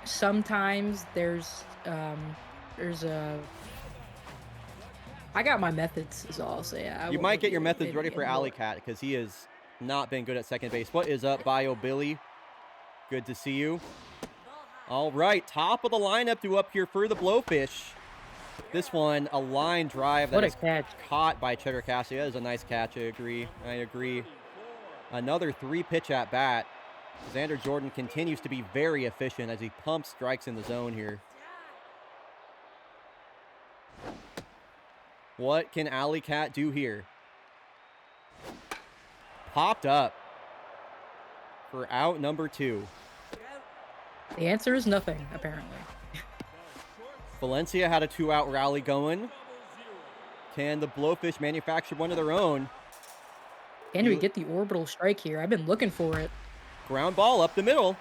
Sometimes there's a. I got my methods, is all I'll say. You might get your methods ready for Alley Cat, because he has not been good at second base. What is up, Bio Billy? Good to see you. All right, top of the lineup to up here for the Blowfish. This one, a line drive that is caught by Cheddar Cassidy. That is a nice catch, I agree. Another 3-pitch at bat. Xander Jordan continues to be very efficient as he pumps strikes in the zone here. What can Alley Cat do here? Popped up for out number 2. The answer is nothing, apparently. Valencia had a 2-out rally going. Can the Blowfish manufacture one of their own? Can we get the orbital strike here? I've been looking for it. Ground ball up the middle.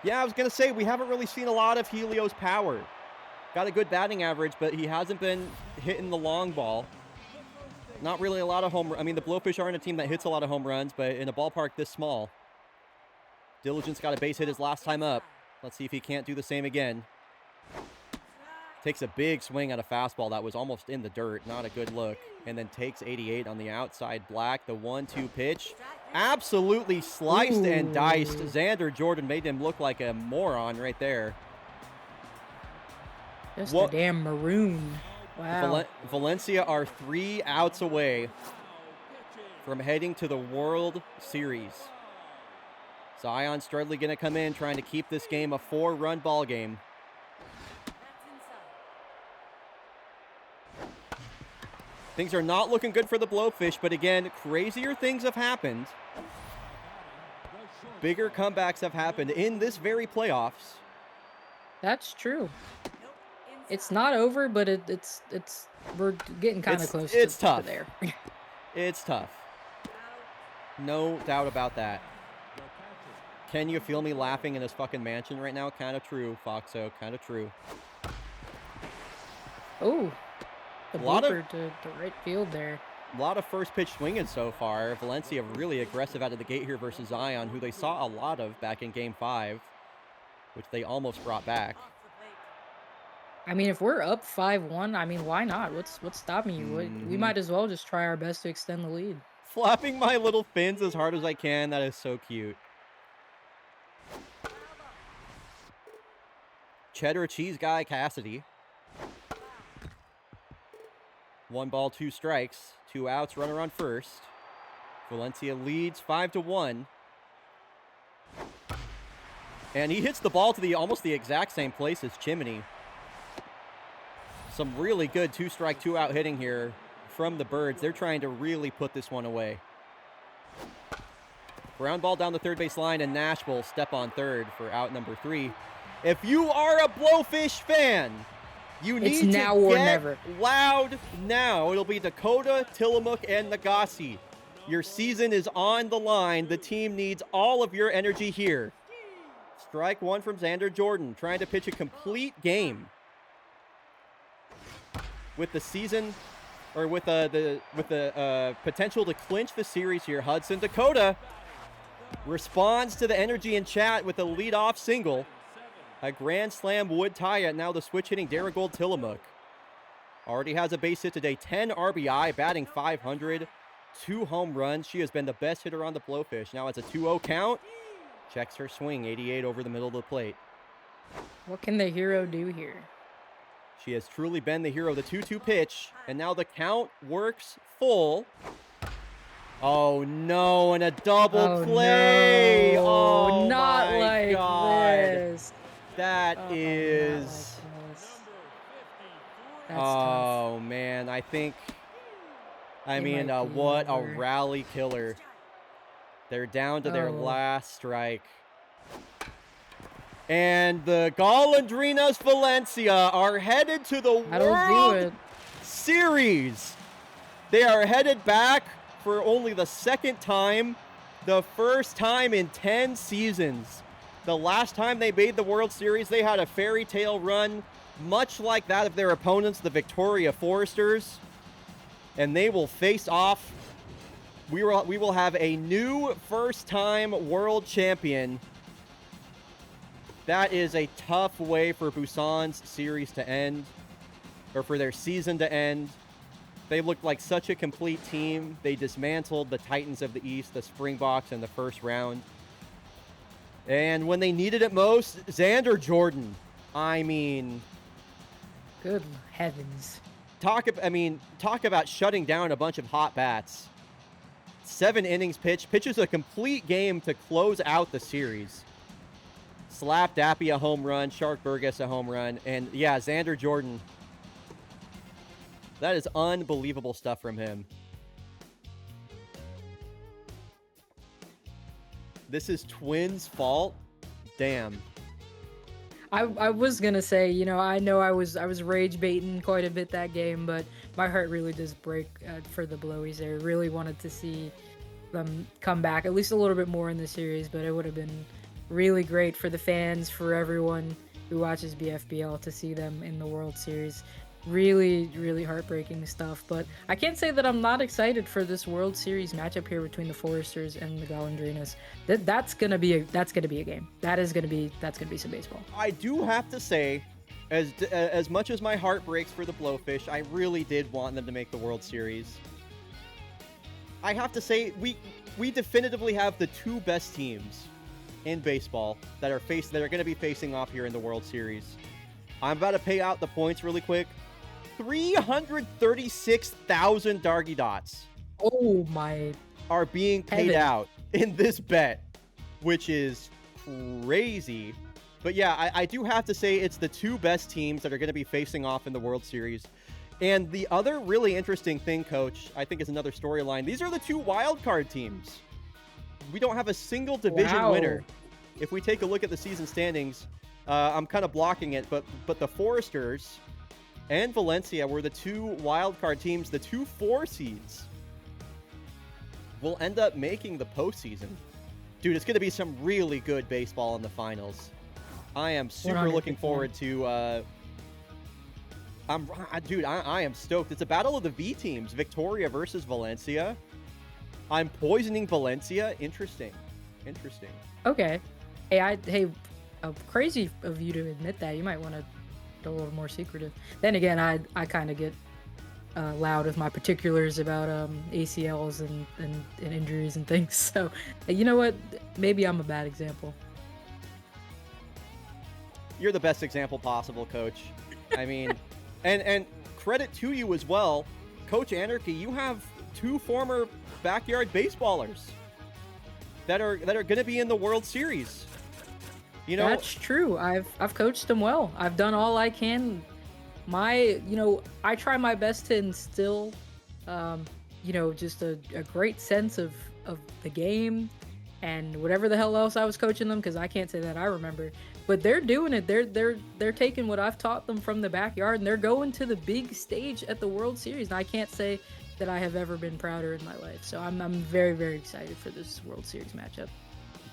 Yeah, I was going to say, we haven't really seen a lot of Helio's power. Got a good batting average, but he hasn't been hitting the long ball. Not really a lot of home runs. I mean, the Blowfish aren't a team that hits a lot of home runs, but in a ballpark this small. Diligence got a base hit his last time up. Let's see if he can't do the same again. Takes a big swing at a fastball that was almost in the dirt. Not a good look. And then takes 88 on the outside. Black, the 1-2 pitch. Absolutely sliced and diced. Xander Jordan made him look like a moron right there. Just a damn maroon. Wow. Valencia are 3 outs away from heading to the World Series. Zion Strudley going to come in trying to keep this game a 4-run ball game. Things are not looking good for the Blowfish, but again, crazier things have happened. Bigger comebacks have happened in this very playoffs. That's true. It's not over, but it's we're getting kind of close. It's tough. To there. It's tough. No doubt about that. Can you feel me laughing in this fucking mansion right now? Kind of true, Foxo. Kind of true. Oh, the A lot of- blooper to right field there. A lot of first pitch swinging so far. Valencia really aggressive out of the gate here versus Zion, who they saw a lot of back in Game 5, which they almost brought back. I mean, if we're up 5-1, I mean, why not? What's stopping you? We might as well just try our best to extend the lead. Flapping my little fins as hard as I can. That is so cute. Cheddar cheese guy Cassidy. 1 ball, 2 strikes, 2 outs, runner on first. Valencia leads 5-1. And he hits the ball to almost the exact same place as Chimney. Some really good 2-strike, 2-out hitting here from the Birds. They're trying to really put this one away. Ground ball down the third base line, and Nash will step on third for out number 3. If you are a Blowfish fan, you need to now or get never. loud now. It'll be Dakota, Tillamook, and Nagasi. Your season is on the line. The team needs all of your energy here. Strike 1 from Xander Jordan, trying to pitch a complete game. With the season, or with the potential to clinch the series here, Hudson Dakota responds to the energy in chat with a leadoff single. A grand slam would tie it. Now the switch hitting Darigold Tillamook. Already has a base hit today, 10 RBI, batting .500, 2 home runs. She has been the best hitter on the Blowfish. Now it's a 2-0 count. Checks her swing, 88 over the middle of the plate. What can the hero do here? She has truly been the hero. The 2-2 pitch, and now the count works full. Oh no, and a double play. No. Oh, not my like God. this. That Oh, is. not like this. That's Oh man, I think. I It mean, might be what a over. rally killer. They're down to their Oh. last strike. And the Golondrinas Valencia are headed to the That'll do World it. Series. They are headed back for only the second time, the first time in 10 seasons. The last time they made the World Series, they had a fairy tale run, much like that of their opponents, the Victoria Foresters. And they will face off. We will have a new first-time world champion. That is a tough way for Busan's series to end, or for their season to end. They looked like such a complete team. They dismantled the Titans of the East, the Springboks, in the first round. And when they needed it most, Xander Jordan. I mean, Good heavens. talk about shutting down a bunch of hot bats. 7 innings pitched, pitches a complete game to close out the series. Slap Dappy a home run, Shark Burgess a home run, and yeah, Xander Jordan. That is unbelievable stuff from him. This is Twins' fault? Damn. I was gonna say, you know I was rage baiting quite a bit that game, but my heart really does break for the Blowies there. Really wanted to see them come back at least a little bit more in the series, but it would have been really great for the fans, for everyone who watches BFBL to see them in the World Series. Really, really heartbreaking stuff, but I can't say that I'm not excited for this World Series matchup here between the Foresters and the Golondrinas. That's gonna be a game. That's gonna be some baseball. I do have to say, as much as my heart breaks for the Blowfish, I really did want them to make the World Series. I have to say, we definitively have the 2 best teams in baseball that are going to be facing off here in the World Series. I'm about to pay out the points really quick. 336,000 Dargy Dots Oh my. are being paid Heaven. out in this bet, which is crazy. But yeah, I do have to say it's the 2 best teams that are going to be facing off in the World Series. And the other really interesting thing, Coach, I think is another storyline. These are the 2 wildcard teams. We don't have a single division Wow. winner. If we take a look at the season standings, I'm kind of blocking it, but the Foresters and Valencia were the 2 wildcard teams. The 2 4 seeds will end up making the postseason. Dude, it's going to be some really good baseball in the finals. I am super looking 100%. forward to Dude, I am stoked. It's a battle of the V teams. Victoria versus Valencia. I'm poisoning Valencia. Interesting. Okay. Hey, crazy of you to admit that. You might want to go a little more secretive. Then again, I kind of get loud with my particulars about ACLs and injuries and things. So, you know what? Maybe I'm a bad example. You're the best example possible, Coach. I mean, and credit to you as well, Coach Anarchy. You have 2 former backyard baseballers that are going to be in the World Series. You know, That's true. I've coached them well. I've done all I can. I try my best to instill, just a great sense of the game and whatever the hell else I was coaching them, because I can't say that I remember. But they're doing it. They're taking what I've taught them from the backyard, and they're going to the big stage at the World Series. And I can't say that I have ever been prouder in my life. So I'm very, very excited for this World Series matchup.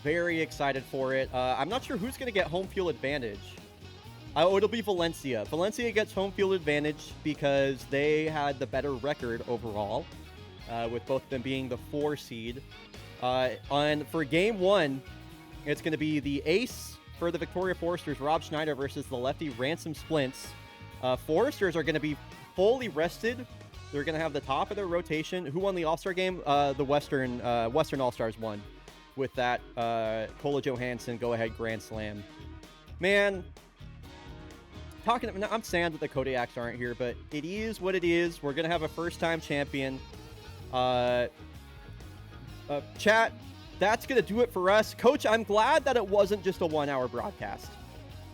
Very excited for it. I'm not sure who's going to get home field advantage. It'll be Valencia. Valencia gets home field advantage because they had the better record overall, with both of them being the 4 seed. And for game 1, it's going to be the ace for the Victoria Foresters, Rob Schneider, versus the lefty Ransom Splints. Foresters are going to be fully rested. They're going to have the top of their rotation. Who won the All-Star game? The Western All-Stars won with that Kola Johansson go-ahead grand slam. Man, I'm sad that the Kodiaks aren't here, but it is what it is. We're going to have a first-time champion. Chat, that's going to do it for us. Coach, I'm glad that it wasn't just a 1-hour broadcast.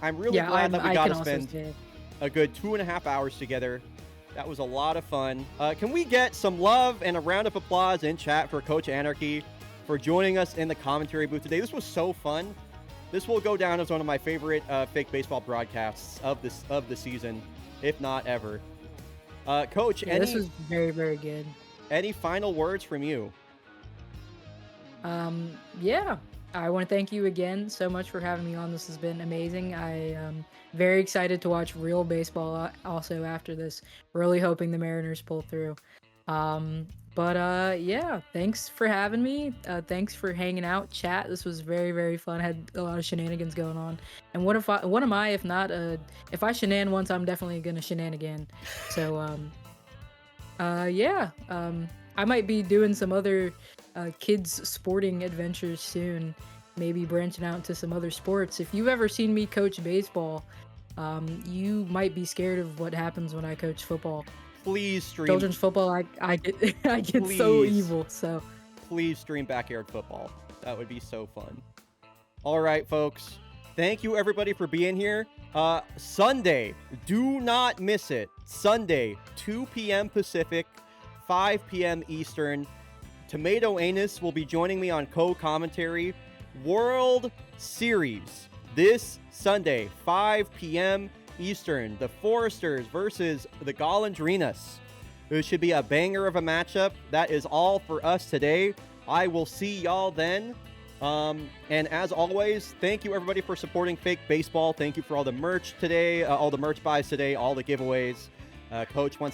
I'm really glad that we got to spend a good 2.5 hours together. That was a lot of fun. Can we get some love and a round of applause in chat for Coach Anarchy for joining us in the commentary booth today? This was so fun. This will go down as one of my favorite fake baseball broadcasts of the season, if not ever. Coach, this was very, very good. Any final words from you? Yeah, I want to thank you again so much for having me on. This has been amazing. I am very excited to watch real baseball also after this. Really hoping the Mariners pull through. Yeah, thanks for having me. Thanks for hanging out, chat. This was very, very fun. Had a lot of shenanigans going on. And what am I if not if I shenan once, I'm definitely gonna shenan again. So I might be doing some other kids sporting adventures soon, maybe branching out into some other sports. If you've ever seen me coach baseball, you might be scared of what happens when I coach football. Please stream children's football. I get so evil. So please stream backyard football. That would be so fun. All right, folks. Thank you everybody for being here. Sunday, do not miss it. Sunday, 2 p.m. Pacific, 5 p.m. Eastern. Tomato Anus will be joining me on co-commentary. World Series this Sunday, 5 p.m. Eastern. The Foresters versus the Golondrinas. It should be a banger of a matchup. That is all for us today. I will see y'all then. And as always, thank you everybody for supporting Fake Baseball. Thank you for all the merch today, all the merch buys today, all the giveaways. Coach, once again,